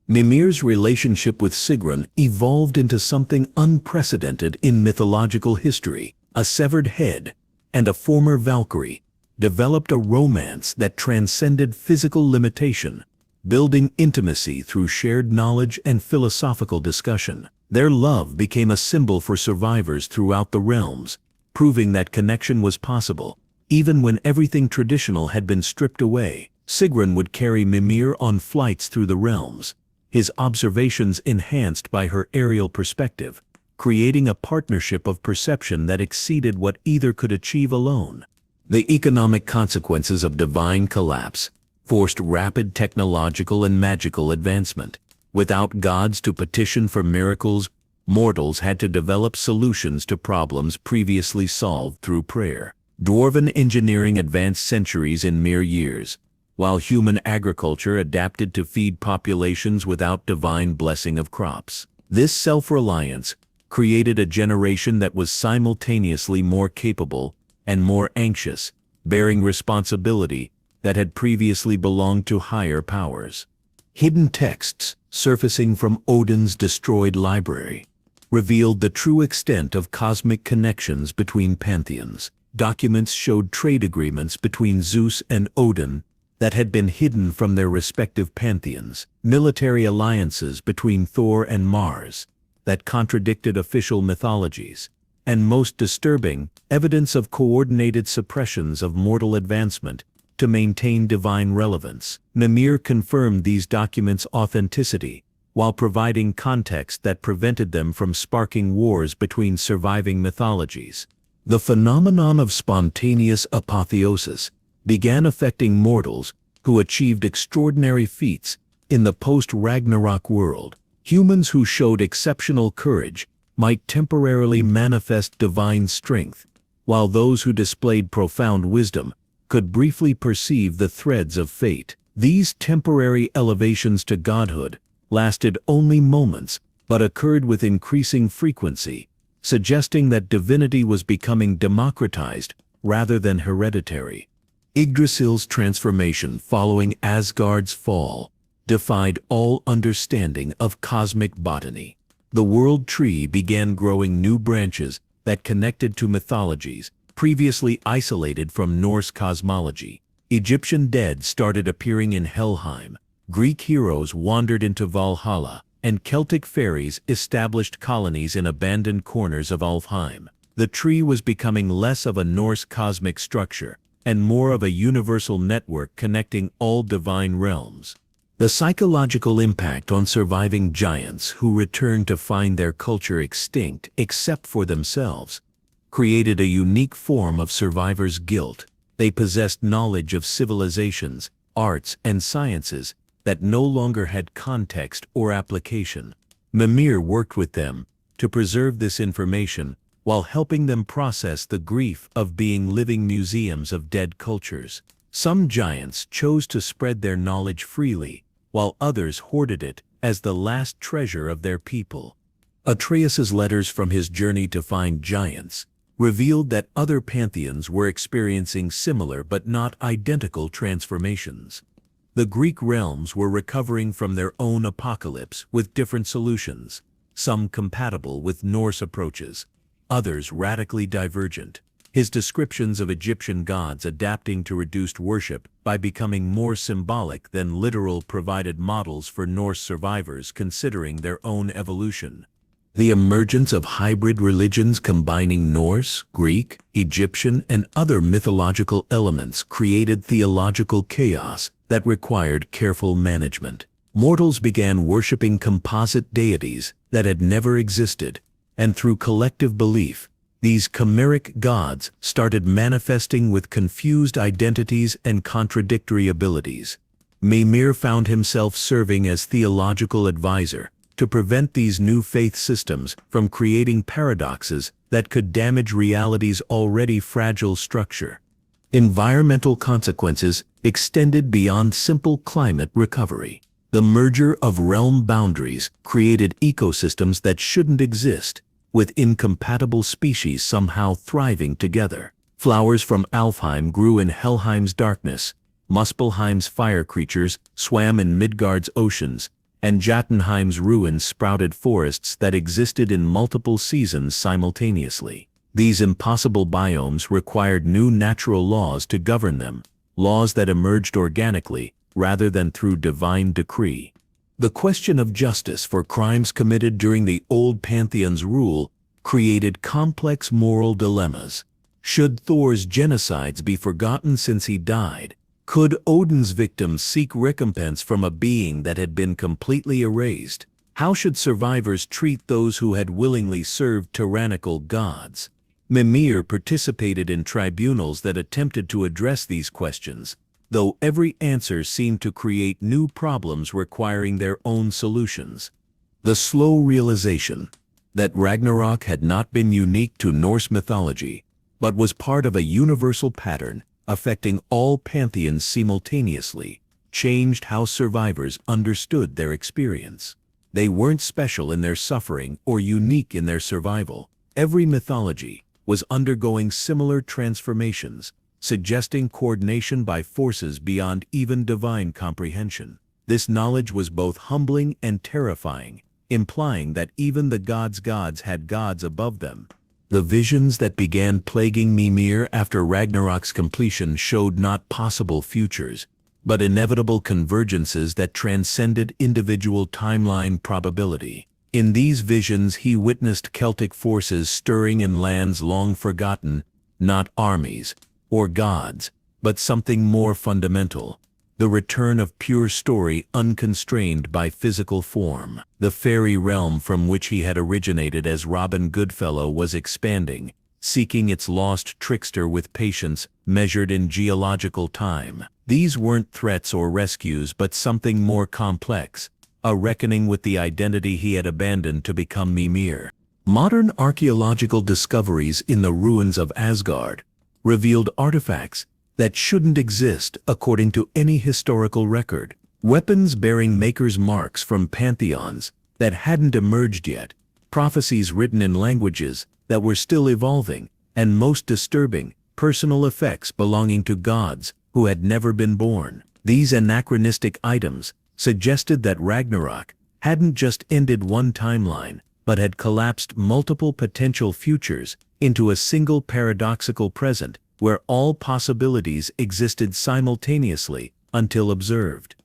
Mimir's relationship with Sigrun evolved into something unprecedented in mythological history. A severed head and a former Valkyrie developed a romance that transcended physical limitation, building intimacy through shared knowledge and philosophical discussion. Their love became a symbol for survivors throughout the realms, proving that connection was possible, even when everything traditional had been stripped away. Sigrun would carry Mimir on flights through the realms, his observations enhanced by her aerial perspective, creating a partnership of perception that exceeded what either could achieve alone. The economic consequences of divine collapse forced rapid technological and magical advancement. Without gods to petition for miracles, mortals had to develop solutions to problems previously solved through prayer. Dwarven engineering advanced centuries in mere years, while human agriculture adapted to feed populations without divine blessing of crops. This self-reliance created a generation that was simultaneously more capable and more anxious, bearing responsibility that had previously belonged to higher powers. Hidden texts, surfacing from Odin's destroyed library, revealed the true extent of cosmic connections between pantheons. Documents showed trade agreements between Zeus and Odin that had been hidden from their respective pantheons, military alliances between Thor and Mars that contradicted official mythologies, and most disturbing, evidence of coordinated suppressions of mortal advancement to maintain divine relevance. Mimir confirmed these documents' authenticity while providing context that prevented them from sparking wars between surviving mythologies. The phenomenon of spontaneous apotheosis began affecting mortals who achieved extraordinary feats in the post-Ragnarok world. Humans who showed exceptional courage might temporarily manifest divine strength, while those who displayed profound wisdom could briefly perceive the threads of fate. These temporary elevations to godhood lasted only moments, but occurred with increasing frequency, suggesting that divinity was becoming democratized rather than hereditary. Yggdrasil's transformation following Asgard's fall defied all understanding of cosmic botany. The world tree began growing new branches that connected to mythologies previously isolated from Norse cosmology. Egyptian dead started appearing in Helheim, Greek heroes wandered into Valhalla, and Celtic fairies established colonies in abandoned corners of Alfheim. The tree was becoming less of a Norse cosmic structure and more of a universal network connecting all divine realms. The psychological impact on surviving giants who returned to find their culture extinct except for themselves created a unique form of survivor's guilt. They possessed knowledge of civilizations, arts, and sciences that no longer had context or application. Mimir worked with them to preserve this information while helping them process the grief of being living museums of dead cultures. Some giants chose to spread their knowledge freely, while others hoarded it as the last treasure of their people. Atreus's letters from his journey to find giants revealed that other pantheons were experiencing similar but not identical transformations. The Greek realms were recovering from their own apocalypse with different solutions, some compatible with Norse approaches, others radically divergent. His descriptions of Egyptian gods adapting to reduced worship by becoming more symbolic than literal provided models for Norse survivors considering their own evolution. The emergence of hybrid religions combining Norse, Greek, Egyptian, and other mythological elements created theological chaos that required careful management. Mortals began worshipping composite deities that had never existed, and through collective belief, these chimeric gods started manifesting with confused identities and contradictory abilities. Mimir found himself serving as theological advisor to prevent these new faith systems from creating paradoxes that could damage reality's already fragile structure. Environmental consequences extended beyond simple climate recovery. The merger of realm boundaries created ecosystems that shouldn't exist, with incompatible species somehow thriving together. Flowers from Alfheim grew in Helheim's darkness, Muspelheim's fire creatures swam in Midgard's oceans, and Jotunheim's ruins sprouted forests that existed in multiple seasons simultaneously. These impossible biomes required new natural laws to govern them, laws that emerged organically rather than through divine decree. The question of justice for crimes committed during the old pantheon's rule created complex moral dilemmas. Should Thor's genocides be forgotten since he died? Could Odin's victims seek recompense from a being that had been completely erased? How should survivors treat those who had willingly served tyrannical gods? Mimir participated in tribunals that attempted to address these questions, though every answer seemed to create new problems requiring their own solutions. The slow realization that Ragnarok had not been unique to Norse mythology, but was part of a universal pattern affecting all pantheons simultaneously, changed how survivors understood their experience. They weren't special in their suffering or unique in their survival. Every mythology was undergoing similar transformations, suggesting coordination by forces beyond even divine comprehension. This knowledge was both humbling and terrifying, implying that even the gods had gods above them. The visions that began plaguing Mimir after Ragnarok's completion showed not possible futures, but inevitable convergences that transcended individual timeline probability. In these visions he witnessed Celtic forces stirring in lands long forgotten, not armies or gods, but something more fundamental: the return of pure story unconstrained by physical form. The fairy realm from which he had originated as Robin Goodfellow was expanding, seeking its lost trickster with patience measured in geological time. These weren't threats or rescues but something more complex, a reckoning with the identity he had abandoned to become Mimir. Modern archaeological discoveries in the ruins of Asgard revealed artifacts that shouldn't exist according to any historical record. Weapons bearing makers' marks from pantheons that hadn't emerged yet, prophecies written in languages that were still evolving, and most disturbing, personal effects belonging to gods who had never been born. These anachronistic items suggested that Ragnarok hadn't just ended one timeline, but had collapsed multiple potential futures into a single paradoxical present where all possibilities existed simultaneously until observed.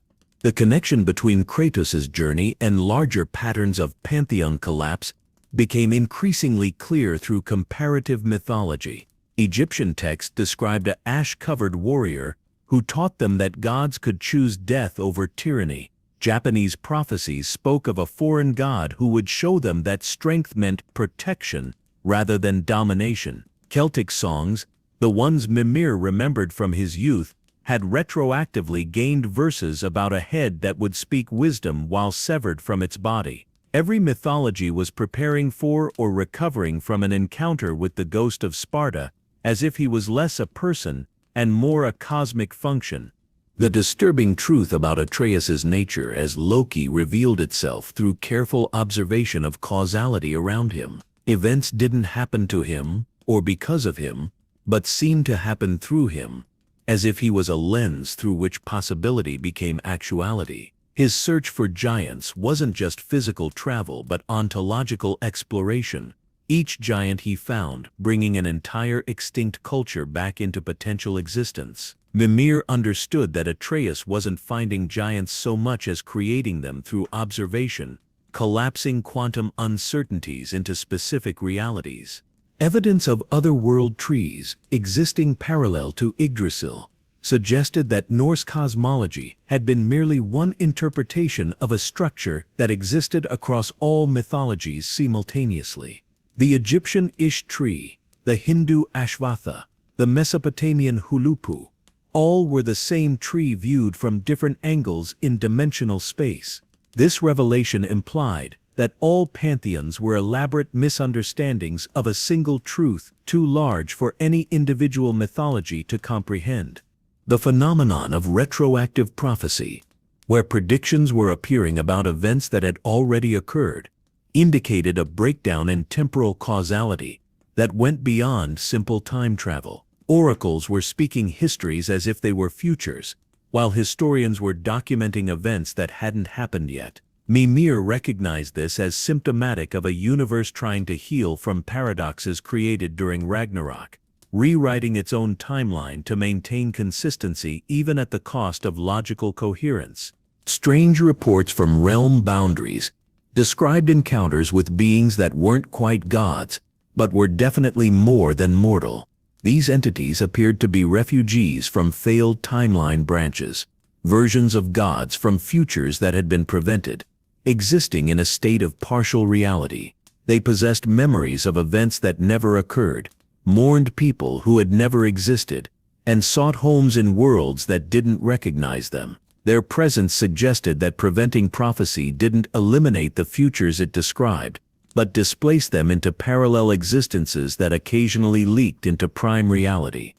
The connection between Kratos' journey and larger patterns of pantheon collapse became increasingly clear through comparative mythology. Egyptian texts described an ash-covered warrior who taught them that gods could choose death over tyranny. Japanese prophecies spoke of a foreign god who would show them that strength meant protection rather than domination. Celtic songs, the ones Mimir remembered from his youth, had retroactively gained verses about a head that would speak wisdom while severed from its body. Every mythology was preparing for or recovering from an encounter with the ghost of Sparta, as if he was less a person and more a cosmic function. The disturbing truth about Atreus' nature as Loki revealed itself through careful observation of causality around him. Events didn't happen to him or because of him, but seemed to happen through him, as if he was a lens through which possibility became actuality. His search for giants wasn't just physical travel but ontological exploration, each giant he found bringing an entire extinct culture back into potential existence. Mimir understood that Atreus wasn't finding giants so much as creating them through observation, collapsing quantum uncertainties into specific realities. Evidence of other-world trees existing parallel to Yggdrasil suggested that Norse cosmology had been merely one interpretation of a structure that existed across all mythologies simultaneously. The Egyptian Ish tree, the Hindu Ashvatha, the Mesopotamian Hulupu, all were the same tree viewed from different angles in dimensional space. This revelation implied that all pantheons were elaborate misunderstandings of a single truth too large for any individual mythology to comprehend. The phenomenon of retroactive prophecy, where predictions were appearing about events that had already occurred, indicated a breakdown in temporal causality that went beyond simple time travel. Oracles were speaking histories as if they were futures, while historians were documenting events that hadn't happened yet. Mimir recognized this as symptomatic of a universe trying to heal from paradoxes created during Ragnarok, rewriting its own timeline to maintain consistency even at the cost of logical coherence. Strange reports from realm boundaries described encounters with beings that weren't quite gods, but were definitely more than mortal. These entities appeared to be refugees from failed timeline branches, versions of gods from futures that had been prevented, existing in a state of partial reality. They possessed memories of events that never occurred, mourned people who had never existed, and sought homes in worlds that didn't recognize them. Their presence suggested that preventing prophecy didn't eliminate the futures it described, but displaced them into parallel existences that occasionally leaked into prime reality.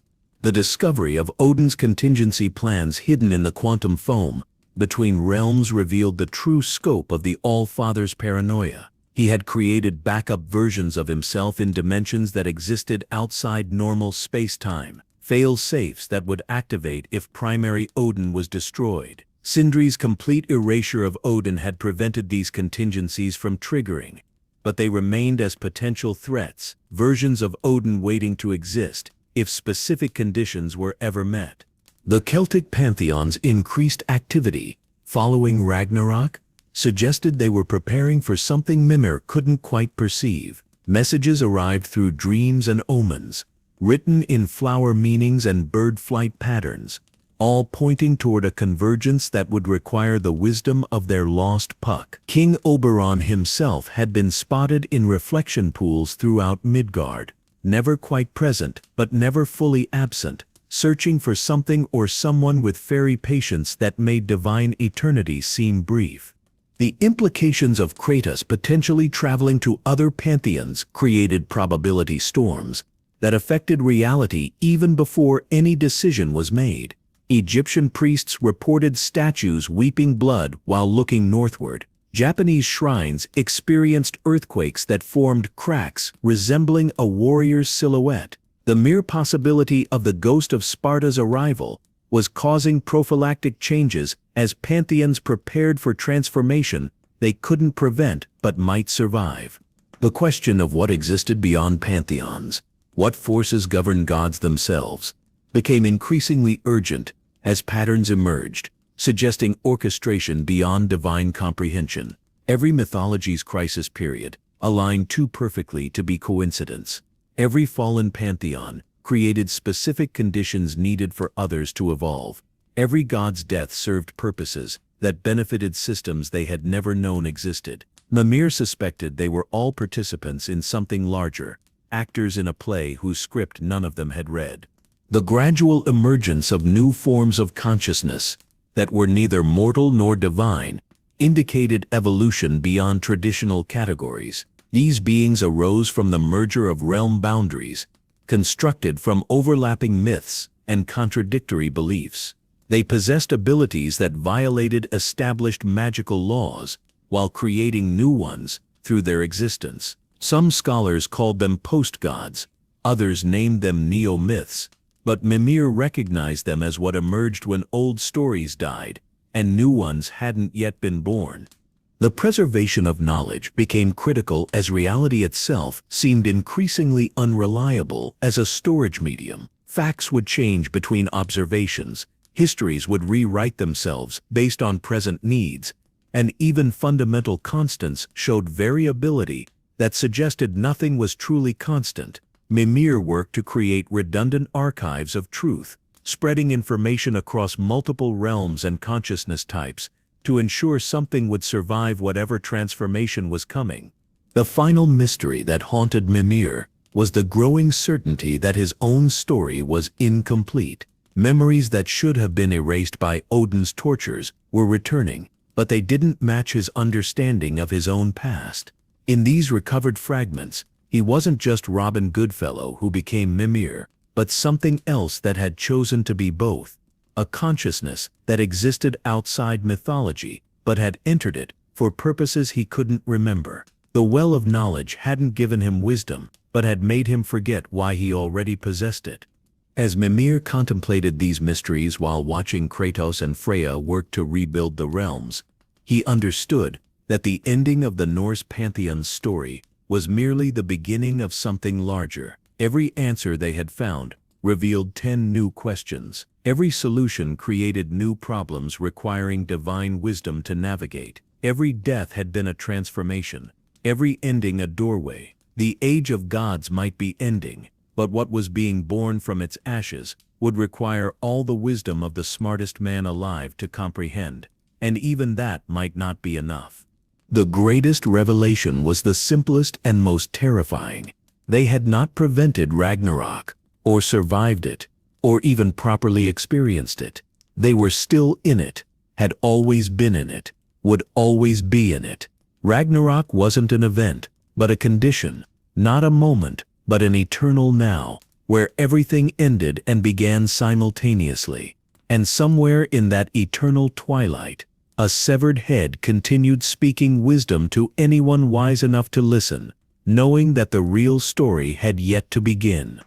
The discovery of Odin's contingency plans hidden in the quantum foam between realms revealed the true scope of the All-Father's paranoia. He had created backup versions of himself in dimensions that existed outside normal space-time, fail-safes that would activate if primary Odin was destroyed. Sindri's complete erasure of Odin had prevented these contingencies from triggering, but they remained as potential threats, versions of Odin waiting to exist if specific conditions were ever met. The Celtic pantheons' increased activity following Ragnarok suggested they were preparing for something Mimir couldn't quite perceive. Messages arrived through dreams and omens, written in flower meanings and bird flight patterns, all pointing toward a convergence that would require the wisdom of their lost puck. King Oberon himself had been spotted in reflection pools throughout Midgard, never quite present but never fully absent, searching for something or someone with fairy patience that made divine eternity seem brief. The implications of Kratos potentially traveling to other pantheons created probability storms that affected reality even before any decision was made. Egyptian priests reported statues weeping blood while looking northward. Japanese shrines experienced earthquakes that formed cracks resembling a warrior's silhouette. The mere possibility of the ghost of Sparta's arrival was causing prophylactic changes as pantheons prepared for transformation they couldn't prevent but might survive. The question of what existed beyond pantheons, what forces govern gods themselves, became increasingly urgent as patterns emerged, suggesting orchestration beyond divine comprehension. Every mythology's crisis period aligned too perfectly to be coincidence. Every fallen pantheon created specific conditions needed for others to evolve. Every god's death served purposes that benefited systems they had never known existed. Mimir suspected they were all participants in something larger, actors in a play whose script none of them had read. The gradual emergence of new forms of consciousness that were neither mortal nor divine indicated evolution beyond traditional categories. These beings arose from the merger of realm boundaries, constructed from overlapping myths and contradictory beliefs. They possessed abilities that violated established magical laws while creating new ones through their existence. Some scholars called them post-gods, others named them neo-myths, but Mimir recognized them as what emerged when old stories died and new ones hadn't yet been born. The preservation of knowledge became critical as reality itself seemed increasingly unreliable as a storage medium. Facts would change between observations, histories would rewrite themselves based on present needs, and even fundamental constants showed variability that suggested nothing was truly constant. Mimir worked to create redundant archives of truth, spreading information across multiple realms and consciousness types to ensure something would survive whatever transformation was coming. The final mystery that haunted Mimir was the growing certainty that his own story was incomplete. Memories that should have been erased by Odin's tortures were returning, but they didn't match his understanding of his own past. In these recovered fragments, he wasn't just Robin Goodfellow who became Mimir, but something else that had chosen to be both, a consciousness that existed outside mythology but had entered it for purposes he couldn't remember. The well of knowledge hadn't given him wisdom, but had made him forget why he already possessed it. As Mimir contemplated these mysteries while watching Kratos and Freya work to rebuild the realms, he understood that the ending of the Norse pantheon's story was merely the beginning of something larger. Every answer they had found revealed 10 new questions. Every solution created new problems requiring divine wisdom to navigate. Every death had been a transformation, every ending a doorway. The age of gods might be ending, but what was being born from its ashes would require all the wisdom of the smartest man alive to comprehend, and even that might not be enough. The greatest revelation was the simplest and most terrifying. They had not prevented Ragnarok, or survived it, or even properly experienced it. They were still in it, had always been in it, would always be in it. Ragnarok wasn't an event, but a condition, not a moment, but an eternal now. where everything ended and began simultaneously. And somewhere in that eternal twilight, a severed head continued speaking wisdom to anyone wise enough to listen, knowing that the real story had yet to begin.